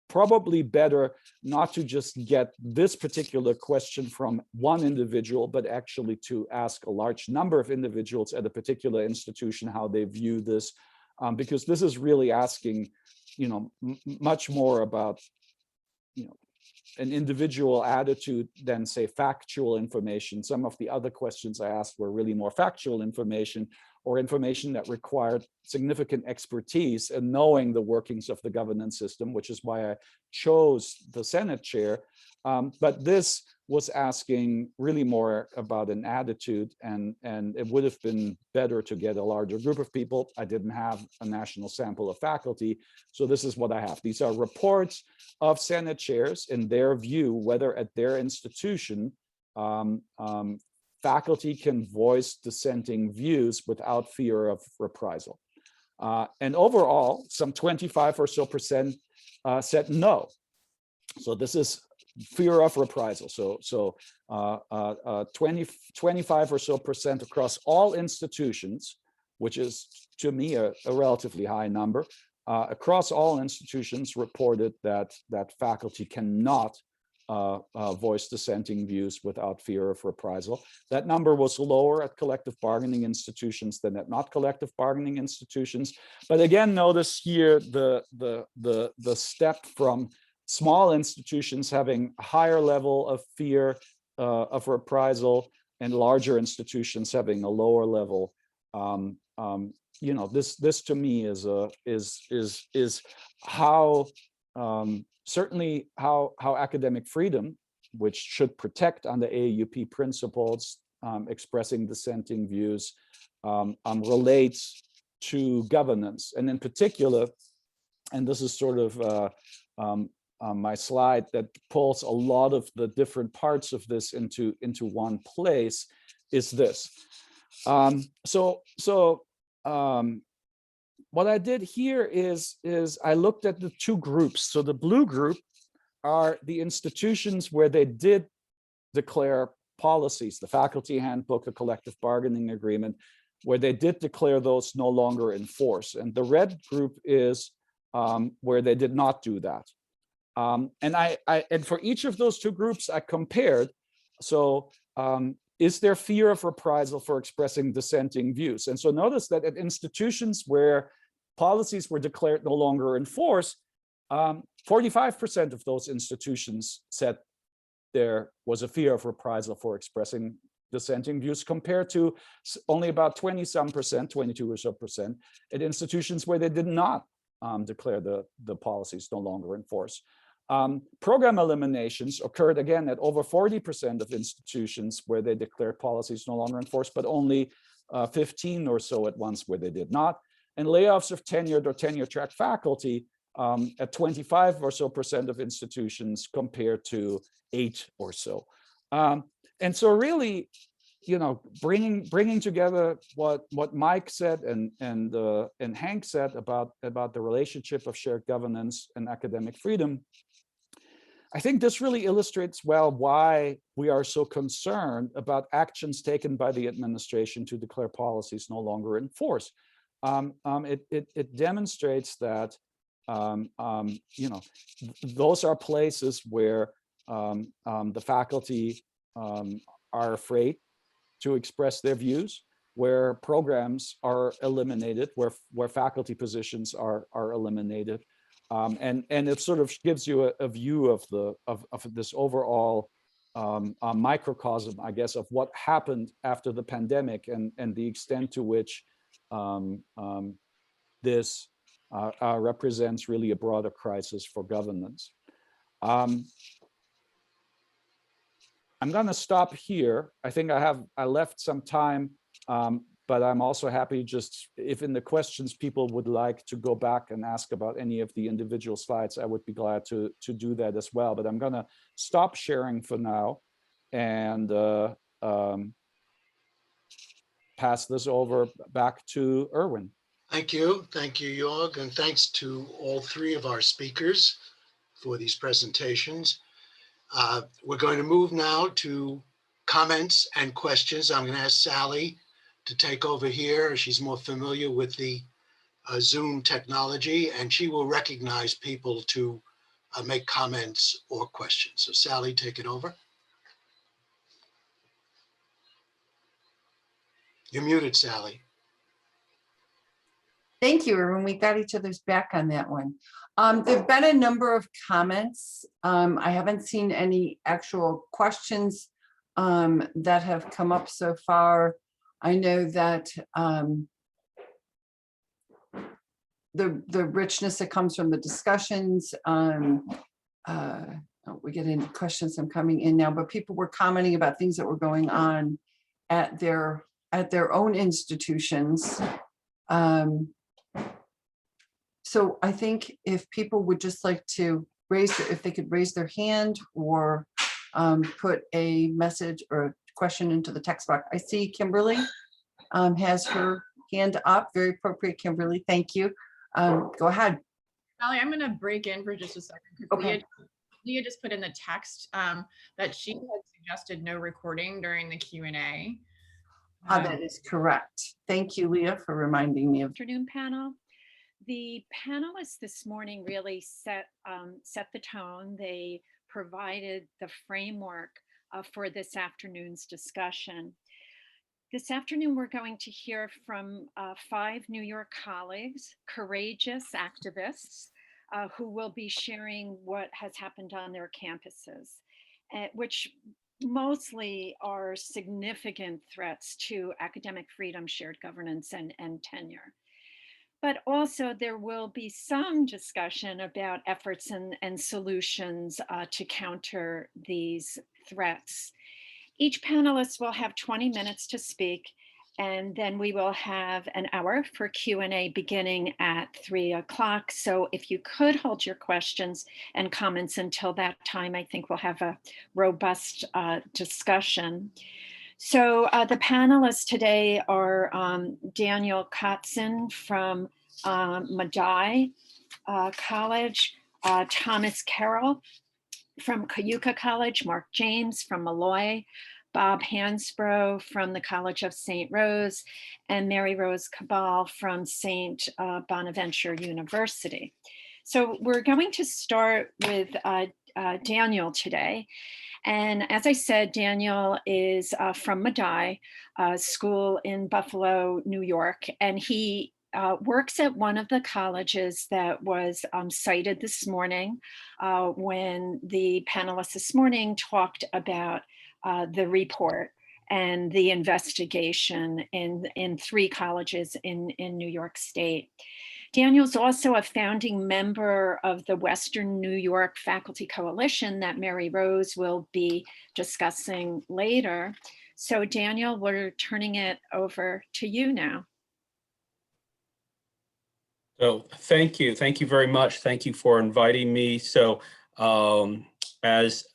[SPEAKER 5] probably better not to just get this particular question from one individual, but actually to ask a large number of individuals at a particular institution how they view this, because this is really asking, much more about, an individual attitude than, say, factual information. Some of the other questions I asked were really more factual information, or information that required significant expertise in knowing the workings of the governance system, which is why I chose the Senate chair. But this was asking really more about an attitude, and it would have been better to get a larger group of people. I didn't have a national sample of faculty, so this is what I have. These are reports of Senate chairs in their view, whether at their institution, faculty can voice dissenting views without fear of reprisal. And overall, some 25% or so said no. So this is fear of reprisal. So 25% or so across all institutions, which is to me a relatively high number, across all institutions reported that faculty cannot voice dissenting views without fear of reprisal. That number was lower at collective bargaining institutions than at not collective bargaining institutions. But again, notice here the step from small institutions having a higher level of fear of reprisal and larger institutions having a lower level. This to me is how certainly how academic freedom, which should protect under AAUP principles, expressing dissenting views, relates to governance. And in particular, and this is sort of my slide that pulls a lot of the different parts of this into one place, is this. What I did here is I looked at the two groups. So the blue group are the institutions where they did declare policies, the faculty handbook, the collective bargaining agreement, where they did declare those no longer in force. And the red group is where they did not do that. And for each of those two groups, I compared. So is there fear of reprisal for expressing dissenting views? And so notice that at institutions where policies were declared no longer in force, 45% of those institutions said there was a fear of reprisal for expressing dissenting views, compared to only about 20-some%, 22 or so percent, at institutions where they did not declare the policies no longer in force. Program eliminations occurred again at over 40% of institutions where they declared policies no longer in force, but only 15 or so at once where they did not. And layoffs of tenured or tenure track faculty at 25% or so of institutions compared to 8 or so. And so really, bringing together what Mike said and Hank said about the relationship of shared governance and academic freedom, I think this really illustrates well why we are so concerned about actions taken by the administration to declare policies no longer in force. It demonstrates that those are places where the faculty are afraid to express their views, where programs are eliminated, where faculty positions are eliminated. And it sort of gives you a view of this overall microcosm, I guess, of what happened after the pandemic and the extent to which this represents really a broader crisis for governance. I'm going to stop here. I think I left some time, but I'm also happy just if in the questions people would like to go back and ask about any of the individual slides, I would be glad to do that as well. But I'm going to stop sharing for now and pass this over back to Erwin.
[SPEAKER 3] Thank you, Joerg, and thanks to all three of our speakers for these presentations. We're going to move now to comments and questions. I'm going to ask Sally to take over here. She's more familiar with the Zoom technology, and she will recognize people to make comments or questions. So Sally, take it over. You're muted, Sally.
[SPEAKER 1] Thank you, Erwin. We got each other's back on that one. There've been a number of comments. I haven't seen any actual questions that have come up so far. I know that the richness that comes from the discussions, we get into questions I'm coming in now, but people were commenting about things that were going on at their own institutions. So I think if people would just like to if they could raise their hand or put a message or a question into the text box. I see Kimberly has her hand up. Very appropriate, Kimberly. Thank you. Go ahead.
[SPEAKER 6] Sally, I'm going to break in for just a second.
[SPEAKER 1] Okay.
[SPEAKER 6] Leah just put in the text that she had suggested no recording during the Q&A.
[SPEAKER 1] That is correct. Thank you, Leah, for reminding me of.
[SPEAKER 7] Afternoon panel. The panelists this morning really set the tone. They provided the framework for this afternoon's discussion. This afternoon, we're going to hear from 5 New York colleagues, courageous activists, who will be sharing what has happened on their campuses, which mostly are significant threats to academic freedom, shared governance, and tenure. But also there will be some discussion about efforts and solutions to counter these threats. Each panelist will have 20 minutes to speak, and then we will have an hour for Q&A beginning at 3 o'clock. So if you could hold your questions and comments until that time, I think we'll have a robust discussion. So the panelists today are Daniel Katzen from Medaille College, Thomas Carroll from Cayuga College, Mark James from Malloy, Bob Hansbrough from the College of St. Rose, and Mary Rose Cabal from St. Bonaventure University. So we're going to start with Daniel today. And as I said, Daniel is from Medaille School in Buffalo, New York, and he works at one of the colleges that was cited this morning when the panelists this morning talked about the report and the investigation in 3 colleges in New York State. Daniel's also a founding member of the Western New York Faculty Coalition that Mary Rose will be discussing later. So Daniel, we're turning it over to you now.
[SPEAKER 8] So thank you very much. Thank you for inviting me. So as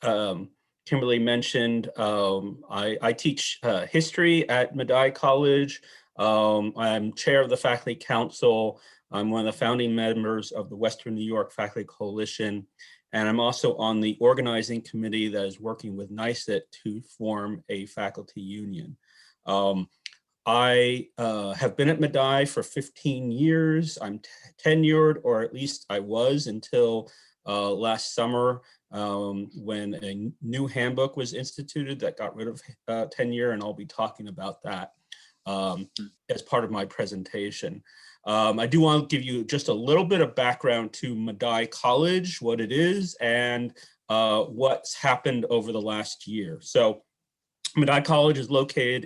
[SPEAKER 8] Kimberly mentioned, I teach history at Medaille College. I'm chair of the faculty council. I'm one of the founding members of the Western New York Faculty Coalition, and I'm also on the organizing committee that is working with NYSC to form a faculty union. I have been at Medaille for 15 years. I'm tenured, or at least I was until last summer when a new handbook was instituted that got rid of tenure, and I'll be talking about that as part of my presentation. I do want to give you just a little bit of background to Medaille College, what it is, and what's happened over the last year. So Medaille College is located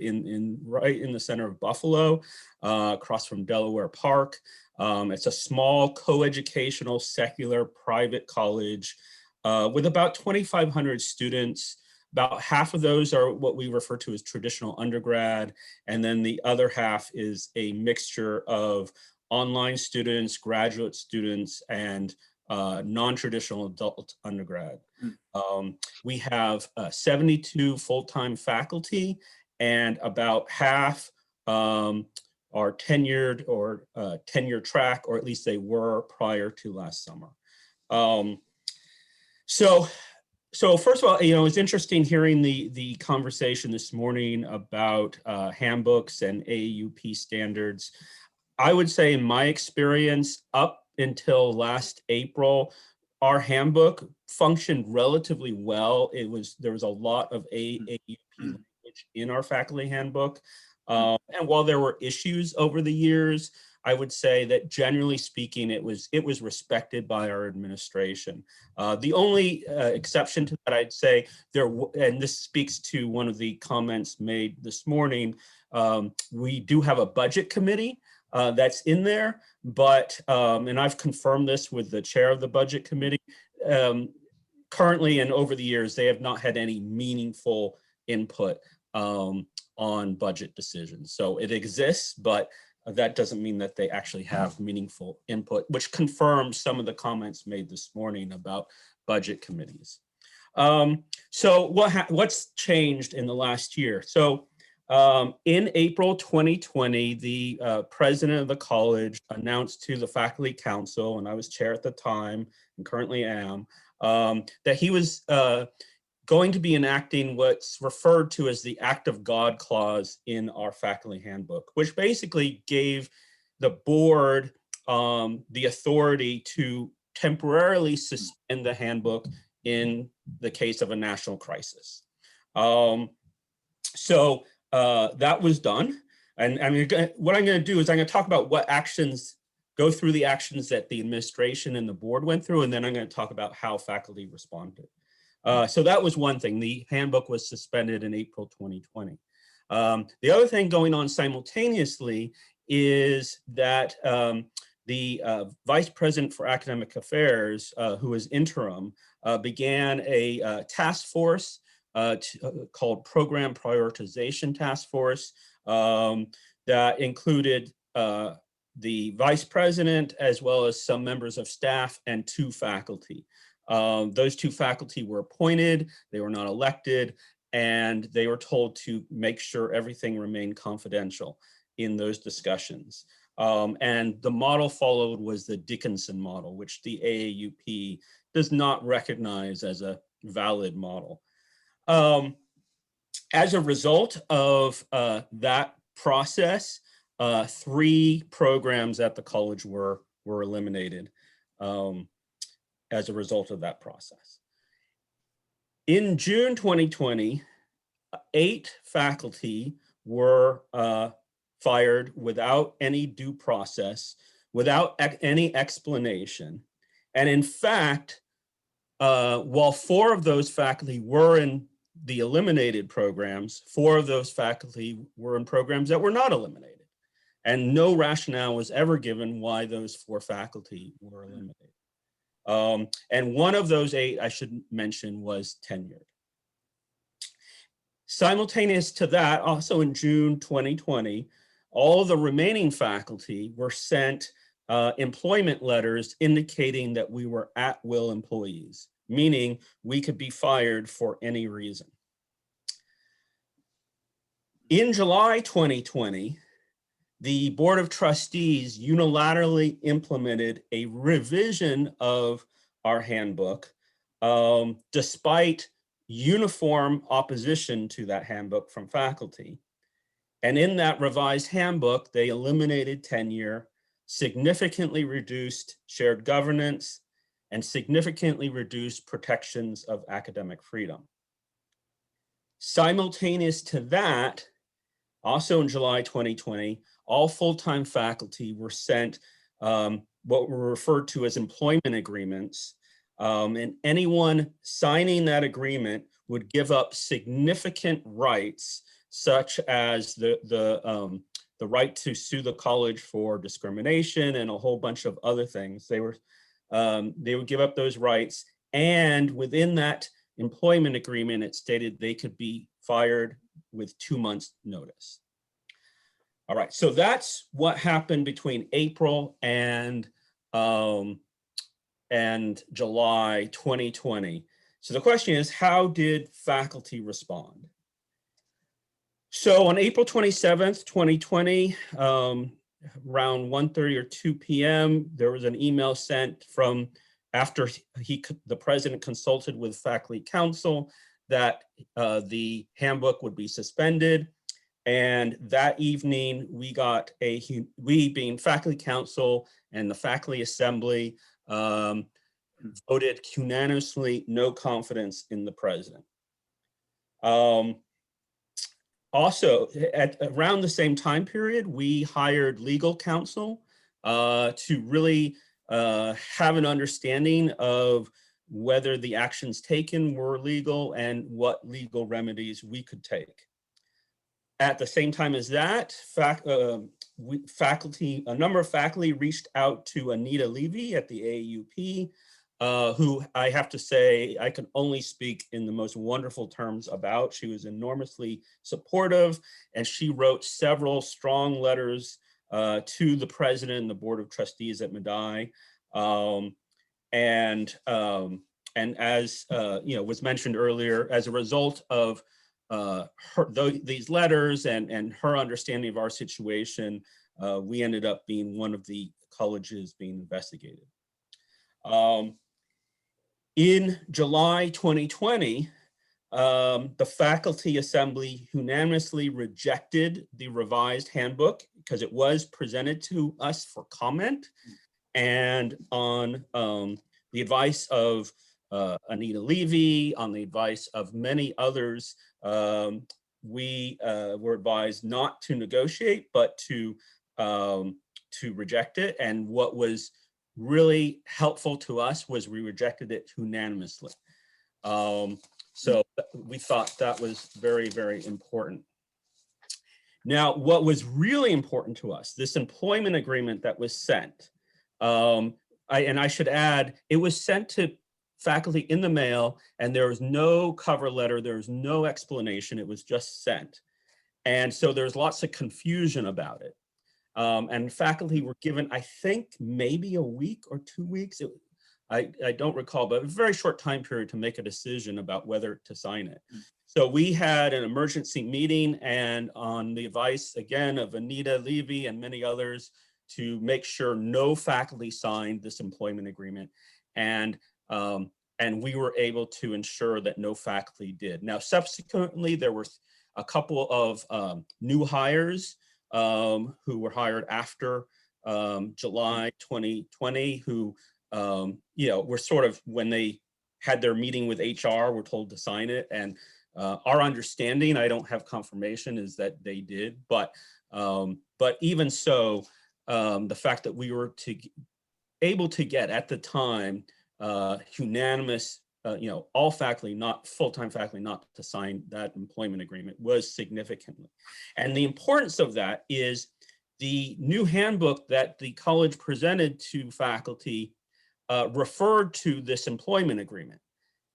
[SPEAKER 8] right in the center of Buffalo, across from Delaware Park. It's a small coeducational secular private college with about 2,500 students. About half of those are what we refer to as traditional undergrad, and then the other half is a mixture of online students, graduate students, and non-traditional adult undergrad. We have 72 full-time faculty, and about half are tenured or tenure track, or at least they were prior to last summer. So first of all, it's interesting hearing the conversation this morning about handbooks and AAUP standards. I would say in my experience, up until last April, our handbook functioned relatively well. There was a lot of AAUP language in our faculty handbook. And while there were issues over the years, I would say that generally speaking, it was respected by our administration. The only exception to that, I'd say, and this speaks to one of the comments made this morning, we do have a budget committee that's in there, but, and I've confirmed this with the chair of the budget committee, currently and over the years, they have not had any meaningful input on budget decisions. So it exists, but that doesn't mean that they actually have meaningful input, which confirms some of the comments made this morning about budget committees. So what's changed in the last year? So in April 2020, the president of the college announced to the faculty council, and I was chair at the time and currently am, that he was going to be enacting what's referred to as the Act of God clause in our faculty handbook, which basically gave the board the authority to temporarily suspend the handbook in the case of a national crisis. So that was done. And what I'm going to do is I'm going to talk about what actions, go through the actions that the administration and the board went through, and then I'm going to talk about how faculty responded. So that was one thing. The handbook was suspended in April 2020. The other thing going on simultaneously is that the Vice President for Academic Affairs, who is interim, began a task force called Program Prioritization Task Force that included the Vice President as well as some members of staff and 2 faculty. Those 2 faculty were appointed, they were not elected, and they were told to make sure everything remained confidential in those discussions. And the model followed was the Dickinson model, which the AAUP does not recognize as a valid model. As a result of that process, 3 programs at the college were eliminated. As a result of that process. In June 2020, 8 faculty were fired without any due process, without any explanation. And in fact, while 4 of those faculty were in the eliminated programs, 4 of those faculty were in programs that were not eliminated. And no rationale was ever given why those 4 faculty were eliminated. And one of those 8, I should mention, was tenured. Simultaneous to that, also in June 2020, all of the remaining faculty were sent employment letters indicating that we were at-will employees, meaning we could be fired for any reason. In July 2020, the Board of Trustees unilaterally implemented a revision of our handbook, despite uniform opposition to that handbook from faculty. And in that revised handbook, they eliminated tenure, significantly reduced shared governance, and significantly reduced protections of academic freedom. Simultaneous to that, also in July 2020, all full-time faculty were sent what were referred to as employment agreements, and anyone signing that agreement would give up significant rights, such as the right to sue the college for discrimination and a whole bunch of other things. They would give up those rights, and within that employment agreement, it stated they could be fired with 2 months' notice. All right, so that's what happened between April and July 2020. So the question is, how did faculty respond? So on April 27th, 2020, around 1:30 or 2 p.m., there was an email sent from after the president consulted with faculty council that the handbook would be suspended. And that evening, we being faculty council and the faculty assembly, voted unanimously no confidence in the president. Also, at around the same time period, we hired legal counsel to really have an understanding of whether the actions taken were legal and what legal remedies we could take. At the same time as that, a number of faculty reached out to Anita Levy at the AAUP, who I have to say I can only speak in the most wonderful terms about. She was enormously supportive, and she wrote several strong letters to the president and the board of trustees at Medaille. And as was mentioned earlier, as a result of these letters and her understanding of our situation, we ended up being one of the colleges being investigated. In July 2020, the faculty assembly unanimously rejected the revised handbook because it was presented to us for comment. And on the advice of Anita Levy, on the advice of many others, we were advised not to negotiate, but to reject it. And what was really helpful to us was we rejected it unanimously. So we thought that was very, very important. Now, what was really important to us, this employment agreement that was sent, and I should add, it was sent to faculty in the mail, and there was no cover letter, there was no explanation, it was just sent. And so there's lots of confusion about it. And faculty were given, I think, maybe a week or 2 weeks. I don't recall, but a very short time period to make a decision about whether to sign it. So we had an emergency meeting, and on the advice, again, of Anita Levy and many others, to make sure no faculty signed this employment agreement. And we were able to ensure that no faculty did. Now, subsequently, there were a couple of new hires who were hired after July 2020, who were sort of, when they had their meeting with HR, were told to sign it. And our understanding, I don't have confirmation, is that they did. But even so, the fact that we were able to get at the time unanimous, all faculty, not full-time faculty, not to sign that employment agreement was significant. And the importance of that is the new handbook that the college presented to faculty referred to this employment agreement,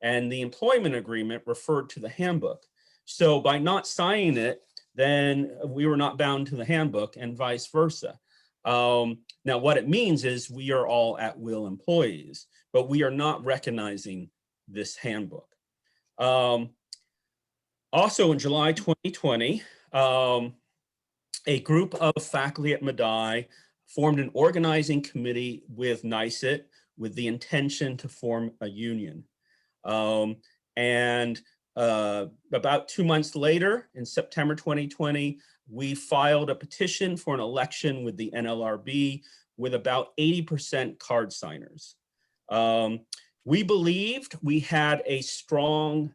[SPEAKER 8] and the employment agreement referred to the handbook. So by not signing it, then we were not bound to the handbook, and vice versa. Now, what it means is we are all at-will employees, but we are not recognizing this handbook. Also in July 2020, a group of faculty at Medaille formed an organizing committee with NYSC with the intention to form a union. About 2 months later, in September 2020, we filed a petition for an election with the NLRB with about 80% card signers. We believed we had a strong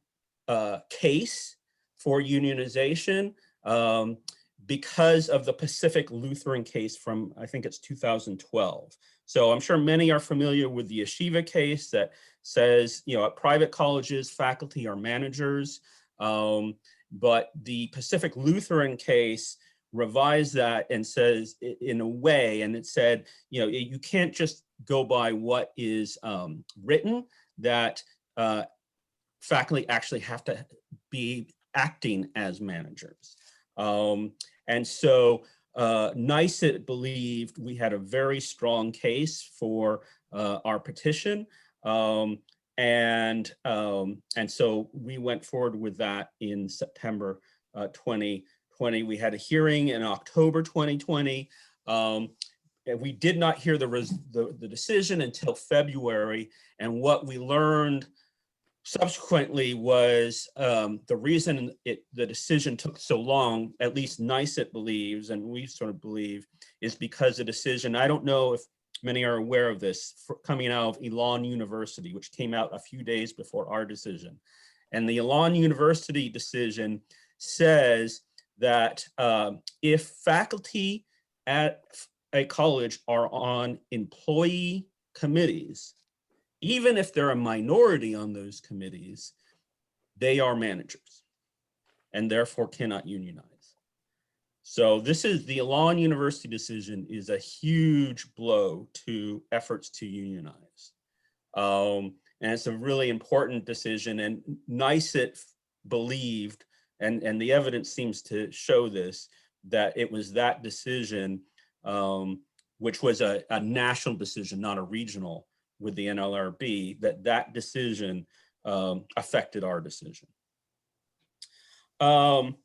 [SPEAKER 8] case for unionization because of the Pacific Lutheran case from, I think it's 2012. So I'm sure many are familiar with the Yeshiva case that says, at private colleges, faculty are managers. But the Pacific Lutheran case revised that and says, in a way, and it said, you can't just go by what is written, that faculty actually have to be acting as managers. And so NYSC believed we had a very strong case for our petition. And so we went forward with that in September 2020. 2020. We had a hearing in October 2020. And we did not hear the decision until February. And what we learned subsequently was the reason the decision took so long, at least NYSC believes, and we sort of believe, is because the decision, I don't know if many are aware of this, coming out of Elon University, which came out a few days before our decision. And the Elon University decision says that if faculty at a college are on employee committees, even if they're a minority on those committees, they are managers and therefore cannot unionize. So this is the Elon University decision is a huge blow to efforts to unionize. And it's a really important decision, and NYSC believed, and the evidence seems to show this, that it was that decision, which was a national decision, not a regional, with the NLRB, that decision affected our decision. So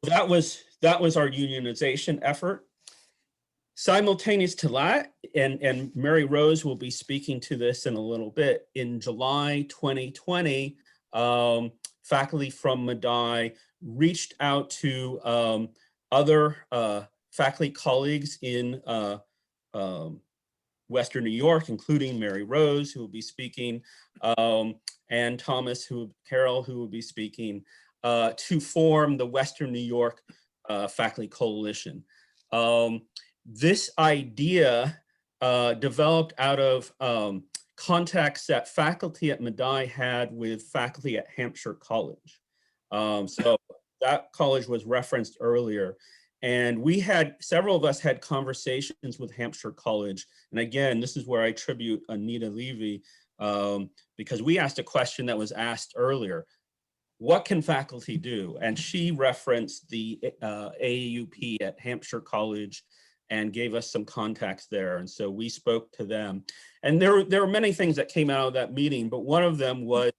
[SPEAKER 8] that was our unionization effort. Simultaneous to that, and Mary Rose will be speaking to this in a little bit, in July 2020, faculty from Medaille reached out to other faculty colleagues in Western New York, including Mary Rose, who will be speaking, and Carol, who will be speaking, to form the Western New York Faculty Coalition. This idea developed out of contacts that faculty at Medaille had with faculty at Hampshire College. So that college was referenced earlier. And several of us had conversations with Hampshire College. And again, this is where I attribute Anita Levy, because we asked a question that was asked earlier. What can faculty do? And she referenced the AAUP at Hampshire College and gave us some contacts there. And so we spoke to them. And there were many things that came out of that meeting, but one of them was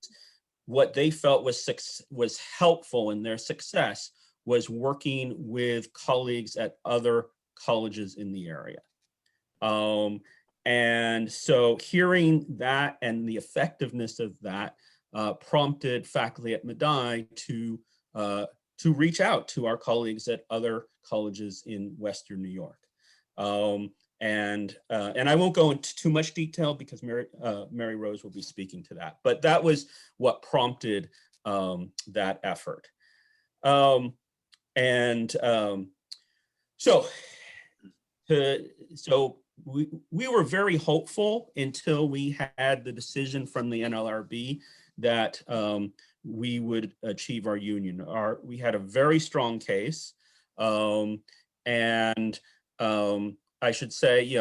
[SPEAKER 8] what they felt was helpful in their success was working with colleagues at other colleges in the area. And so hearing that and the effectiveness of that prompted faculty at Medaille to reach out to our colleagues at other colleges in Western New York. And I won't go into too much detail because Mary Rose will be speaking to that, but that was what prompted that effort. So we were very hopeful until we had the decision from the NLRB that we would achieve our union. We had a very strong case, I should say,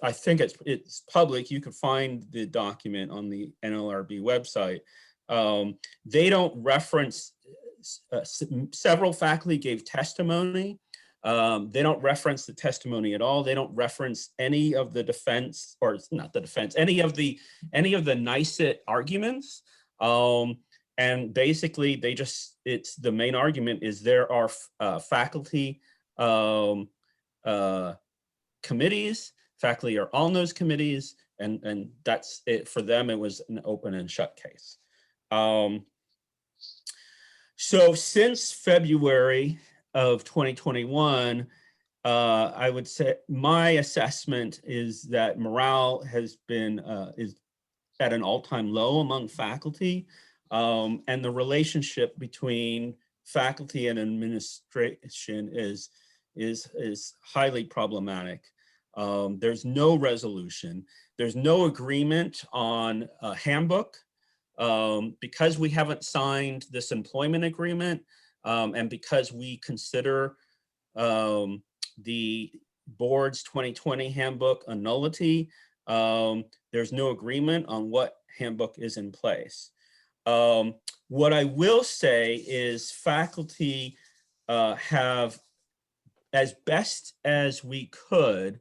[SPEAKER 8] I think it's public. You could find the document on the NLRB website. They don't reference, several faculty gave testimony. They don't reference the testimony at all. They don't reference any of the defense, or not the defense, any of the NYSC arguments. And basically the main argument is there are faculty committees, faculty are on those committees, and that's it. For them, it was an open and shut case. So since February of 2021, I would say my assessment is that morale has been is at an all-time low among faculty, and the relationship between faculty and administration is highly problematic. There's no resolution. There's no agreement on a handbook. Because we haven't signed this employment agreement, and because we consider the board's 2020 handbook a nullity, there's no agreement on what handbook is in place. What I will say is faculty have, as best as we could,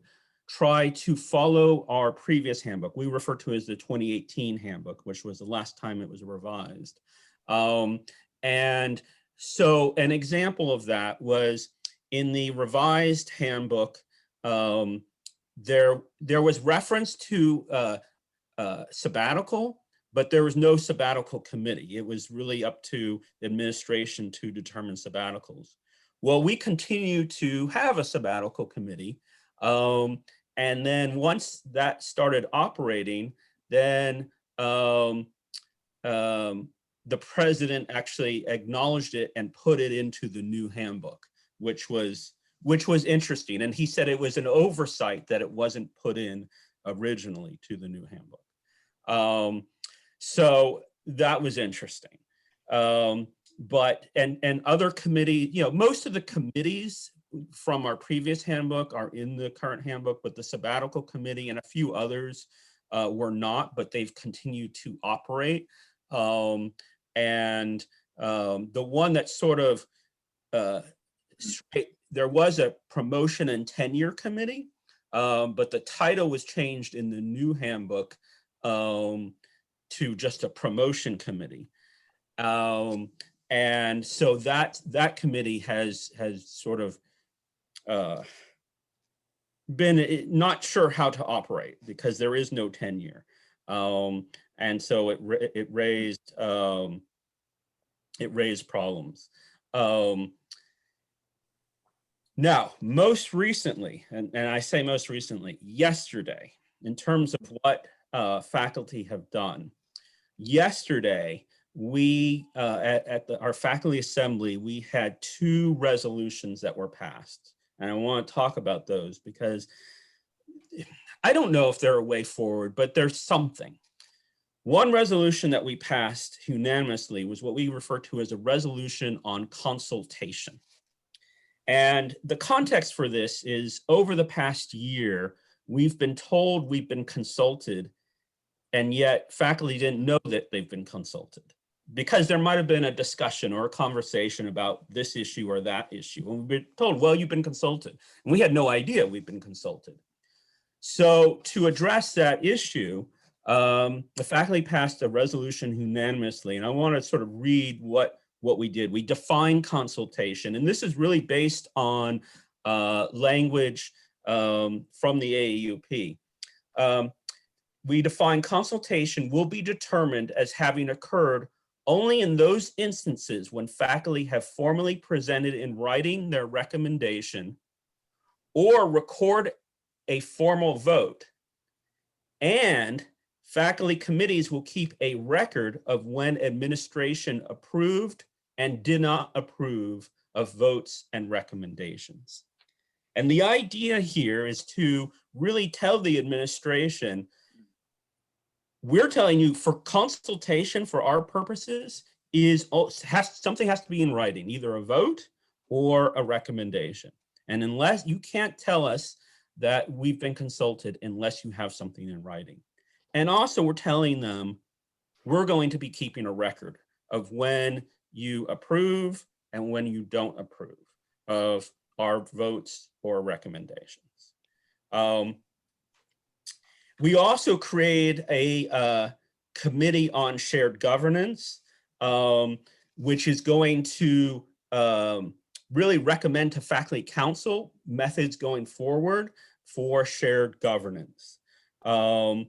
[SPEAKER 8] try to follow our previous handbook. We refer to it as the 2018 handbook, which was the last time it was revised. And So an example of that was in the revised handbook, there was reference to sabbatical, but there was no sabbatical committee. It was really up to administration to determine sabbaticals. Well, we continue to have a sabbatical committee. And then once that started operating, then the president actually acknowledged it and put it into the new handbook, which was interesting. And he said it was an oversight that it wasn't put in originally to the new handbook. So that was interesting. But other committee, most of the committees from our previous handbook are in the current handbook, but the sabbatical committee and a few others were not, but they've continued to operate. The one that sort of, there was a promotion and tenure committee, but the title was changed in the new handbook to just a promotion committee. And so that committee has sort of been not sure how to operate because there is no tenure. And so it raised problems. Now, most recently, and I say most recently, yesterday, in terms of what faculty have done, yesterday, we, at our faculty assembly, we had 2 resolutions that were passed. And I want to talk about those because I don't know if they're a way forward, but there's something. One resolution that we passed unanimously was what we refer to as a resolution on consultation. And the context for this is over the past year, we've been told we've been consulted, and yet faculty didn't know that they've been consulted because there might have been a discussion or a conversation about this issue or that issue. And we've been told, well, you've been consulted. And we had no idea we've been consulted. So to address that issue, the faculty passed a resolution unanimously, and I want to sort of read what we did. We defined consultation, and this is really based on language from the AAUP. We define consultation will be determined as having occurred only in those instances when faculty have formally presented in writing their recommendation or record a formal vote, and faculty committees will keep a record of when administration approved and did not approve of votes and recommendations. And the idea here is to really tell the administration, we're telling you for consultation for our purposes something has to be in writing, either a vote or a recommendation. And unless you can't tell us that we've been consulted unless you have something in writing. And also we're telling them we're going to be keeping a record of when you approve and when you don't approve of our votes or recommendations. We also create a committee on shared governance, which is going to really recommend to faculty council methods going forward for shared governance. I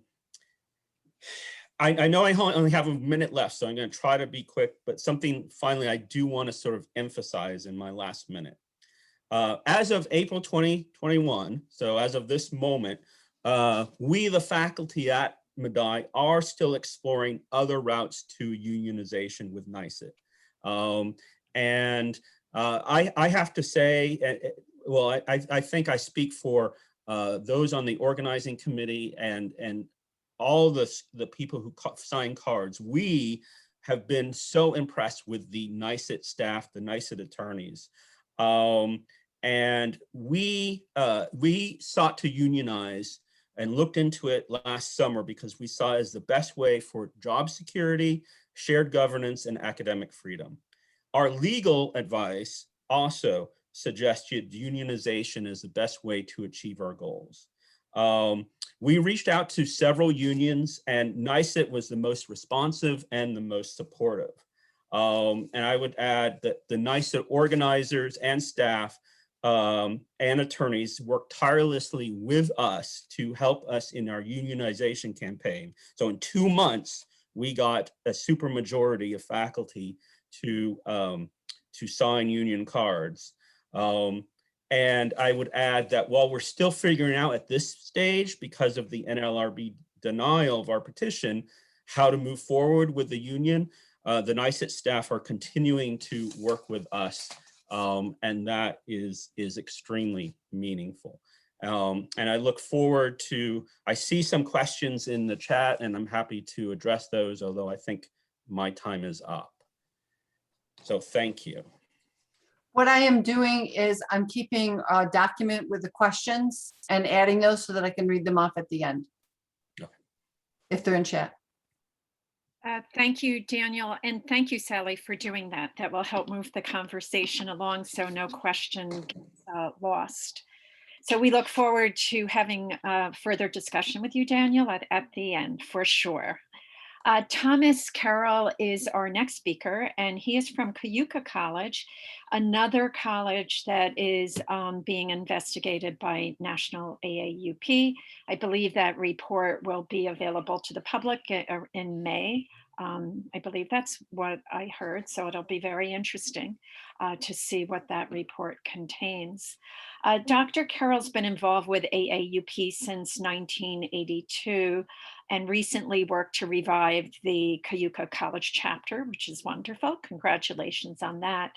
[SPEAKER 8] know I only have a minute left, so I'm going to try to be quick, but something finally I do want to sort of emphasize in my last minute. As of April 2021, so as of this moment, we, the faculty at Medaille, are still exploring other routes to unionization with NYSC. I have to say, well, I think I speak for those on the organizing committee and all the people who sign cards. We have been so impressed with the NYSC staff, the NYSC attorneys. And we sought to unionize and looked into it last summer because we saw it as the best way for job security, shared governance, and academic freedom. Our legal advice also suggested unionization as the best way to achieve our goals. We reached out to several unions, and NYSC was the most responsive and the most supportive. And I would add that the NYSC organizers and staff and attorneys work tirelessly with us to help us in our unionization campaign. So in 2 months, we got a supermajority of faculty to sign union cards. And I would add that while we're still figuring out at this stage, because of the NLRB denial of our petition, how to move forward with the union, the NYSC staff are continuing to work with us, and that is extremely meaningful. And I look forward to, I see some questions in the chat and I'm happy to address those, although I think my time is up. So thank you.
[SPEAKER 1] What I am doing is I'm keeping a document with the questions and adding those so that I can read them off at the end.
[SPEAKER 8] Okay.
[SPEAKER 1] If they're in chat.
[SPEAKER 7] Thank you, Daniel, and thank you, Sally, for doing that. That will help move the conversation along so no question gets lost. So we look forward to having further discussion with you, Daniel, at the end, for sure. Thomas Carroll is our next speaker, and he is from Cayuga College, another college that is being investigated by National AAUP. I believe that report will be available to the public in May. I believe that's what I heard, so it'll be very interesting to see what that report contains. Dr. Carroll's been involved with AAUP since 1982 and recently worked to revive the Cayuga College chapter, which is wonderful. Congratulations on that.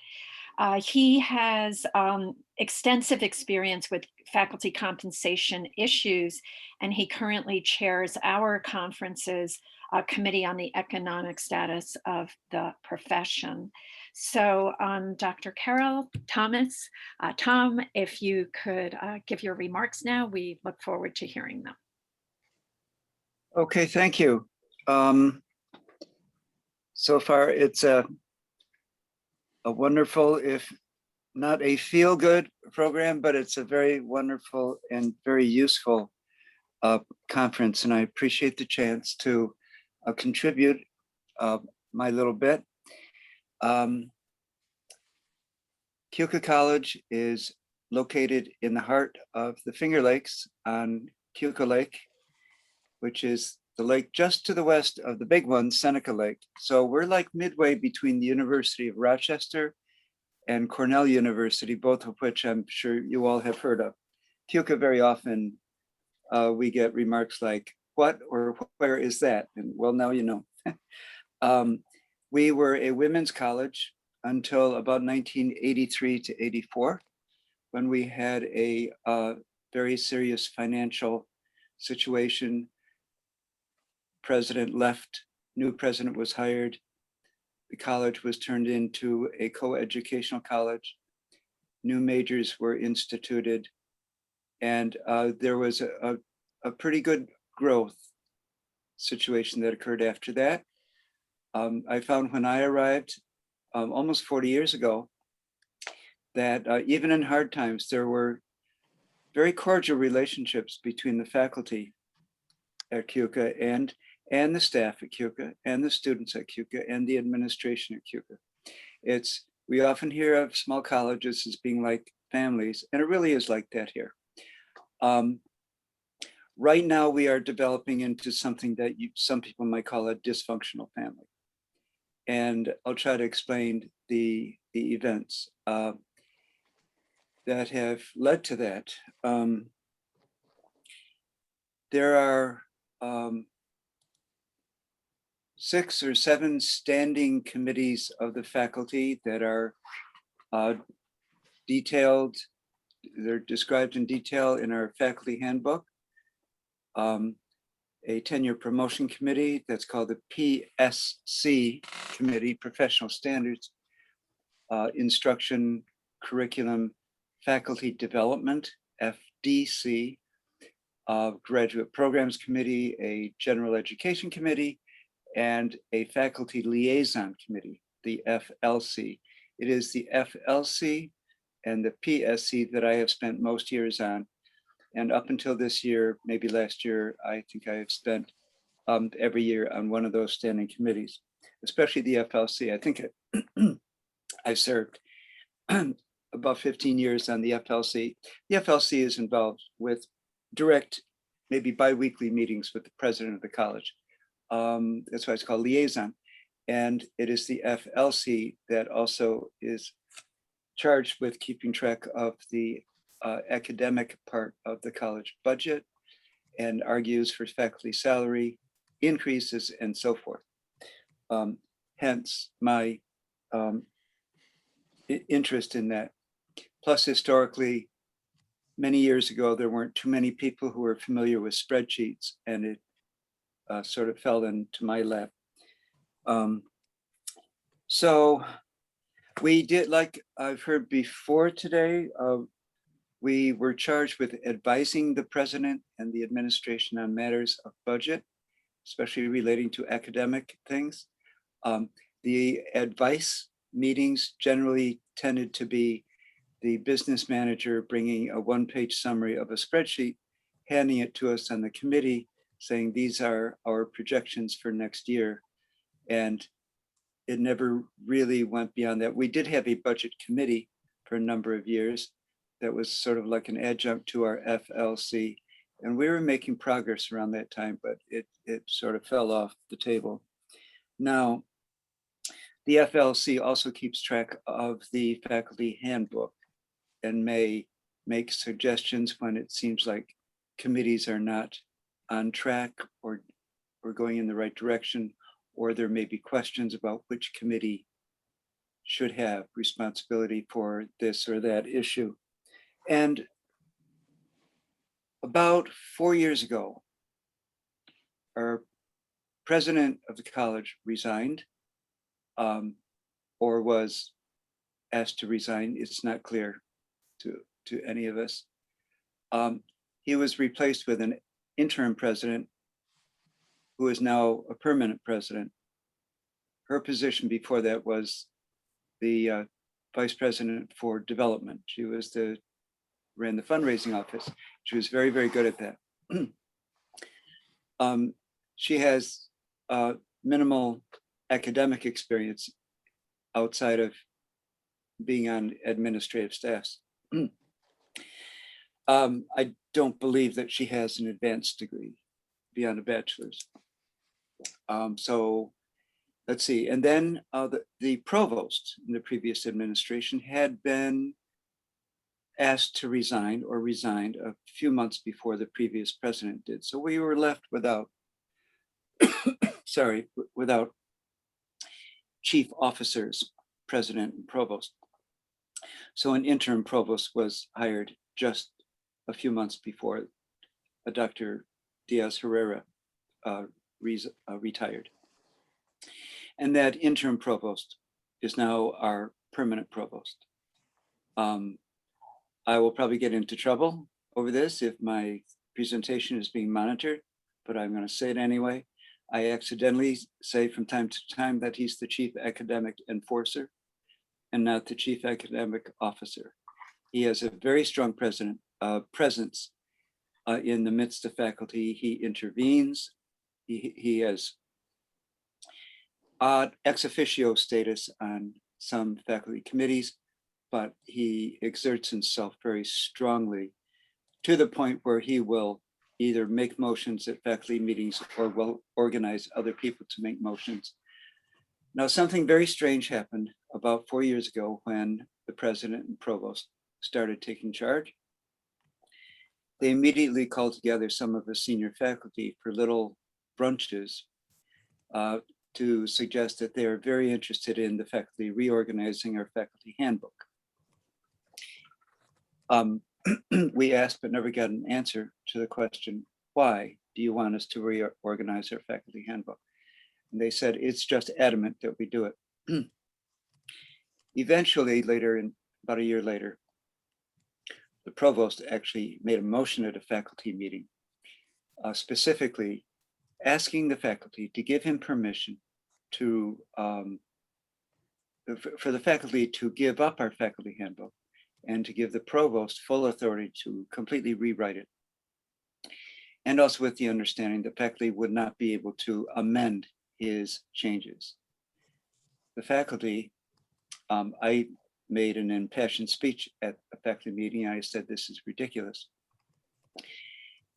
[SPEAKER 7] He has extensive experience with faculty compensation issues, and he currently chairs our conference's Committee on the Economic Status of the Profession. So Dr. Carroll, Thomas, Tom, if you could give your remarks now, we look forward to hearing them.
[SPEAKER 9] Okay, thank you. So far, it's a wonderful, if not a feel-good program, but it's a very wonderful and very useful conference, and I appreciate the chance to contribute my little bit. Cayuga College is located in the heart of the Finger Lakes on Cayuga Lake, which is the lake just to the west of the big one, Seneca Lake. So we're like midway between the University of Rochester and Cornell University, both of which I'm sure you all have heard of. Cayuga, very often we get remarks like, what or where is that? And well, now you know. We were a women's college until about 1983 to 84, when we had a very serious financial situation. President left, new president was hired. The college was turned into a co-educational college. New majors were instituted. And there was a pretty good growth situation that occurred after that. I found when I arrived almost 40 years ago that even in hard times, there were very cordial relationships between the faculty at Cayuga and the staff at Cayuga and the students at Cayuga and the administration at Cayuga. We often hear of small colleges as being like families, and it really is like that here. Right now, we are developing into something that some people might call a dysfunctional family. And I'll try to explain the events that have led to that. There are 6 or 7 standing committees of the faculty that are detailed. They're described in detail in our faculty handbook. A tenure promotion committee that's called the PSC committee, Professional Standards, Instruction, Curriculum, Faculty Development, FDC, Graduate Programs Committee, a General Education Committee, and a Faculty Liaison Committee, the FLC. It is the FLC and the PSC that I have spent most years on. And up until this year, maybe last year, I think I have spent every year on one of those standing committees. especially the FLC. I think I've served about 15 years on the FLC. The FLC is involved with direct, maybe bi-weekly meetings with the president of the college. That's why it's called liaison. And it is the FLC that also is charged with keeping track of the academic part of the college budget and argues for faculty salary increases and so forth. Hence my interest in that. Plus, historically, many years ago, there weren't too many people who were familiar with spreadsheets, and it sort of fell into my lap. So we did, like I've heard before today, we were charged with advising the president and the administration on matters of budget, especially relating to academic things. The advice meetings generally tended to be the business manager bringing a one-page summary of a spreadsheet, handing it to us on the committee, saying these are our projections for next year. And it never really went beyond that. We did have a budget committee for a number of years that was sort of like an adjunct to our FLC. And we were making progress around that time, but it sort of fell off the table. Now, the FLC also keeps track of the faculty handbook and may make suggestions when it seems like committees are not on track or going in the right direction, or there may be questions about which committee should have responsibility for this or that issue. And about 4 years ago, our president of the college resigned, or was asked to resign. It's not clear to any of us. He was replaced with an interim president who is now a permanent president. Her position before that was the vice president for development. She was ran the fundraising office. She was very, very good at that. She has minimal academic experience outside of being on administrative staffs. I don't believe that she has an advanced degree beyond a bachelor's. So let's see. And then the provost in the previous administration had been asked to resign or resigned a few months before the previous president did. So we were left without, without chief officers, president and provost. So an interim provost was hired just a few months before Dr. Diaz-Herrera retired. And that interim provost is now our permanent provost. I will probably get into trouble over this if my presentation is being monitored, but I'm going to say it anyway. I accidentally say from time to time that he's the chief academic enforcer and not the chief academic officer. He has a very strong presence in the midst of faculty. He intervenes. He has odd ex officio status on some faculty committees, but he exerts himself very strongly to the point where he will either make motions at faculty meetings or will organize other people to make motions. Now, something very strange happened about 4 years ago when the president and provost started taking charge. They immediately called together some of the senior faculty for little brunches to suggest that they are very interested in the faculty reorganizing our faculty handbook. We asked but never got an answer to the question, why do you want us to reorganize our faculty handbook? And they said, it's just adamant that we do it. Eventually, about a year later, the provost actually made a motion at a faculty meeting, specifically asking the faculty to give him permission to, for the faculty to give up our faculty handbook and to give the provost full authority to completely rewrite it. And also with the understanding that faculty would not be able to amend his changes. the faculty, I made an impassioned speech at a faculty meeting. I said, this is ridiculous.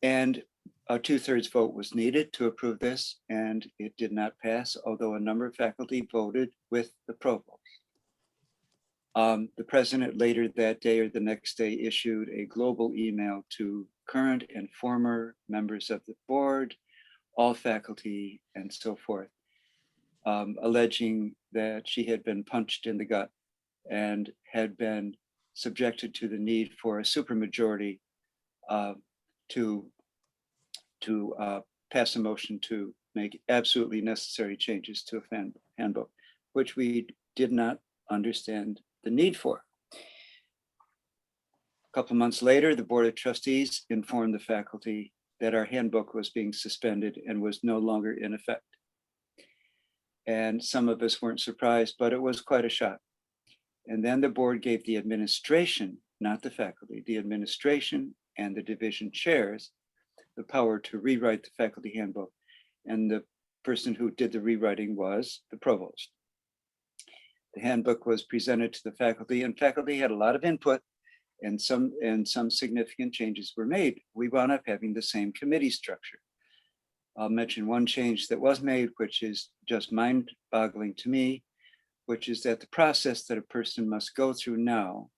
[SPEAKER 9] And a 2/3 vote was needed to approve this, and it did not pass, although a number of faculty voted with the provost. The president later that day or the next day issued a global email to current and former members of the board, all faculty, and so forth, alleging that she had been punched in the gut and had been subjected to the need for a supermajority to pass a motion to make absolutely necessary changes to a handbook, which we did not understand the need for. A couple months later, the Board of Trustees informed the faculty that our handbook was being suspended and was no longer in effect. And some of us weren't surprised, but it was quite a shock. And then the board gave the administration, not the faculty, the administration and the division chairs the power to rewrite the faculty handbook. And the person who did the rewriting was the provost. The handbook was presented to the faculty, and faculty had a lot of input, and some significant changes were made. We wound up having the same committee structure. I'll mention one change that was made, which is just mind-boggling to me, which is that the process that a person must go through now,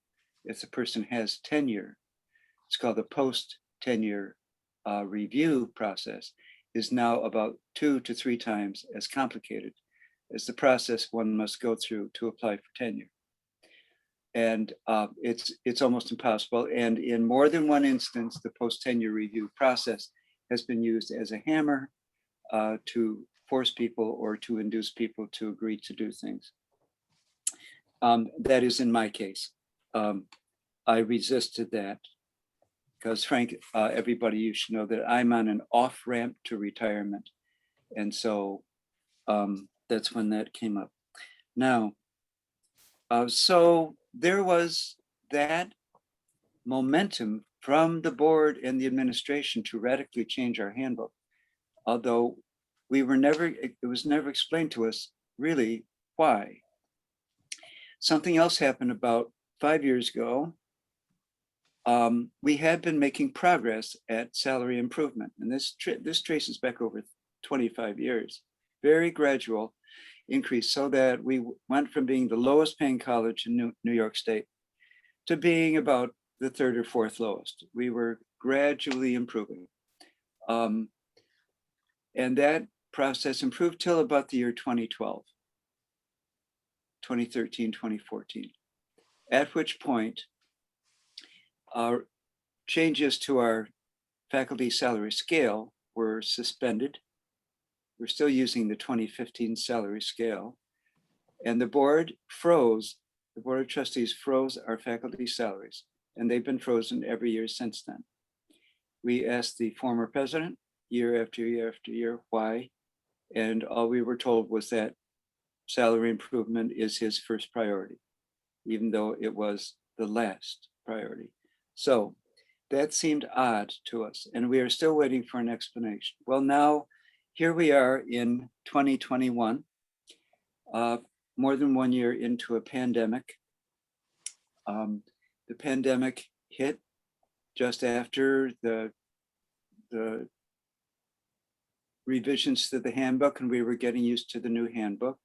[SPEAKER 9] if the person has tenure, it's called the post-tenure review process, is now about 2 to 3 times as complicated as the process one must go through to apply for tenure. And it's almost impossible. And in more than one instance, the post-tenure review process has been used as a hammer to force people or to induce people to agree to do things. That is in my case. I resisted that because, Frank, everybody, you should know that I'm on an off-ramp to retirement. And so that's when that came up. Now, so there was that momentum from the board and the administration to radically change our handbook, although it was never explained to us really why. Something else happened about 5 years ago. We had been making progress at salary improvement, and this traces back over 25 years, very gradual increase, so that we went from being the lowest paying college in New York State to being about the 3rd or 4th lowest. We were gradually improving. And that process improved till about the year 2012, 2013, 2014, at which point our changes to our faculty salary scale were suspended. We're still using the 2015 salary scale, and the board of trustees froze our faculty salaries, and they've been frozen every year since then. We asked the former president year after year after year why, and all we were told was that salary improvement is his first priority, even though it was the last priority. So that seemed odd to us, and we are still waiting for an explanation. Well, now, here we are in 2021, more than 1 year into a pandemic. The pandemic hit just after the revisions to the handbook, and we were getting used to the new handbook.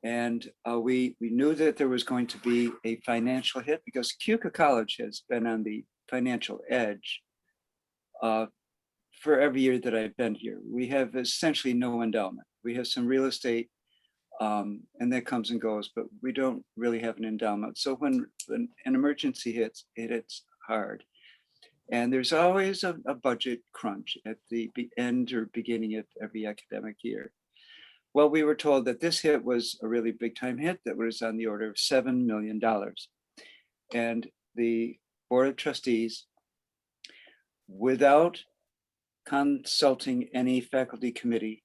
[SPEAKER 9] And we knew that there was going to be a financial hit because Keuka College has been on the financial edge for every year that I've been here. We have essentially no endowment. We have some real estate, and that comes and goes, but we don't really have an endowment. So when an emergency hits, it hits hard. And there's always a budget crunch at the end or beginning of every academic year. Well, we were told that this hit was a really big time hit that was on the order of $7 million. And the Board of Trustees, without consulting any faculty committee,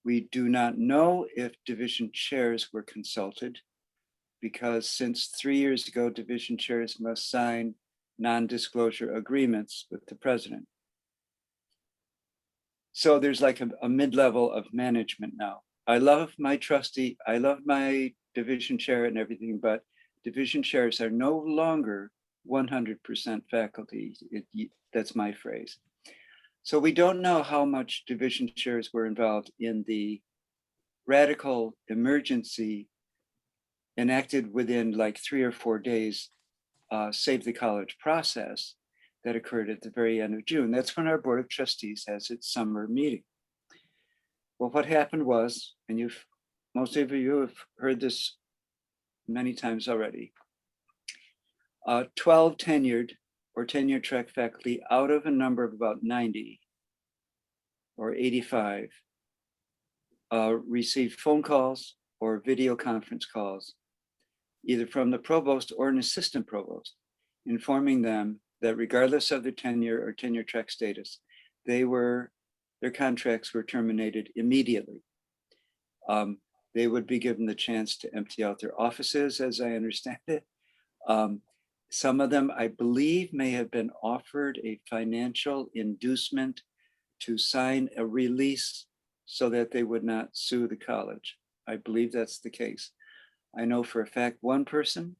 [SPEAKER 9] we do not know if division chairs were consulted, because since 3 years ago, division chairs must sign non-disclosure agreements with the president. So there's like a mid-level of management now. I love my trustee, I love my division chair and everything, but division chairs are no longer 100% faculty. That's my phrase. So we don't know how much division chairs were involved in the radical emergency enacted within like 3 or 4 days, Save the College process that occurred at the very end of June. That's when our Board of Trustees has its summer meeting. Well, what happened was, and most of you have heard this many times already, 12 tenured or tenure track faculty out of a number of about 90 or 85 received phone calls or video conference calls, either from the provost or an assistant provost, informing them that regardless of their tenure or tenure track status, their contracts were terminated immediately. They would be given the chance to empty out their offices, as I understand it. Some of them, I believe, may have been offered a financial inducement to sign a release so that they would not sue the college. I believe that's the case. I know for a fact one person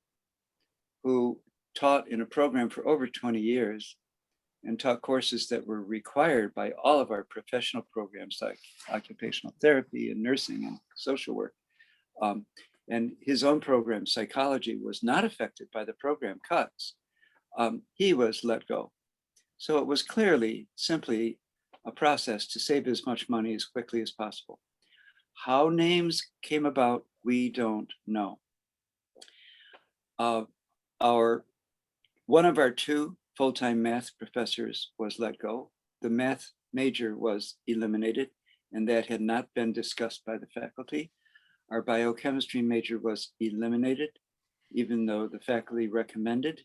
[SPEAKER 9] who taught in a program for over 20 years and taught courses that were required by all of our professional programs like occupational therapy and nursing and social work. And his own program, psychology, was not affected by the program cuts. He was let go. So it was clearly simply a process to save as much money as quickly as possible. How names came about, we don't know. One of our 2 full-time math professors was let go. The math major was eliminated, and that had not been discussed by the faculty. Our biochemistry major was eliminated, even though the faculty recommended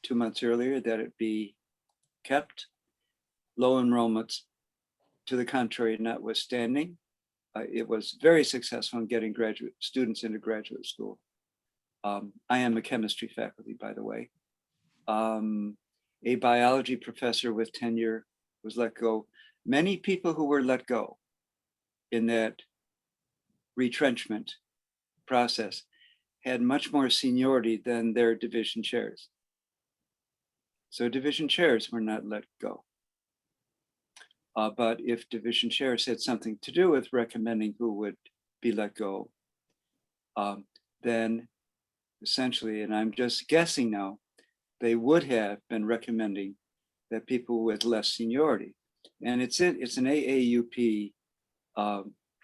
[SPEAKER 9] 2 months earlier that it be kept. Low enrollments, to the contrary, notwithstanding, it was very successful in getting graduate students into graduate school. I am a chemistry faculty, by the way. A biology professor with tenure was let go. Many people who were let go in that retrenchment process had much more seniority than their division chairs. So division chairs were not let go. But if division chairs had something to do with recommending who would be let go, then essentially, and I'm just guessing now, they would have been recommending that people with less seniority. And it's an AAUP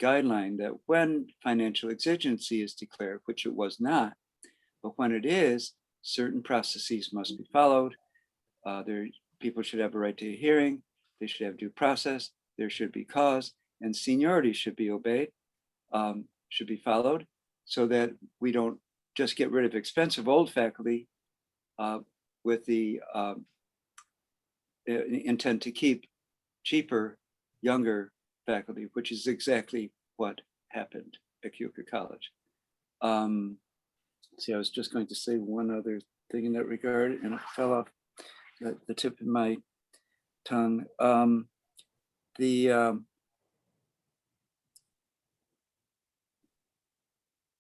[SPEAKER 9] guideline that when financial exigency is declared, which it was not, but when it is, certain processes must be followed. People should have a right to a hearing. They should have due process. There should be cause, and seniority should be obeyed, should be followed, so that we don't just get rid of expensive old faculty with the intent to keep cheaper, younger faculty, which is exactly what happened at Keuka College. See, I was just going to say one other thing in that regard, and it fell off the tip of my tongue.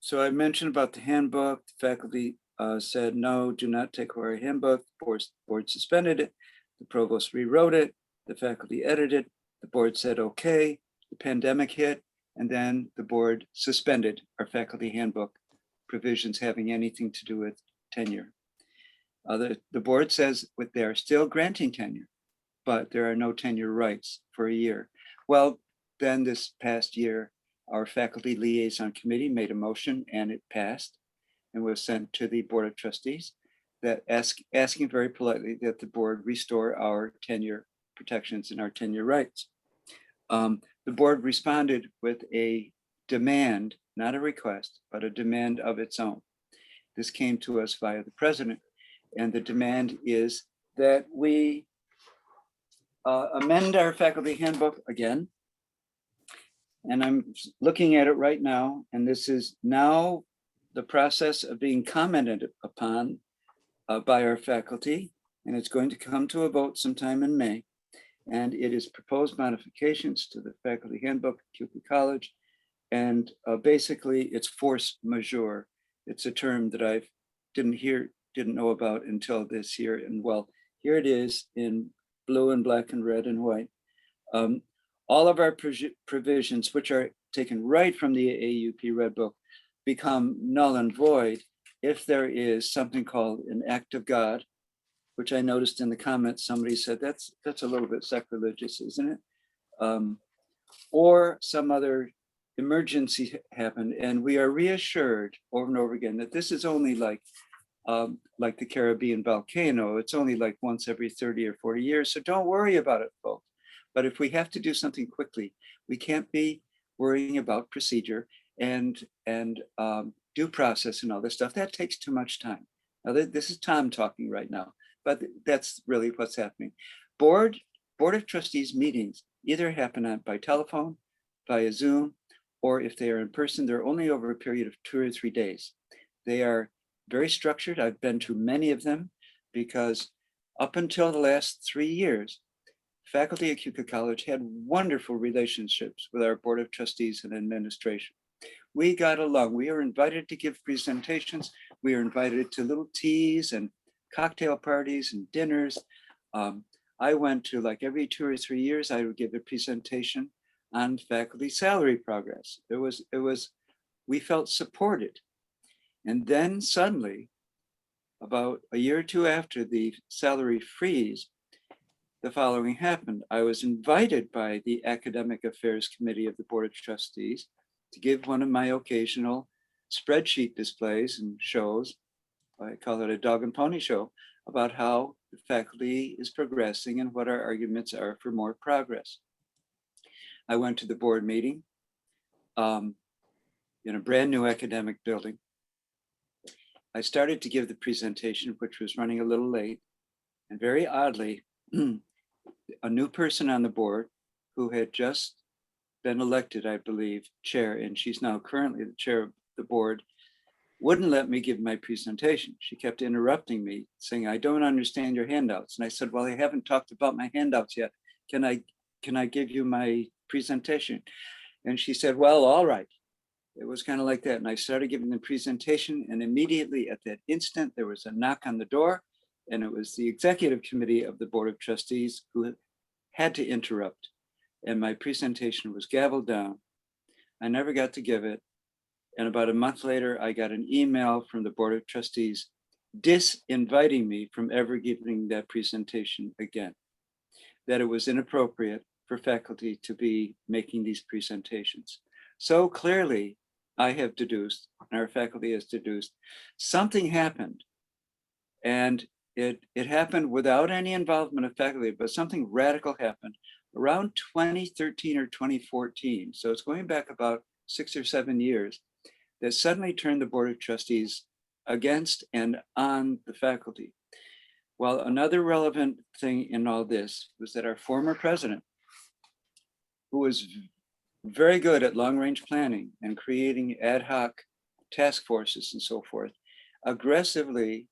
[SPEAKER 9] So I mentioned about the handbook. The faculty said, no, do not take away our handbook. The board suspended it. The provost rewrote it. The faculty edited. The board said, okay. The pandemic hit, and then the board suspended our faculty handbook provisions having anything to do with tenure. The board says they are still granting tenure, but there are no tenure rights for a year. Well, then this past year, our faculty liaison committee made a motion, and it passed and was sent to the Board of Trustees that asking very politely that the board restore our tenure protections and our tenure rights. The board responded with a demand, not a request, but a demand of its own. This came to us via the president, and the demand is that we amend our faculty handbook again. And I'm looking at it right now, and this is now the process of being commented upon by our faculty, and it's going to come to a vote sometime in May. And it is proposed modifications to the faculty handbook at Keuka College And basically it's force majeure. It's a term that I didn't know about until this year. And well, here it is in blue and black and red and white. All of our provisions, which are taken right from the AAUP Red Book, become null and void if there is something called an act of God, which I noticed in the comments, somebody said that's a little bit sacrilegious, isn't it? Or some other emergency happened, and we are reassured over and over again that this is only like the Caribbean volcano. It's only like once every 30 or 40 years, so don't worry about it, folks. But if we have to do something quickly, we can't be worrying about procedure and due process and all this stuff. That takes too much time. Now, this is Tom talking right now, but that's really what's happening. Board of Trustees meetings either happen by telephone, via Zoom, or if they are in person, they're only over a period of 2 or 3 days. They are very structured. I've been to many of them because up until the last 3 years, faculty at Keuka College had wonderful relationships with our Board of Trustees and administration. We got along. We are invited to give presentations. We are invited to little teas and cocktail parties and dinners. I went to, like, every 2 or 3 years, I would give a presentation on faculty salary progress. We felt supported. And then suddenly, about a year or two after the salary freeze, the following happened. I was invited by the Academic Affairs Committee of the Board of Trustees to give one of my occasional spreadsheet displays and shows. I call it a dog and pony show, about how the faculty is progressing and what our arguments are for more progress. I went to the board meeting in a brand new academic building. I started to give the presentation, which was running a little late, and very oddly, a new person on the board who had just been elected, I believe, chair, and she's now currently the chair of the board, wouldn't let me give my presentation. She kept interrupting me, saying, "I don't understand your handouts." And I said, "Well, I haven't talked about my handouts yet. Can I give you my presentation?" And she said, "Well, all right." It was kind of like that. And I started giving the presentation, and immediately at that instant, there was a knock on the door, and it was the executive committee of the Board of Trustees who had to interrupt. And my presentation was gavelled down. I never got to give it. And about a month later, I got an email from the Board of Trustees disinviting me from ever giving that presentation again, that it was inappropriate for faculty to be making these presentations. So clearly, I have deduced, and our faculty has deduced, something happened. And it happened without any involvement of faculty, but something radical happened around 2013 or 2014. So it's going back about 6 or 7 years, that suddenly turned the Board of Trustees against and on the faculty. Well, another relevant thing in all this was that our former president, who was very good at long-range planning and creating ad hoc task forces and so forth, aggressively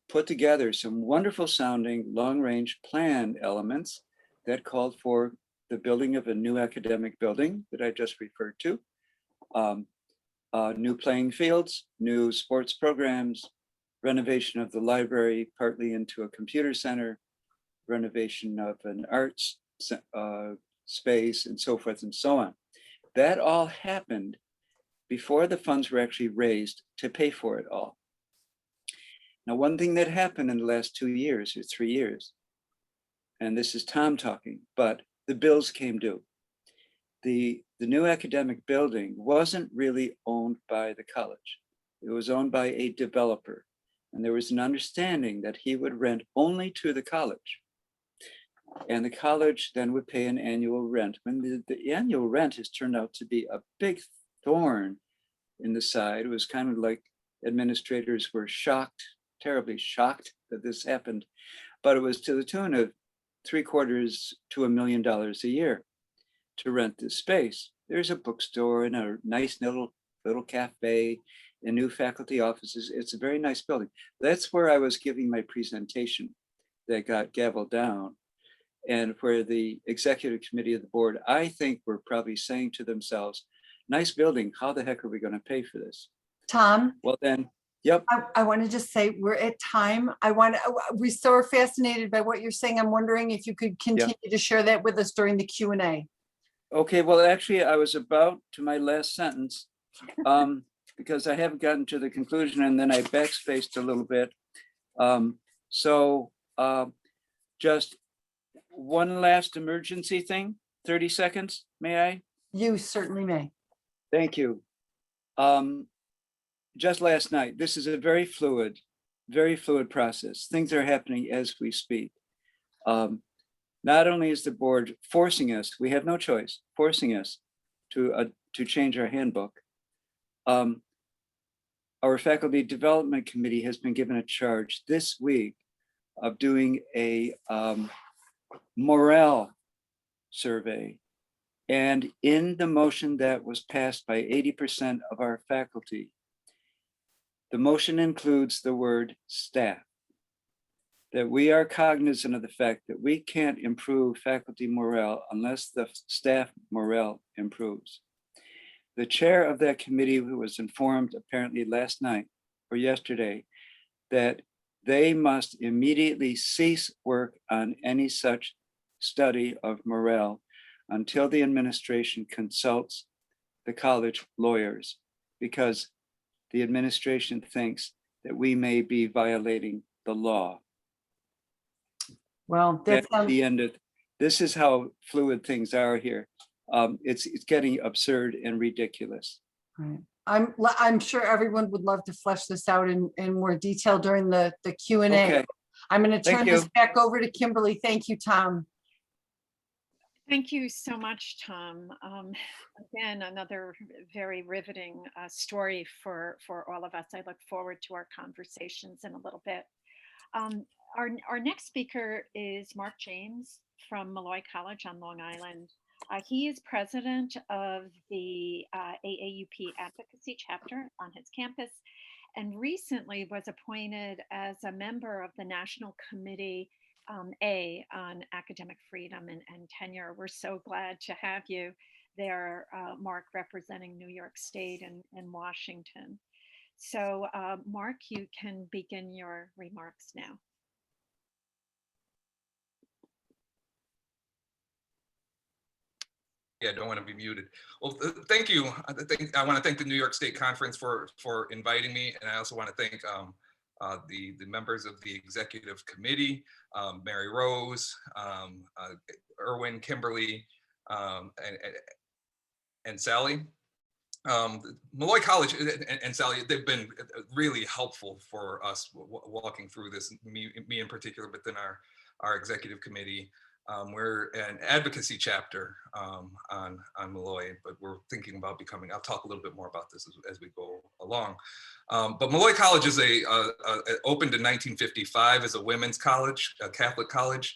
[SPEAKER 9] put together some wonderful sounding long-range plan elements that called for the building of a new academic building that I just referred to, new playing fields, new sports programs, renovation of the library, partly into a computer center, renovation of an arts space, and so forth and so on. That all happened before the funds were actually raised to pay for it all. Now, one thing that happened in the last 2 years or 3 years, and this is Tom talking, but the bills came due. The new academic building wasn't really owned by the college. It was owned by a developer. And there was an understanding that he would rent only to the college. And the college then would pay an annual rent. When the annual rent has turned out to be a big thorn in the side. It was kind of like administrators were shocked, terribly shocked that this happened. But it was to the tune of $750,000 to $1 million a year to rent this space. There's a bookstore and a nice little cafe and new faculty offices. It's a very nice building. That's where I was giving my presentation that got gavelled down. and where the executive committee of the board, I think, were probably saying to themselves, nice building, how the heck are we going to pay for this?
[SPEAKER 1] Tom,
[SPEAKER 9] Well then, yep.
[SPEAKER 1] I want to just say we're at time. We still are fascinated by what you're saying. I'm wondering if you could continue to share that with us during the Q&A.
[SPEAKER 9] Okay, well, actually, I was about to my last sentence because I haven't gotten to the conclusion, and then I backspaced a little bit. Just one last emergency thing, 30 seconds, may I?
[SPEAKER 1] You certainly may.
[SPEAKER 9] Thank you. Just last night, this is a very fluid process. Things are happening as we speak. Not only is the board forcing us, we have no choice, forcing us to change our handbook. Our faculty development committee has been given a charge this week of doing a morale survey. And in the motion that was passed by 80% of our faculty, the motion includes the word staff, that we are cognizant of the fact that we can't improve faculty morale unless the staff morale improves. The chair of that committee, who was informed apparently last night or yesterday, that they must immediately cease work on any such study of morale until the administration consults the college lawyers, because the administration thinks that we may be violating the law.
[SPEAKER 1] Well,
[SPEAKER 9] That's the end of, this is how fluid things are here. It's getting absurd and ridiculous.
[SPEAKER 1] right. I'm sure everyone would love to flesh this out in more detail during the Q&A.
[SPEAKER 9] Okay.
[SPEAKER 1] I'm going to
[SPEAKER 9] Thank
[SPEAKER 1] turn
[SPEAKER 9] you.
[SPEAKER 1] this back over to Kimberly. Thank you, Tom.
[SPEAKER 7] Thank you so much, Tom. Again, another very riveting story for all of us. I look forward to our conversations in a little bit. Our next speaker is Mark James from Malloy College on Long Island. He is president of the AAUP advocacy chapter on his campus, and recently was appointed as a member of the National Committee A on academic freedom and tenure. We're so glad to have you there, Mark, representing New York State and Washington. So Mark, you can begin your remarks now.
[SPEAKER 10] Yeah, don't want to be muted. Well, thank you. I want to thank the New York State Conference for inviting me, and I also want to thank the members of the executive committee, Mary Rose, Erwin, Kimberly, and Sally. Malloy College and Sally, they've been really helpful for us walking through this, me in particular, but then our executive committee. We're an advocacy chapter on Malloy, but we're thinking about becoming, I'll talk a little bit more about this as we go along. But Malloy College is opened in 1955 as a women's college, a Catholic college,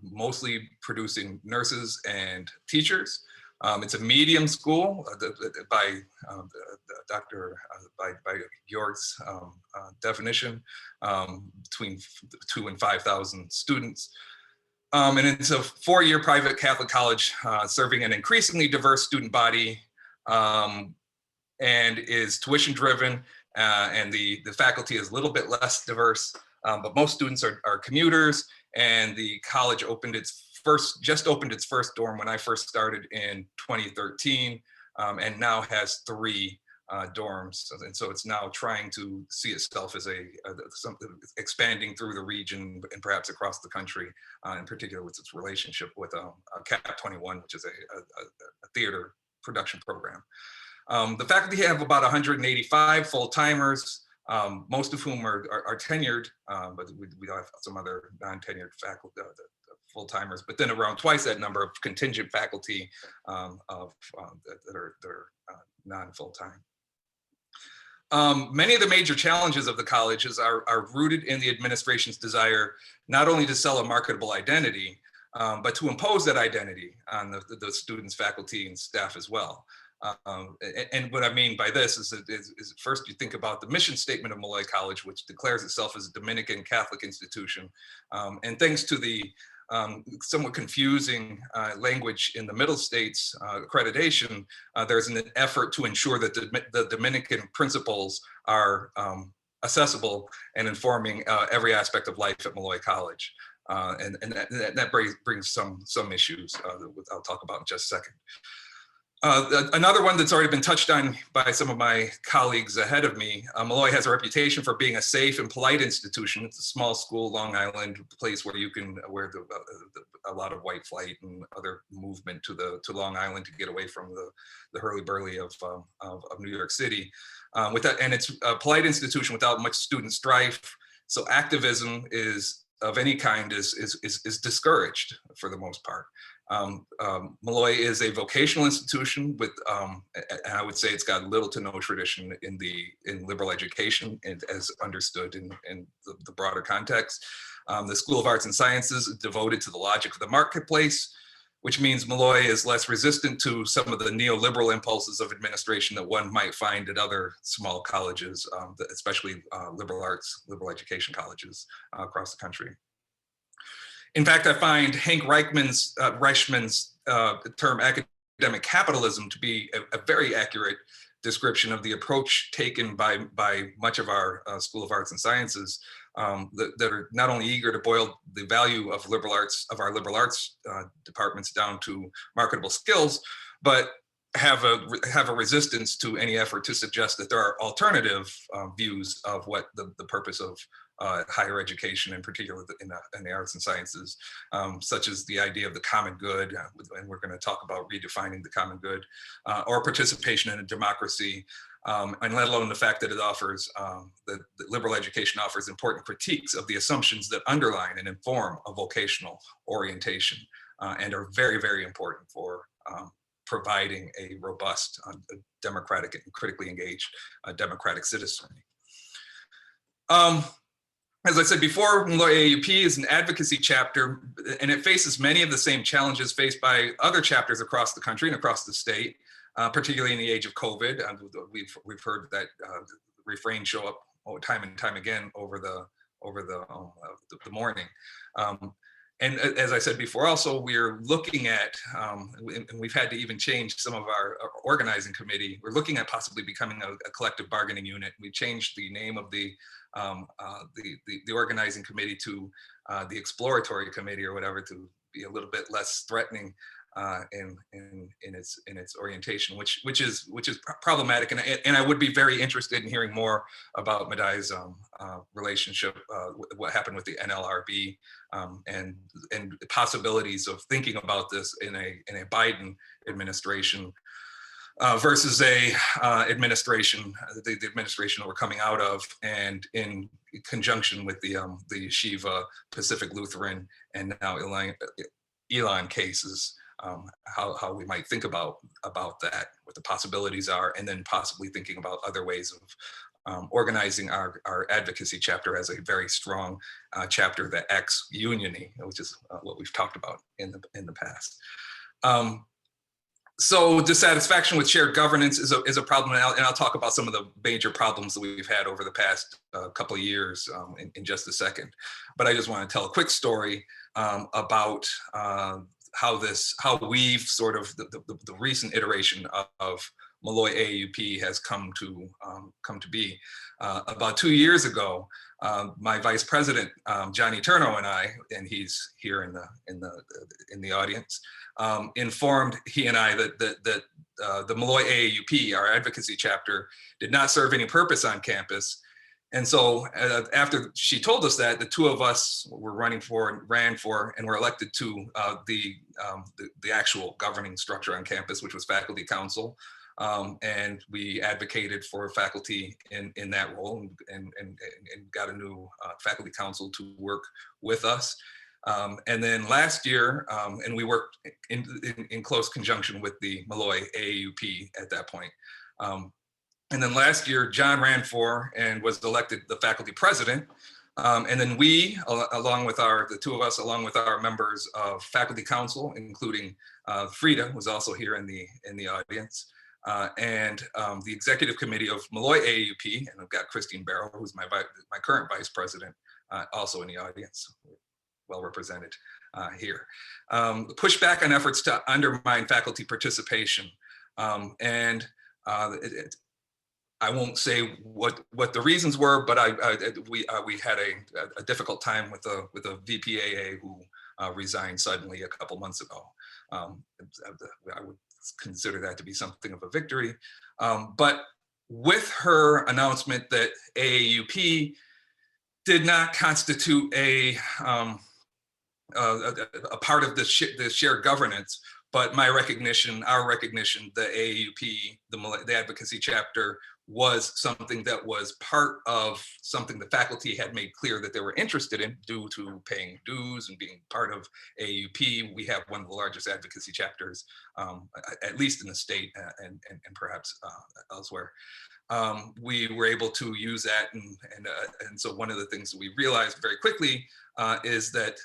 [SPEAKER 10] mostly producing nurses and teachers. It's a medium school by Joerg's definition, between 2,000 and 5,000 students. And it's a four-year private Catholic college serving an increasingly diverse student body, and is tuition driven, and the faculty is a little bit less diverse, but most students are commuters, and the college just opened its first dorm when I first started in 2013, and now has 3 dorms, and so it's now trying to see itself as something expanding through the region and perhaps across the country, in particular with its relationship with CAP21, which is a theater production program. The faculty have about 185 full-timers, most of whom are tenured, but we have some other non-tenured faculty, full-timers, but then around twice that number of contingent faculty that are non-full-time. Many of the major challenges of the colleges are rooted in the administration's desire not only to sell a marketable identity, but to impose that identity on the students, faculty, and staff as well. And what I mean by this is first you think about the mission statement of Malloy College, which declares itself as a Dominican Catholic institution. And thanks to the somewhat confusing language in the Middle States accreditation. There's an effort to ensure that the Dominican principles are accessible and informing every aspect of life at Molloy College. And that brings some issues that I'll talk about in just a second. Another one that's already been touched on by some of my colleagues ahead of me, Molloy has a reputation for being a safe and polite institution. It's a small school, Long Island, place where you can, where a lot of white flight and other movement to Long Island to get away from the hurly-burly of New York City. With that, and it's a polite institution without much student strife. So activism of any kind is discouraged for the most part. Molloy is a vocational institution with, and I would say it's got little to no tradition in liberal education and as understood in the broader context. The School of Arts and Sciences is devoted to the logic of the marketplace, which means Molloy is less resistant to some of the neoliberal impulses of administration that one might find at other small colleges, especially liberal arts, liberal education colleges across the country. In fact, I find Hank Reichman's term academic capitalism to be a very accurate description of the approach taken by much of our School of Arts and Sciences that are not only eager to boil the value of our liberal arts departments down to marketable skills, but have a resistance to any effort to suggest that there are alternative views of what the purpose of higher education, in particular in the arts and sciences, such as the idea of the common good, and we're going to talk about redefining the common good, or participation in a democracy, and let alone the fact that it offers, that liberal education offers important critiques of the assumptions that underline and inform a vocational orientation, and are very, very important for providing a robust, democratic and critically engaged democratic citizenry. As I said before, Molloy AAUP is an advocacy chapter, and it faces many of the same challenges faced by other chapters across the country and across the state, particularly in the age of COVID. We've heard that refrain show up time and time again over the morning. And as I said before, also we're looking at, and we've had to even change some of our organizing committee. We're looking at possibly becoming a collective bargaining unit. We changed the name of the organizing committee to the exploratory committee or whatever, to be a little bit less threatening in its orientation, which is problematic. And I would be very interested in hearing more about Madai's relationship, what happened with the NLRB, and the possibilities of thinking about this in a Biden administration versus the administration that we're coming out of, and in conjunction with the Yeshiva, Pacific Lutheran, and now Elon cases. How we might think about that, what the possibilities are, and then possibly thinking about other ways of organizing our advocacy chapter as a very strong chapter that acts uniony, which is what we've talked about in the past. So dissatisfaction with shared governance is a problem, and I'll talk about some of the major problems that we've had over the past couple of years in just a second. But I just want to tell a quick story about how we've sort of the recent iteration of Molloy AAUP has come to be. About 2 years ago, my vice president Johnny Turno and I, and he's here in the audience, informed he and I that the Molloy AAUP, our advocacy chapter, did not serve any purpose on campus. And so after she told us that, the two of us ran for and were elected to the actual governing structure on campus, which was faculty council. And we advocated for faculty in that role, and got a new faculty council to work with us. And then last year, and we worked in close conjunction with the Molloy AAUP at that point. And then last year, John ran for and was elected the faculty president. And then we, along with the two of us, along with our members of faculty council, including Frida, was also here in the audience, and the executive committee of Molloy AAUP, and I've got Christine Barrow, who's my current vice president, also in the audience. well represented here. Pushback on efforts to undermine faculty participation. I won't say what the reasons were, but we had a difficult time with a VPAA who resigned suddenly a couple months ago. I would consider that to be something of a victory. But with her announcement that AAUP did not constitute a part of the shared governance, but my recognition, our recognition, the AAUP, the advocacy chapter, was something that was part of something the faculty had made clear that they were interested in due to paying dues and being part of AAUP. We have one of the largest advocacy chapters, at least in the state and perhaps elsewhere. We were able to use that, and so one of the things that we realized very quickly is that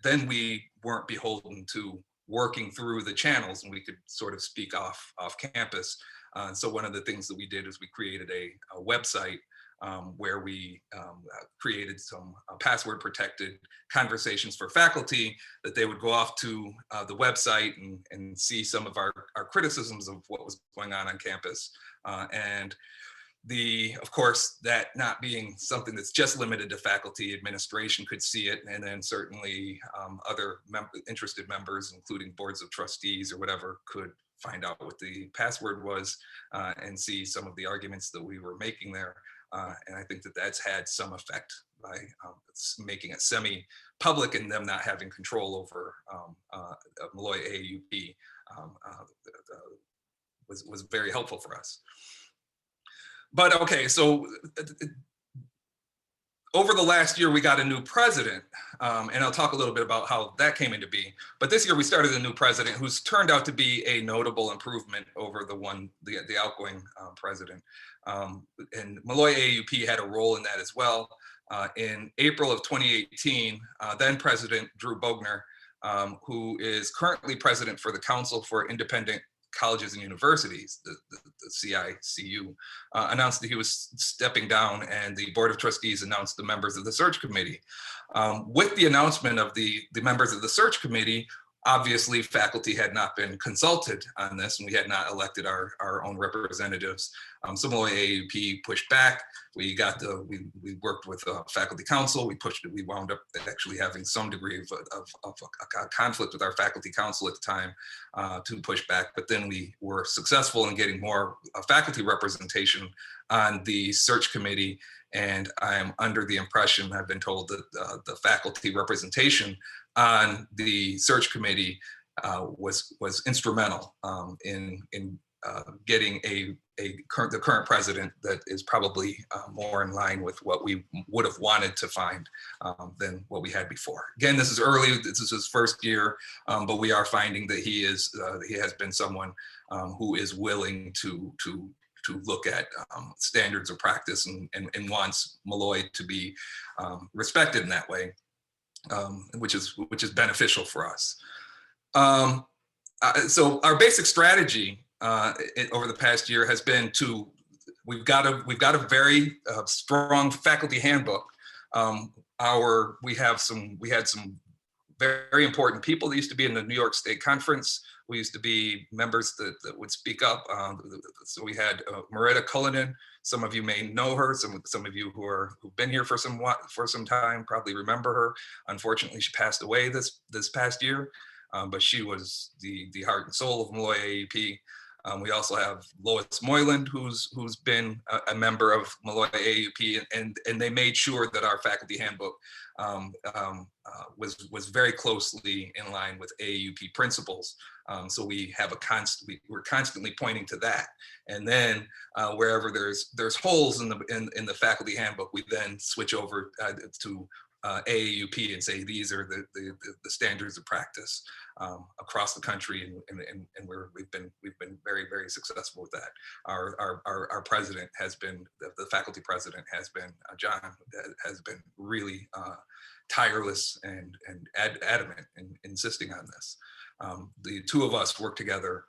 [SPEAKER 10] then we weren't beholden to working through the channels, and we could sort of speak off campus. So one of the things that we did is we created a website where we created some password protected conversations for faculty that they would go off to the website and see some of our criticisms of what was going on campus. And of course, that not being something that's just limited to faculty, administration could see it, and then certainly other interested members, including boards of trustees or whatever, could find out what the password was and see some of the arguments that we were making there. And I think that that's had some effect by making it semi-public and them not having control over Malloy AAUP was very helpful for us. But okay, so over the last year, we got a new president, and I'll talk a little bit about how that came into being. But this year, we started a new president who's turned out to be a notable improvement over the outgoing president. And Malloy AAUP had a role in that as well. In April of 2018, then President Drew Bogner, who is currently president for the Council for Independent Colleges and Universities, the CICU, announced that he was stepping down, and the Board of Trustees announced the members of the search committee. With the announcement of the members of the search committee, obviously faculty had not been consulted on this, and we had not elected our own representatives. So Malloy AAUP pushed back. We worked with faculty council. We wound up actually having some degree of a conflict with our faculty council at the time to push back. But then we were successful in getting more faculty representation on the search committee. And I'm under the impression, I've been told that the faculty representation on the search committee was instrumental in getting the current president that is probably more in line with what we would have wanted to find than what we had before. Again, this is early, this is his first year, but we are finding that he has been someone who is willing to look at standards of practice and wants Malloy to be respected in that way, which is beneficial for us. So our basic strategy over the past year has been we've got a very strong faculty handbook. We had some very important people that used to be in the New York State Conference. We used to be members that would speak up. So we had Marita Cullinan. Some of you may know her. Some of you who've been here for some time probably remember her. Unfortunately, she passed away this past year, but she was the heart and soul of Malloy AAUP. We also have Lois Moyland, who's been a member of Malloy AAUP, and they made sure that our faculty handbook was very closely in line with AAUP principles. So we're constantly pointing to that. And then wherever there's holes in the faculty handbook, we then switch over to AAUP and say these are the standards of practice across the country, and we've been very, very successful with that. Our president has been, the faculty president has been John, has been really tireless and adamant in insisting on this. The two of us work together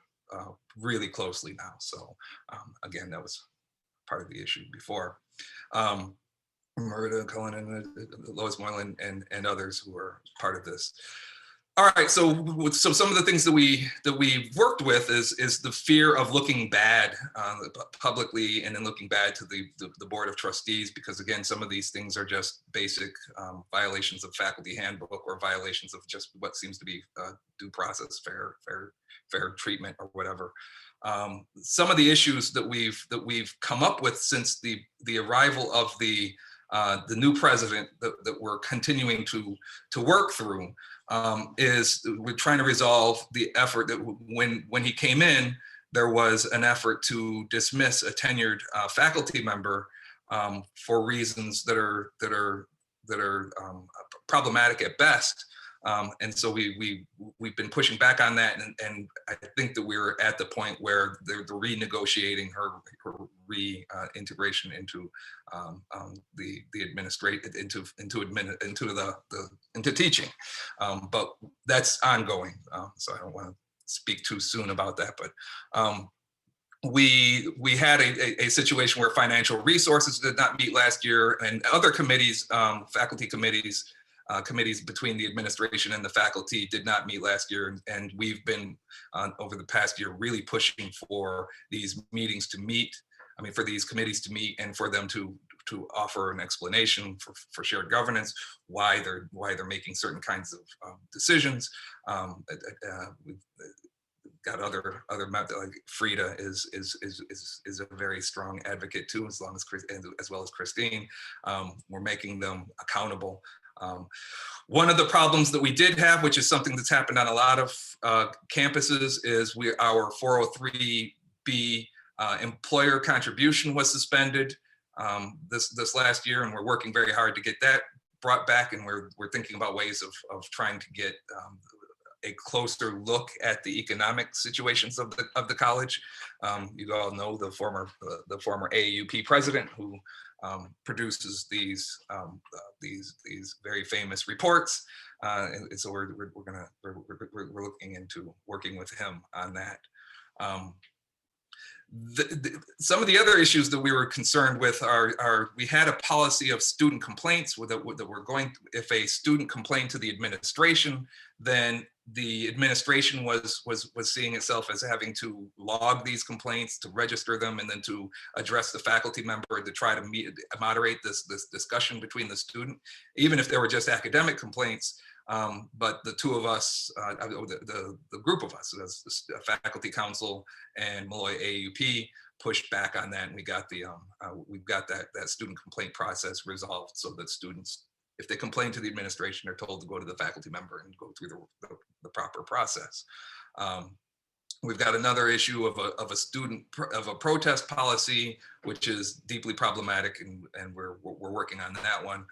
[SPEAKER 10] really closely now. So again, that was part of the issue before. Merida Cohen and Lois Moylan and others who are part of this. All right, so some of the things that we worked with is the fear of looking bad publicly, and then looking bad to the Board of Trustees, because again, some of these things are just basic violations of faculty handbook, or violations of just what seems to be due process, fair treatment, or whatever. Some of the issues that we've come up with since the arrival of the new president that we're continuing to work through is we're trying to resolve the effort that when he came in, there was an effort to dismiss a tenured faculty member for reasons that are problematic at best. And so we've been pushing back on that, and I think that we're at the point where they're renegotiating her reintegration into the administrative into teaching, but that's ongoing. So I don't want to speak too soon about that, but we had a situation where financial resources did not meet last year, and other committees, faculty committees, committees between the administration and the faculty did not meet last year. And we've been over the past year really pushing for these meetings to meet, for these committees to meet, and for them to offer an explanation for shared governance, why they're making certain kinds of decisions. We've got other methods, like Frida is a very strong advocate too, as well as Christine. We're making them accountable. One of the problems that we did have, which is something that's happened on a lot of campuses, is our 403B employer contribution was suspended this last year, and we're working very hard to get that brought back, and we're thinking about ways of trying to get a closer look at the economic situations of the college. You all know the former AAUP president, who produces these very famous reports, and so we're looking into working with him on that. Some of the other issues that we were concerned with are we had a policy of student complaints that we're going. If a student complained to the administration, then the administration was seeing itself as having to log these complaints, to register them, and then to address the faculty member to try to moderate this discussion between the student, even if there were just academic complaints. But the two of us, the group of us, as the faculty council and Malloy AAUP, pushed back on that, and we got we've got that student complaint process resolved, so that students, if they complain to the administration, are told to go to the faculty member and go through the proper process. We've got another issue of a protest policy, which is deeply problematic, and we're working on that one.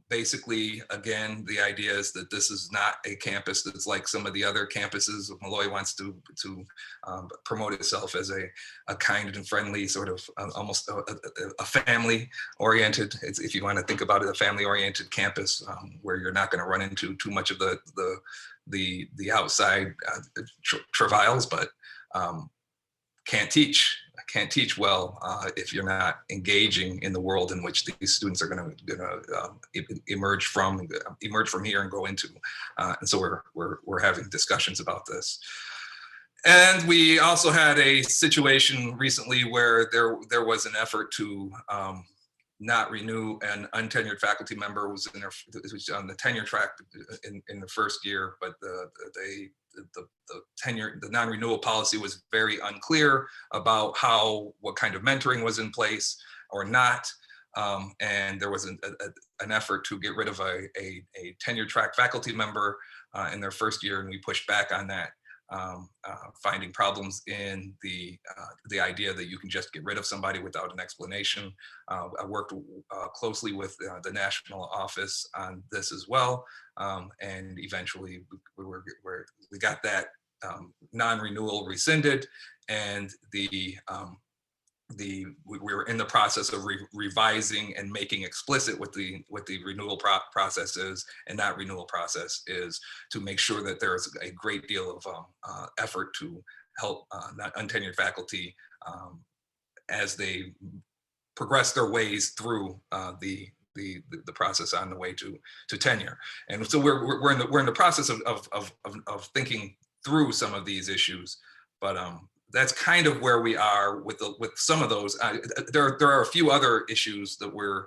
[SPEAKER 10] Basically, again, the idea is that this is not a campus that's like some of the other campuses. Malloy wants to promote itself as a kind and friendly, sort of almost a family-oriented, if you want to think about it, a family-oriented campus, where you're not going to run into too much of the outside travails, but can't teach well if you're not engaging in the world in which these students are going to emerge from here and go into. And so we're having discussions about this. And we also had a situation recently where there was an effort to not renew an untenured faculty member who was on the tenure track in the first year, but the non-renewal policy was very unclear about what kind of mentoring was in place or not. And there was an effort to get rid of a tenure track faculty member in their first year, and we pushed back on that, finding problems in the idea that you can just get rid of somebody without an explanation. I worked closely with the national office on this as well, and eventually we got that non-renewal rescinded, and we were in the process of revising and making explicit what the renewal process is and not renewal process is, to make sure that there's a great deal of effort to help not untenured faculty as they progress their ways through the process on the way to tenure. And so we're in the process of thinking through some of these issues, but that's kind of where we are with some of those. There are a few other issues that we're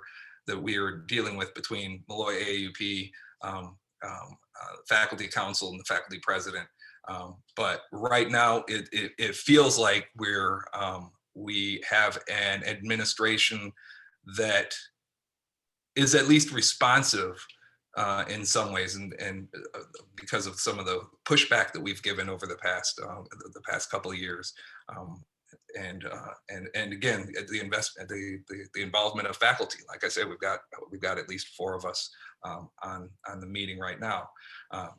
[SPEAKER 10] dealing with between Malloy AAUP, faculty council, and the faculty president. But right now, it feels like we have an administration that is at least responsive in some ways, and because of some of the pushback that we've given over the past couple of years, and again the involvement of faculty. Like I said, we've got at least 4 of us on the meeting right now,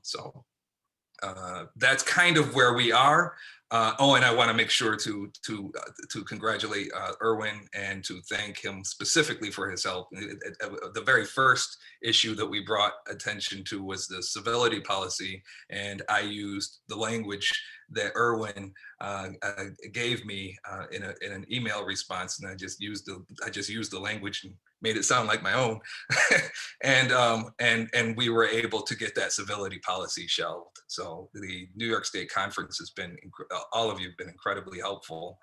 [SPEAKER 10] so that's kind of where we are. And I want to make sure to congratulate Erwin and to thank him specifically for his help. The very first issue that we brought attention to was the civility policy, and I used the language that Erwin gave me in an email response, and I just used the language and made it sound like my own, and we were able to get that civility policy shelved. So the New York State Conference has been, all of you have been incredibly helpful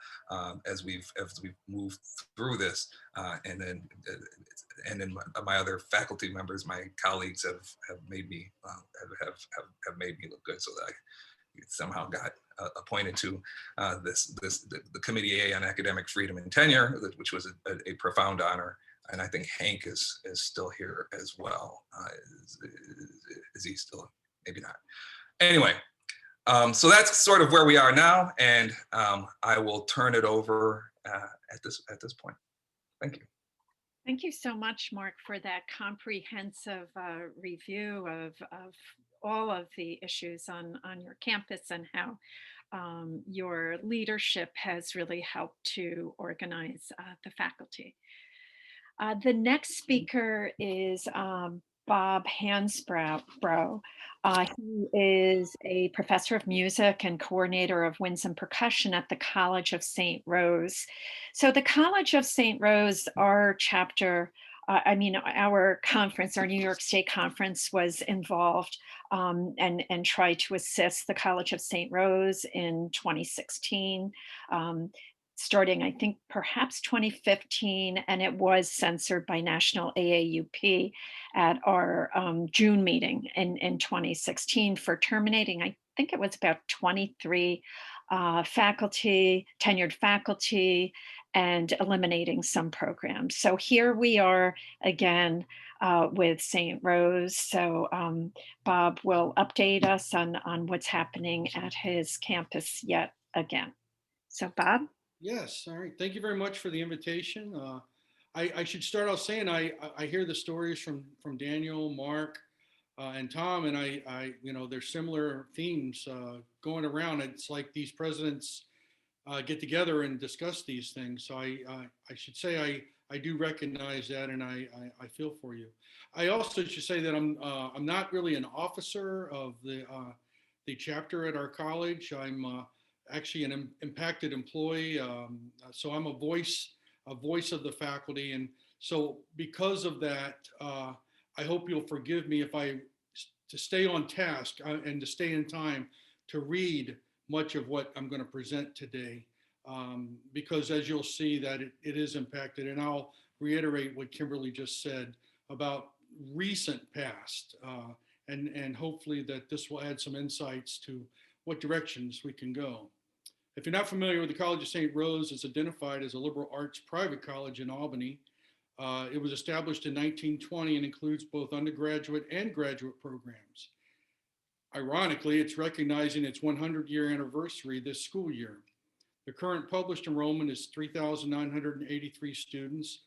[SPEAKER 10] as we've moved through this, and then my other faculty members, my colleagues have made me have made me look good, so that I somehow got appointed to the Committee A on Academic Freedom and Tenure, which was a profound honor. And I think Hank is still here as well. Is he still? Maybe not. Anyway, so that's sort of where we are now, and I will turn it over at this point. Thank you.
[SPEAKER 7] Thank you so much, Mark, for that comprehensive review of all of the issues on your campus and how your leadership has really helped to organize the faculty. The next speaker is Bob Hansbrough. He is a professor of music and coordinator of winds and percussion at the College of St. Rose. So the College of St. Rose, our chapter, our conference, our New York State Conference was involved and tried to assist the College of St. Rose in 2016. Starting, I think, perhaps 2015, and it was censored by National AAUP at our June meeting in 2016 for terminating, I think it was about 23 tenured faculty, and eliminating some programs. So here we are again with St. Rose. So Bob will update us on what's happening at his campus yet again. So Bob?
[SPEAKER 11] Yes, all right. Thank you very much for the invitation. I should start off saying I hear the stories from Daniel, Mark, and Tom, and I there's similar themes going around. It's like these presidents get together and discuss these things. So I should say I do recognize that, and I feel for you. I also should say that I'm not really an officer of the chapter at our college. I'm actually an impacted employee, so I'm a voice of the faculty, and so because of that, I hope you'll forgive me if to stay on task and to stay in time to read much of what I'm going to present today, because as you'll see that it is impacted, and I'll reiterate what Kimberly just said about recent past, and hopefully that this will add some insights to what directions we can go. If you're not familiar with the College of St. Rose, it's identified as a liberal arts private college in Albany. It was established in 1920 and includes both undergraduate and graduate programs. Ironically, it's recognizing its 100-year anniversary this school year. The current published enrollment is 3,983 students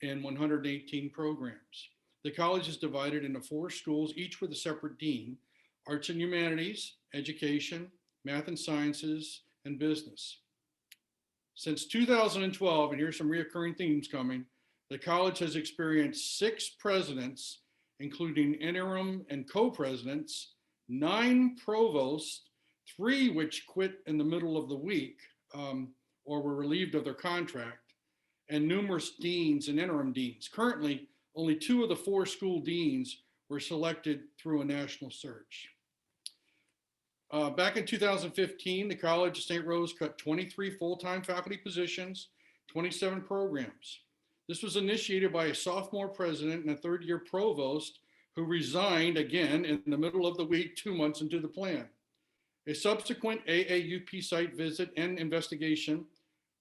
[SPEAKER 11] in 118 programs. The college is divided into 4 schools, each with a separate dean: arts and humanities, education, math and sciences, and business. Since 2012, and here's some reoccurring themes coming, the college has experienced 6 presidents, including interim and co-presidents, 9 provosts, 3 which quit in the middle of the week or were relieved of their contract, and numerous deans and interim deans. Currently, only 2 of the 4 school deans were selected through a national search. Back in 2015, the College of St. Rose cut 23 full-time faculty positions, 27 programs. This was initiated by a sophomore president and a third-year provost who resigned again in the middle of the week, 2 months into the plan. A subsequent AAUP site visit and investigation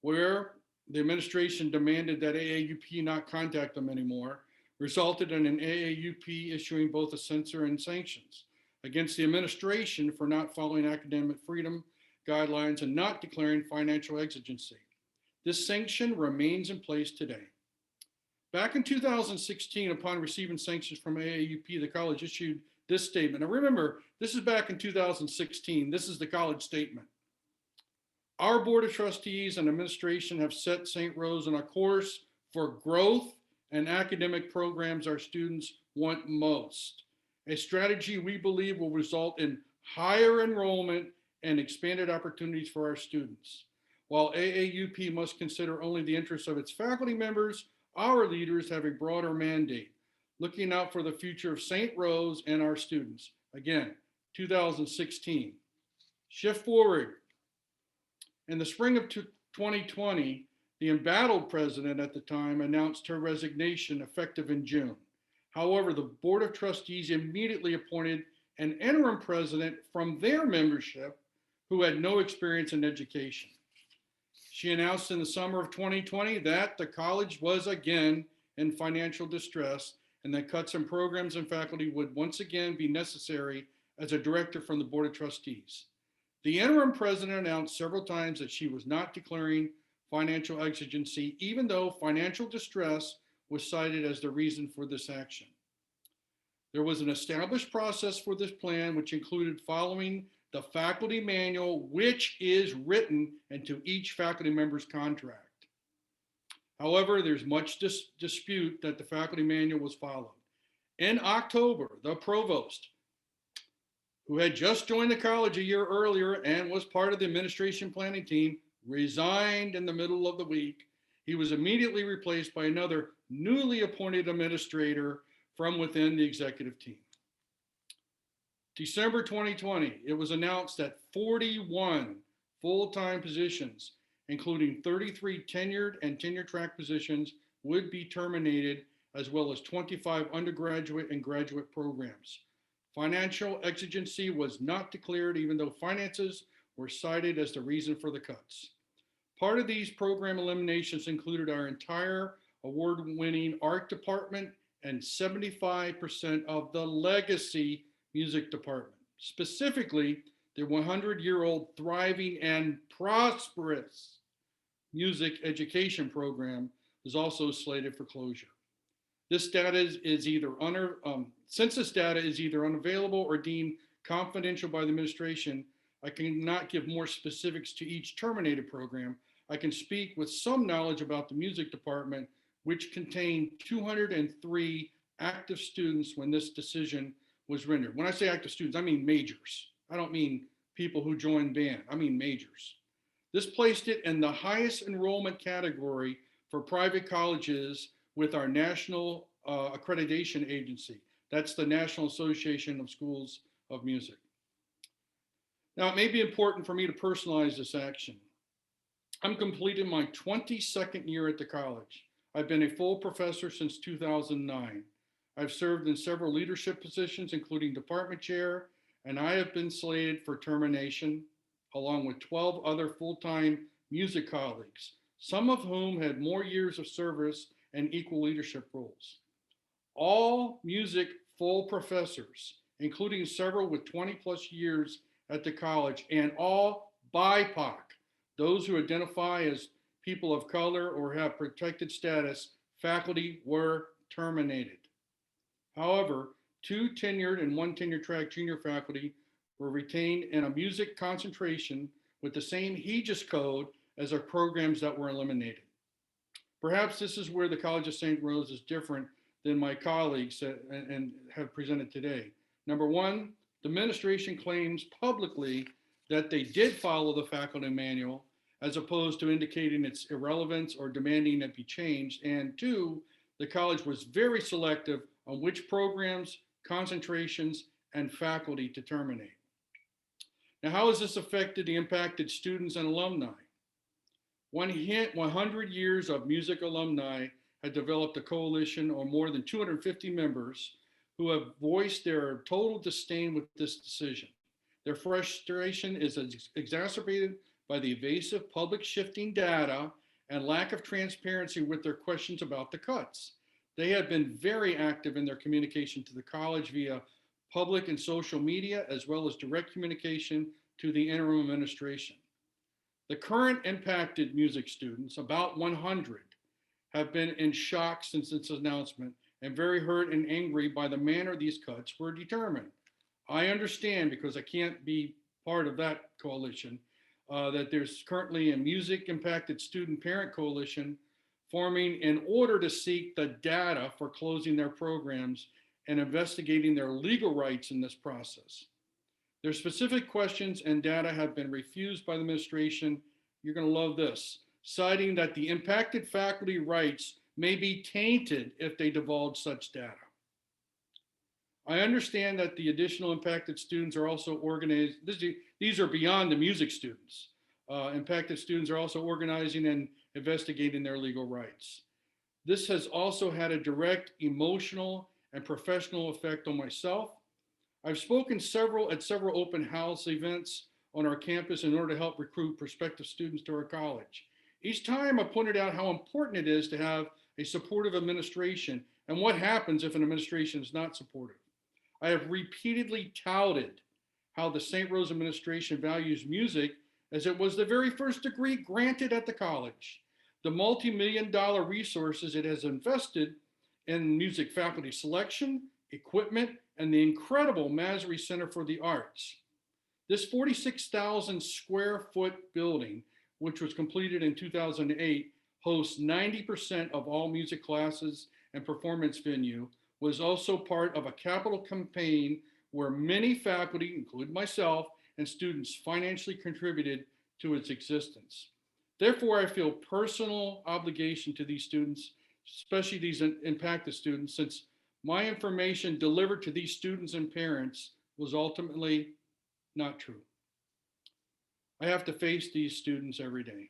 [SPEAKER 11] where the administration demanded that AAUP not contact them anymore resulted in an AAUP issuing both a censure and sanctions against the administration for not following academic freedom guidelines and not declaring financial exigency. This sanction remains in place today. Back in 2016, upon receiving sanctions from AAUP, the college issued this statement. Now remember, this is back in 2016. This is the college statement. Our Board of Trustees and administration have set St. Rose on a course for growth and academic programs our students want most. A strategy we believe will result in higher enrollment and expanded opportunities for our students. While AAUP must consider only the interests of its faculty members, our leaders have a broader mandate, looking out for the future of St. Rose and our students. Again, 2016. Shift forward. In the spring of 2020, the embattled president at the time announced her resignation effective in June. However, the Board of Trustees immediately appointed an interim president from their membership who had no experience in education. She announced in the summer of 2020 that the college was again in financial distress and that cuts in programs and faculty would once again be necessary as a director from the Board of Trustees. The interim president announced several times that she was not declaring financial exigency, even though financial distress was cited as the reason for this action. There was an established process for this plan, which included following the faculty manual, which is written into each faculty member's contract. However, there's much dispute that the faculty manual was followed. In October, the provost, who had just joined the college a year earlier and was part of the administration planning team, resigned in the middle of the week. He was immediately replaced by another newly appointed administrator from within the executive team. December 2020, it was announced that 41 full-time positions, including 33 tenured and tenure track positions, would be terminated, as well as 25 undergraduate and graduate programs. Financial exigency was not declared, even though finances were cited as the reason for the cuts. Part of these program eliminations included our entire award-winning art department and 75% of the legacy music department. Specifically, the 100-year-old thriving and prosperous music education program is also slated for closure. This data is either census data is either unavailable or deemed confidential by the administration. I cannot give more specifics to each terminated program. I can speak with some knowledge about the music department, which contained 203 active students when this decision was rendered. When I say active students, I mean majors. I don't mean people who joined band, I mean majors. This placed it in the highest enrollment category for private colleges with our national accreditation agency. That's the National Association of Schools of Music. Now, it may be important for me to personalize this action. I'm completing my 22nd year at the college. I've been a full professor since 2009. I've served in several leadership positions, including department chair, and I have been slated for termination, along with 12 other full-time music colleagues, some of whom had more years of service and equal leadership roles. All music full professors, including several with 20 plus years at the college, and all BIPOC, those who identify as people of color or have protected status, faculty were terminated. However, 2 tenured and 1 tenure track junior faculty were retained in a music concentration with the same Aegis code as our programs that were eliminated. Perhaps this is where the College of St. Rose is different than my colleagues and have presented today. Number one, the administration claims publicly that they did follow the faculty manual as opposed to indicating its irrelevance or demanding it be changed. And two, the college was very selective on which programs, concentrations, and faculty to terminate. Now, how has this affected the impacted students and alumni? 100 years of music alumni had developed a coalition of more than 250 members who have voiced their total disdain with this decision. Their frustration is exacerbated by the evasive public shifting data and lack of transparency with their questions about the cuts. They have been very active in their communication to the college via public and social media, as well as direct communication to the interim administration. The current impacted music students, about 100, have been in shock since its announcement and very hurt and angry by the manner these cuts were determined. I understand, because I can't be part of that coalition, that there's currently a music impacted student parent coalition forming in order to seek the data for closing their programs and investigating their legal rights in this process. Their specific questions and data have been refused by the administration. You're going to love this, citing that the impacted faculty rights may be tainted if they divulge such data. I understand that the additional impacted students are also organized. These are beyond the music students. Impacted students are also organizing and investigating their legal rights. This has also had a direct emotional and professional effect on myself. I've spoken at several open house events on our campus in order to help recruit prospective students to our college. Each time I pointed out how important it is to have a supportive administration and what happens if an administration is not supportive. I have repeatedly touted how the St. Rose administration values music, as it was the very first degree granted at the college. The multi-million-dollar resources it has invested in music faculty selection, equipment, and the incredible Masry Center for the Arts. This 46,000 square foot building, which was completed in 2008, hosts 90% of all music classes and performance venue, was also part of a capital campaign where many faculty, including myself, and students financially contributed to its existence. Therefore, I feel personal obligation to these students, especially these impacted students, since my information delivered to these students and parents was ultimately not true. I have to face these students every day.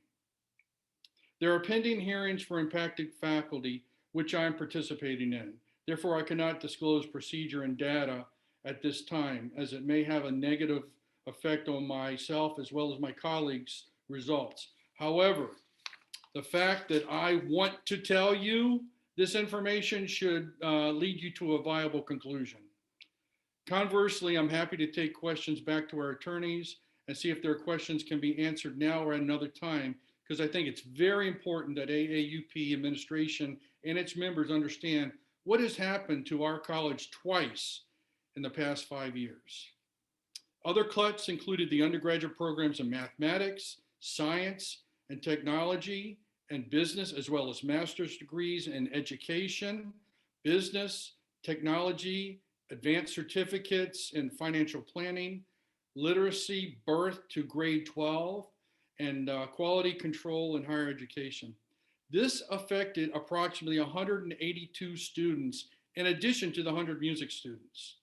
[SPEAKER 11] There are pending hearings for impacted faculty, which I'm participating in. Therefore, I cannot disclose procedure and data at this time, as it may have a negative effect on myself as well as my colleagues' results. However, the fact that I want to tell you this information should lead you to a viable conclusion. Conversely, I'm happy to take questions back to our attorneys and see if their questions can be answered now or at another time, because I think it's very important that AAUP administration and its members understand what has happened to our college twice in the past 5 years. Other cuts included the undergraduate programs in mathematics, science, and technology, and business, as well as master's degrees in education, business, technology, advanced certificates in financial planning, literacy, birth to grade 12, and quality control in higher education. This affected approximately 182 students in addition to the 100 music students.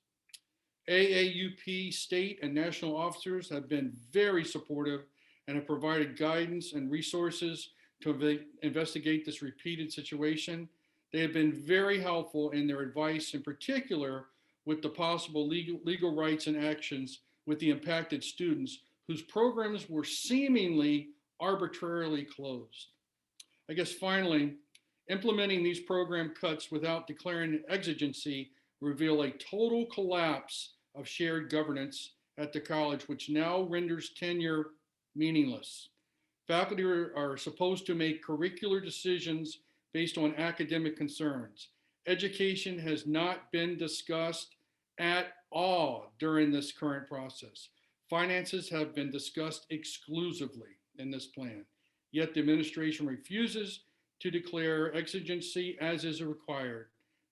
[SPEAKER 11] AAUP state and national officers have been very supportive and have provided guidance and resources to investigate this repeated situation. They have been very helpful in their advice, in particular with the possible legal rights and actions with the impacted students whose programs were seemingly arbitrarily closed. I guess finally, implementing these program cuts without declaring an exigency reveal a total collapse of shared governance at the college, which now renders tenure meaningless. Faculty are supposed to make curricular decisions based on academic concerns. Education has not been discussed at all during this current process. Finances have been discussed exclusively in this plan, yet the administration refuses to declare exigency as is required.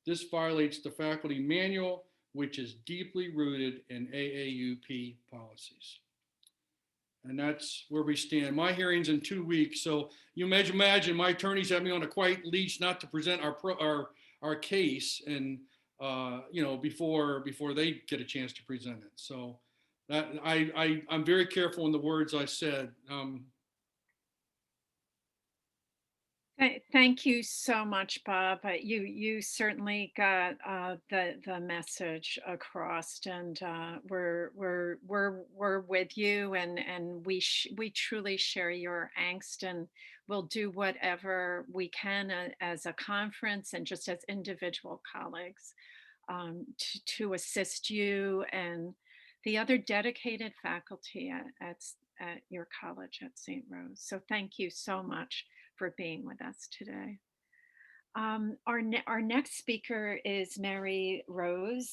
[SPEAKER 11] This violates the faculty manual, which is deeply rooted in AAUP policies. And that's where we stand. My hearing's in 2 weeks. So you imagine my attorneys have me on a quiet leash not to present our case and, before they get a chance to present it. So that I'm very careful in the words I said.
[SPEAKER 7] Thank you so much, Bob. You certainly got the message across, and we're with you, and we truly share your angst, and we'll do whatever we can as a conference and just as individual colleagues to assist you and the other dedicated faculty at your college at St. Rose. So thank you so much for being with us today. Our next speaker is Mary Rose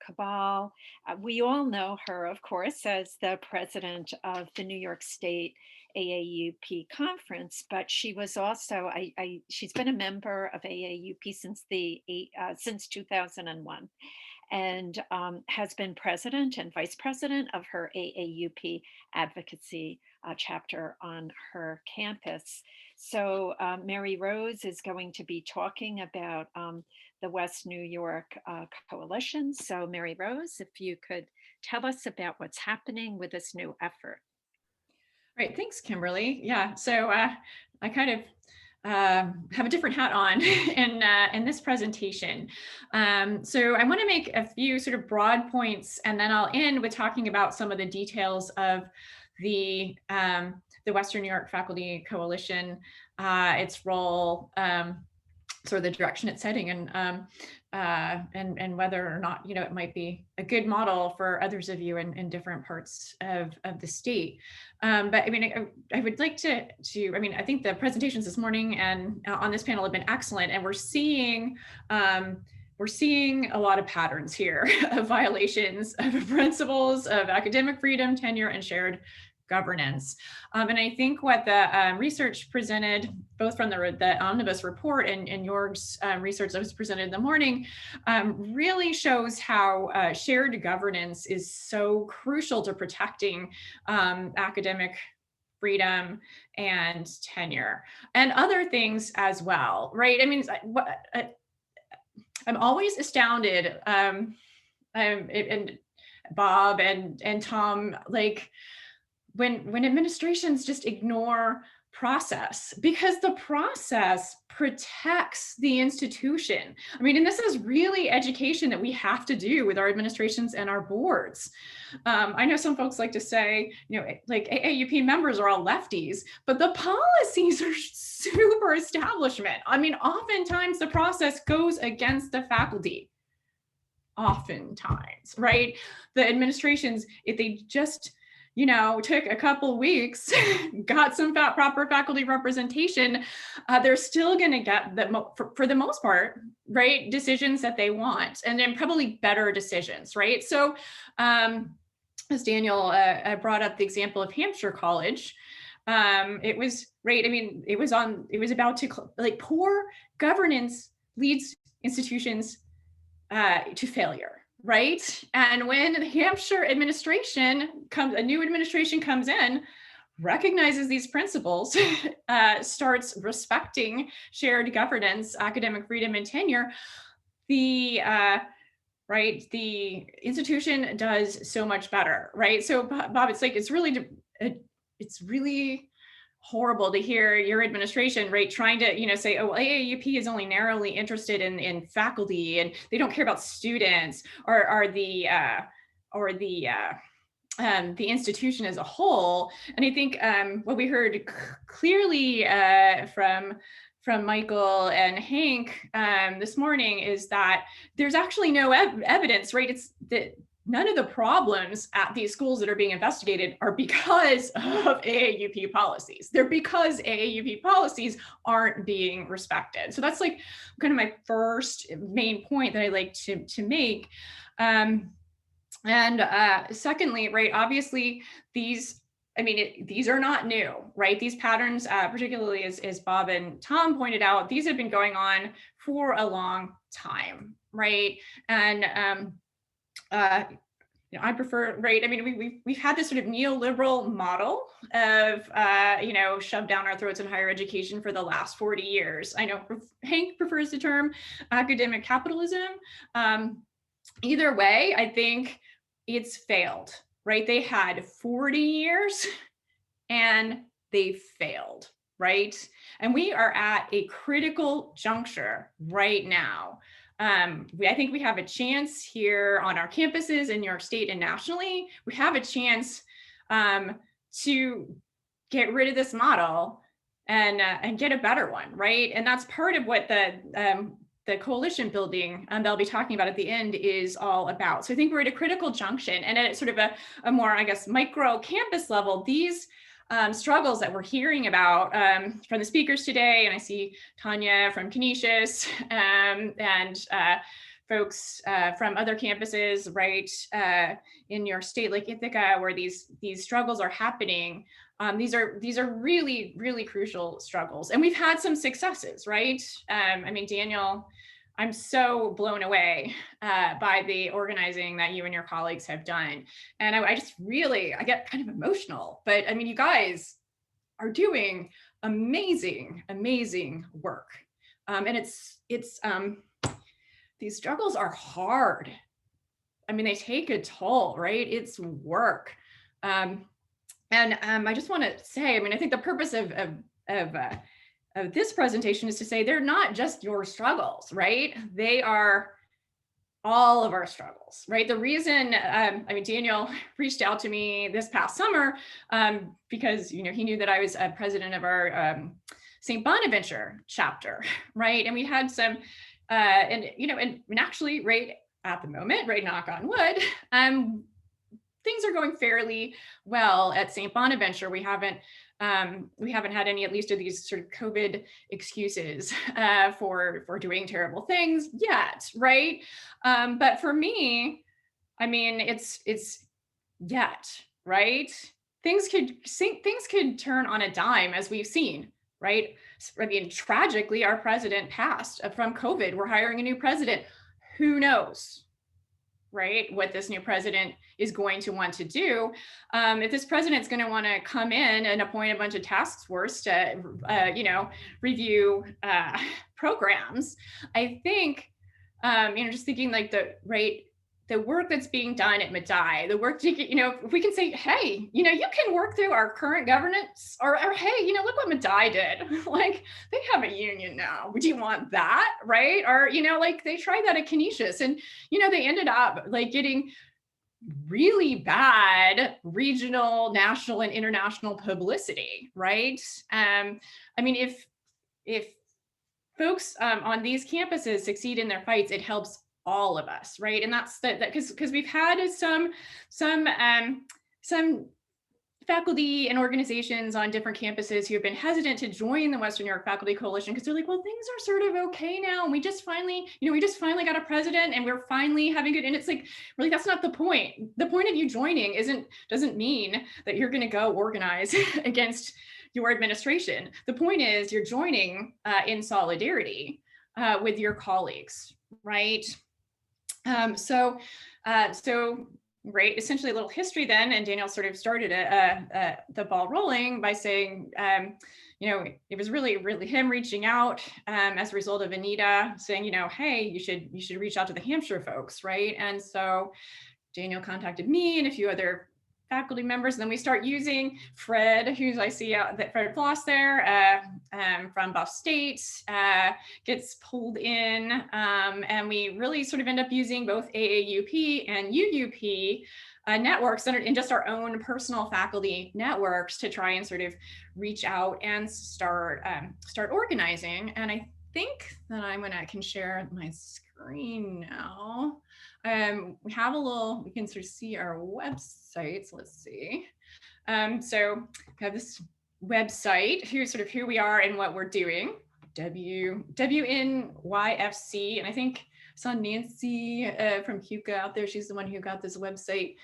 [SPEAKER 7] Cabal. We all know her, of course, as the president of the New York State AAUP conference, but she was also, she's been a member of AAUP since 2001. And has been president and vice president of her AAUP advocacy chapter on her campus. So Mary Rose is going to be talking about the West New York Coalition. So Mary Rose, if you could tell us about what's happening with this new effort.
[SPEAKER 6] Right, thanks, Kimberly. Yeah, so I kind of have a different hat on in this presentation. So I want to make a few sort of broad points, and then I'll end with talking about some of the details of the Western New York Faculty Coalition, its role, sort of the direction it's heading, and whether or not it might be a good model for others of you in different parts of the state. But I mean, I would like to I think the presentations this morning and on this panel have been excellent, and we're seeing a lot of patterns here of violations of principles of academic freedom, tenure, and shared governance. And I think what the research presented, both from the omnibus report and Joerg's research that was presented in the morning, really shows how shared governance is so crucial to protecting academic freedom and tenure and other things as well, right? I mean, I'm always astounded, and Bob and Tom, like, when administrations just ignore process, because the process protects the institution. I mean, and this is really education that we have to do with our administrations and our boards. I know some folks like to say, like AAUP members are all lefties, but the policies are super establishment. I mean, oftentimes the process goes against the faculty. Oftentimes, right? The administrations, if they just took a couple weeks, got some proper faculty representation, they're still going to get, for the most part, right, decisions that they want, and then probably better decisions, right? So as Daniel brought up the example of Hampshire College, it was, right, I mean, it was about to, like, poor governance leads institutions to failure. Right. And when the Hampshire administration a new administration comes in, recognizes these principles, starts respecting shared governance, academic freedom, and tenure, the institution does so much better. Right. So Bob, it's like, it's really horrible to hear your administration, right, trying to, say, oh, well, AAUP is only narrowly interested in faculty, and they don't care about students or the institution as a whole. And I think what we heard clearly from Michael and Hank this morning is that there's actually no evidence, right? It's that none of the problems at these schools that are being investigated are because of AAUP policies. They're because AAUP policies aren't being respected. So that's like kind of my first main point that I like to make. Secondly, right, obviously these are not new, right? These patterns, particularly as Bob and Tom pointed out, these have been going on for a long time, right? And you know, I prefer, right? I mean, we've had this sort of neoliberal model of, you know, shoved down our throats in higher education for the last 40 years. I know Hank prefers the term academic capitalism. Either way, I think it's failed, right? They had 40 years and they failed, right? And we are at a critical juncture right now. I think we have a chance here on our campuses in New York State and nationally. We have a chance to get rid of this model and get a better one, right? And that's part of what the coalition building they'll be talking about at the end is all about. So I think we're at a critical junction, and at sort of a more, I guess, micro campus level, these struggles that we're hearing about from the speakers today, and I see Tanya from Canisius and folks from other campuses, right, in New York State, like Ithaca, where these struggles are happening. These are really, really crucial struggles, and we've had some successes, right? I mean, Daniel, I'm so blown away by the organizing that you and your colleagues have done. And I just really, I get kind of emotional, but I mean, you guys are doing amazing, amazing work. And it's these struggles are hard. I mean, they take a toll, right? It's work. And I just want to say, I mean, I think the purpose of this presentation is to say they're not just your struggles, right? They are all of our struggles, right? The reason, I mean, Daniel reached out to me this past summer because, you know, he knew that I was president of our St. Bonaventure chapter, right? And we had some, and, you know, and actually right at the moment, right, knock on wood, things are going fairly well at St. Bonaventure. We haven't had any, at least of these sort of COVID excuses for doing terrible things yet, right? But for me, I mean, it's yet, right? Things could turn on a dime, as we've seen, right? I mean, tragically, our president passed from COVID. We're hiring a new president. Who knows, right, what this new president is going to want to do. If this president's going to want to come in and appoint a bunch of task force to, you know, review programs, I think, you know, just thinking like the work that's being done at Medaille, the work to get, you know, if we can say, hey, you know, you can work through our current governance, or hey, you know, look what Medaille did. Like, they have a union now. Would you want that, right? Or, you know, like they tried that at Canisius, and, you know, they ended up like getting really bad regional, national, and international publicity, right? I mean, if folks on these campuses succeed in their fights, it helps all of us, right? And that's that because we've had some faculty and organizations on different campuses who have been hesitant to join the Western New York Faculty Coalition because they're like, well, things are sort of okay now, and we just finally got a president, and we're finally having good. And it's like, really, that's not the point. The point of you joining doesn't mean that you're going to go organize against your administration. The point is you're joining in solidarity with your colleagues, right? So right, essentially a little history then, and Daniel sort of started the ball rolling by saying, you know, it was really him reaching out as a result of Anita saying, you know, hey, you should reach out to the Hampshire folks, right? And so Daniel contacted me and a few other faculty members, and then we start using Fred, who's I see out that Fred Floss there from Buff State, gets pulled in, and we really sort of end up using both AAUP and UUP networks and just our own personal faculty networks to try and sort of reach out and start organizing. And I think that I can share my screen now. We have we can sort of see our websites. Let's see. So we have this website. Here's sort of who we are and what we're doing. WNYFC, and I think I saw Nancy from HUCA out there. She's the one who got this website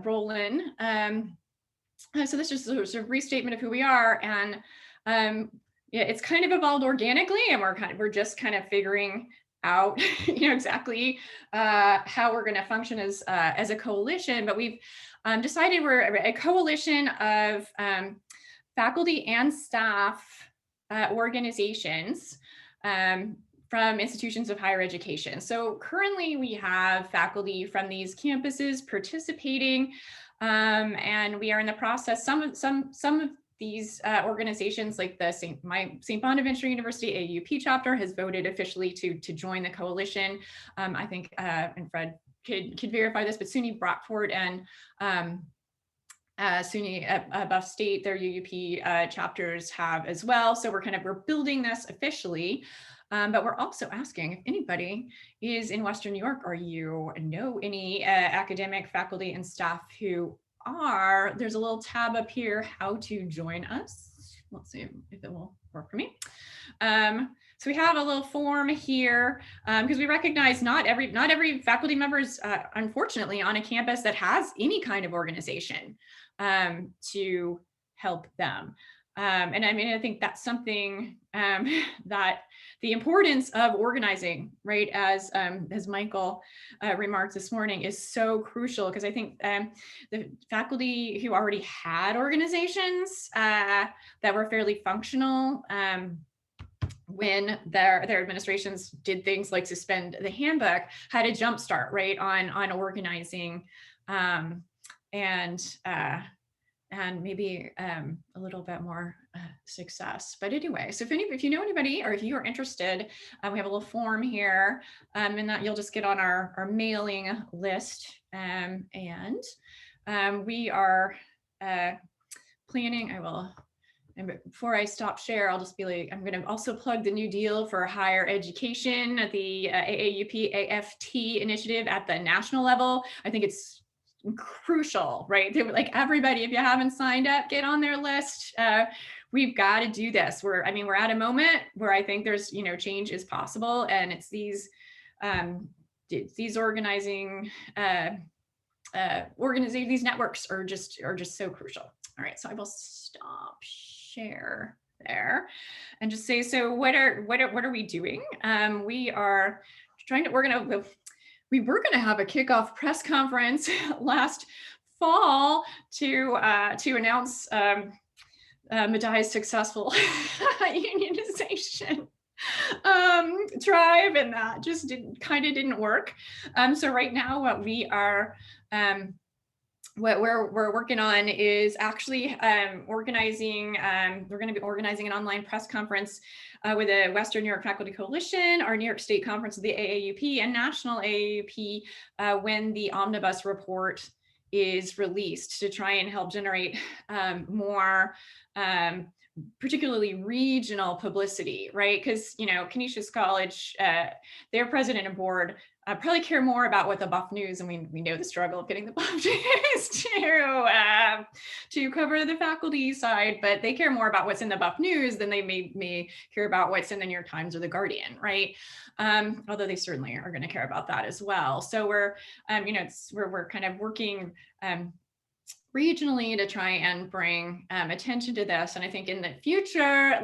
[SPEAKER 6] rolling. So this is sort of restatement of who we are, and yeah, it's kind of evolved organically, and we're just kind of figuring out, exactly how we're going to function as a coalition, but we've decided we're a coalition of faculty and staff organizations from institutions of higher education. So currently we have faculty from these campuses participating, and we are in the process. Some of these organizations, like the St. Bonaventure University AAUP chapter, has voted officially to join the coalition. I think, and Fred could verify this, but SUNY Brockport and SUNY Buff State, their UUP chapters have as well. So we're building this officially. But we're also asking if anybody is in Western New York or you know any academic faculty and staff who are. There's a little tab up here, how to join us. Let's see if it will work for me. So we have a little form here because we recognize not every faculty member is unfortunately on a campus that has any kind of organization to help them. And I mean, I think that's something that the importance of organizing, right, as Michael remarked this morning, is so crucial, because I think the faculty who already had organizations that were fairly functional when their administrations did things like suspend the handbook had a jump start, right, on organizing and maybe a little bit more success. But anyway, so if you know anybody or if you are interested, we have a little form here, and that you'll just get on our mailing list. And we are planning, and before I stop share, I'll just be like, I'm going to also plug the new deal for higher education, the AAUP AFT initiative at the national level. I think it's crucial, right? They were like, everybody, if you haven't signed up, get on their list. We've got to do this. We're at a moment where I think there's, change is possible, and it's these organizing these networks are just so crucial. All right, so I will stop share there and just say, so what are we doing? We are trying to, we were going to have a kickoff press conference last fall to announce Medai's successful unionization drive, and that just didn't work. So right now, what we're working on is actually organizing. We're going to be organizing an online press conference with the Western New York Faculty Coalition, our New York State Conference of the AAUP, and National AAUP when the Omnibus report is released, to try and help generate more particularly regional publicity, right? Because, Canisius College, their president and board probably care more about what the Buff News, and we know the struggle of getting the Buff News to cover the faculty side, but they care more about what's in the Buff News than they may care about what's in the New York Times or the Guardian, right? Although they certainly are going to care about that as well. So we're kind of working regionally to try and bring attention to this. And I think in the future,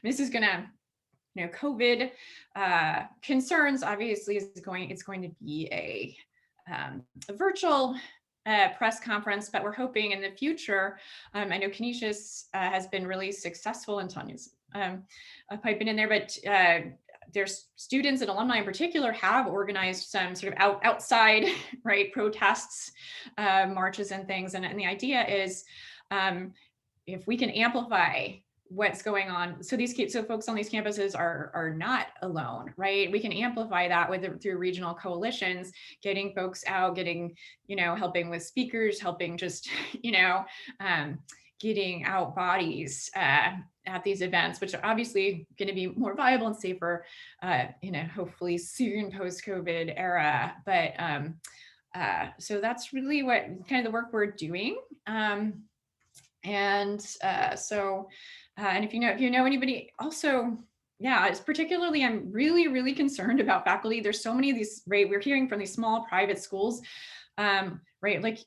[SPEAKER 6] this is gonna, COVID concerns, obviously it's going to be a virtual press conference, but we're hoping in the future, I know Canisius has been really successful, and Tanya's piping in there, but there's students and alumni in particular have organized some sort of outside, right, protests, marches and things. And the idea is if we can amplify what's going on, so folks on these campuses are not alone, right? We can amplify that through regional coalitions, getting folks out, helping with speakers, helping just, getting out bodies at these events, which are obviously going to be more viable and safer in a hopefully soon post-COVID era. But so that's really what kind of the work we're doing. And if you know anybody also, yeah, it's particularly, I'm really, really concerned about faculty. There's so many of these, right? We're hearing from these small private schools, right? Like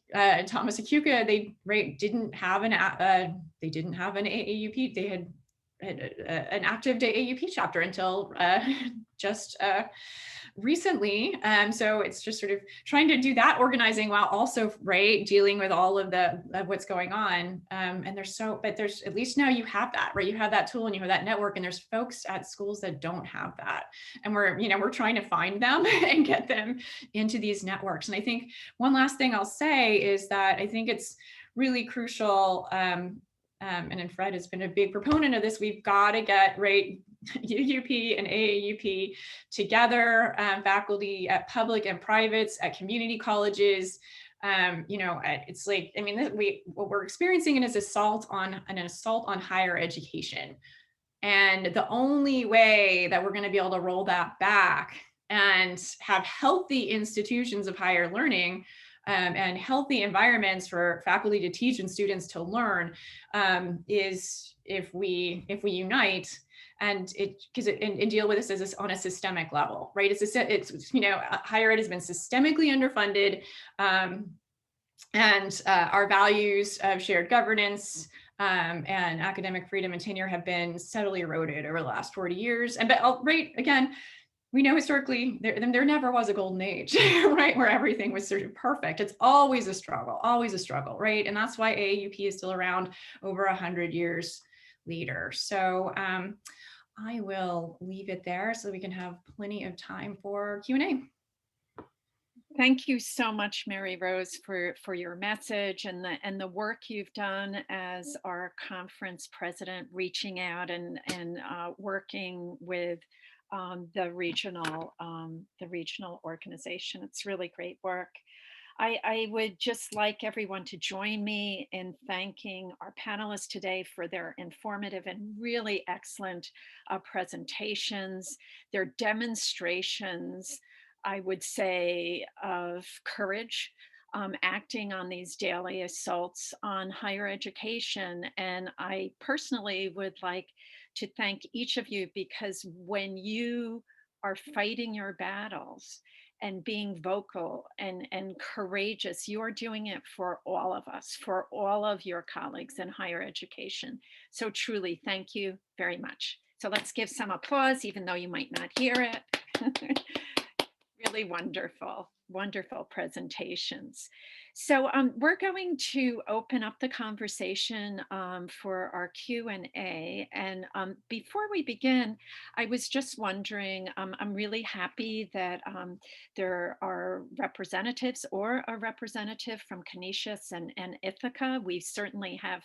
[SPEAKER 6] Thomas Acuca, they didn't have an AAUP. They had an active AAUP chapter until just recently. So it's just sort of trying to do that organizing while also, right, dealing with all of what's going on. And but there's, at least now you have that, right? You have that tool and you have that network, and there's folks at schools that don't have that. And we're trying to find them and get them into these networks. And I think one last thing I'll say is that I think it's really crucial, and Fred has been a big proponent of this, we've got to get, right, UUP and AAUP together, faculty at public and privates, at community colleges. It's like, I mean, what we're experiencing is an assault on higher education. And the only way that we're going to be able to roll that back and have healthy institutions of higher learning and healthy environments for faculty to teach and students to learn is if we unite and deal with this as on a systemic level, right? Higher ed has been systemically underfunded, and our values of shared governance and academic freedom and tenure have been steadily eroded over the last 40 years. Right, again, we know historically there never was a golden age, right, where everything was sort of perfect. It's always a struggle, right? And that's why AAUP is still around over 100 years later. So I will leave it there so we can have plenty of time for Q&A.
[SPEAKER 7] Thank you so much, Mary Rose, for your message and the work you've done as our conference president, reaching out and working with the regional organization. It's really great work. I would just like everyone to join me in thanking our panelists today for their informative and really excellent presentations, their demonstrations, I would say, of courage, acting on these daily assaults on higher education. And I personally would like to thank each of you, because when you are fighting your battles and being vocal and courageous, you are doing it for all of us, for all of your colleagues in higher education. So truly, thank you very much. So let's give some applause, even though you might not hear it. Really wonderful, wonderful presentations. So we're going to open up the conversation for our Q&A. And before we begin, I was just wondering, I'm really happy that there are representatives or a representative from Canisius and Ithaca. We certainly have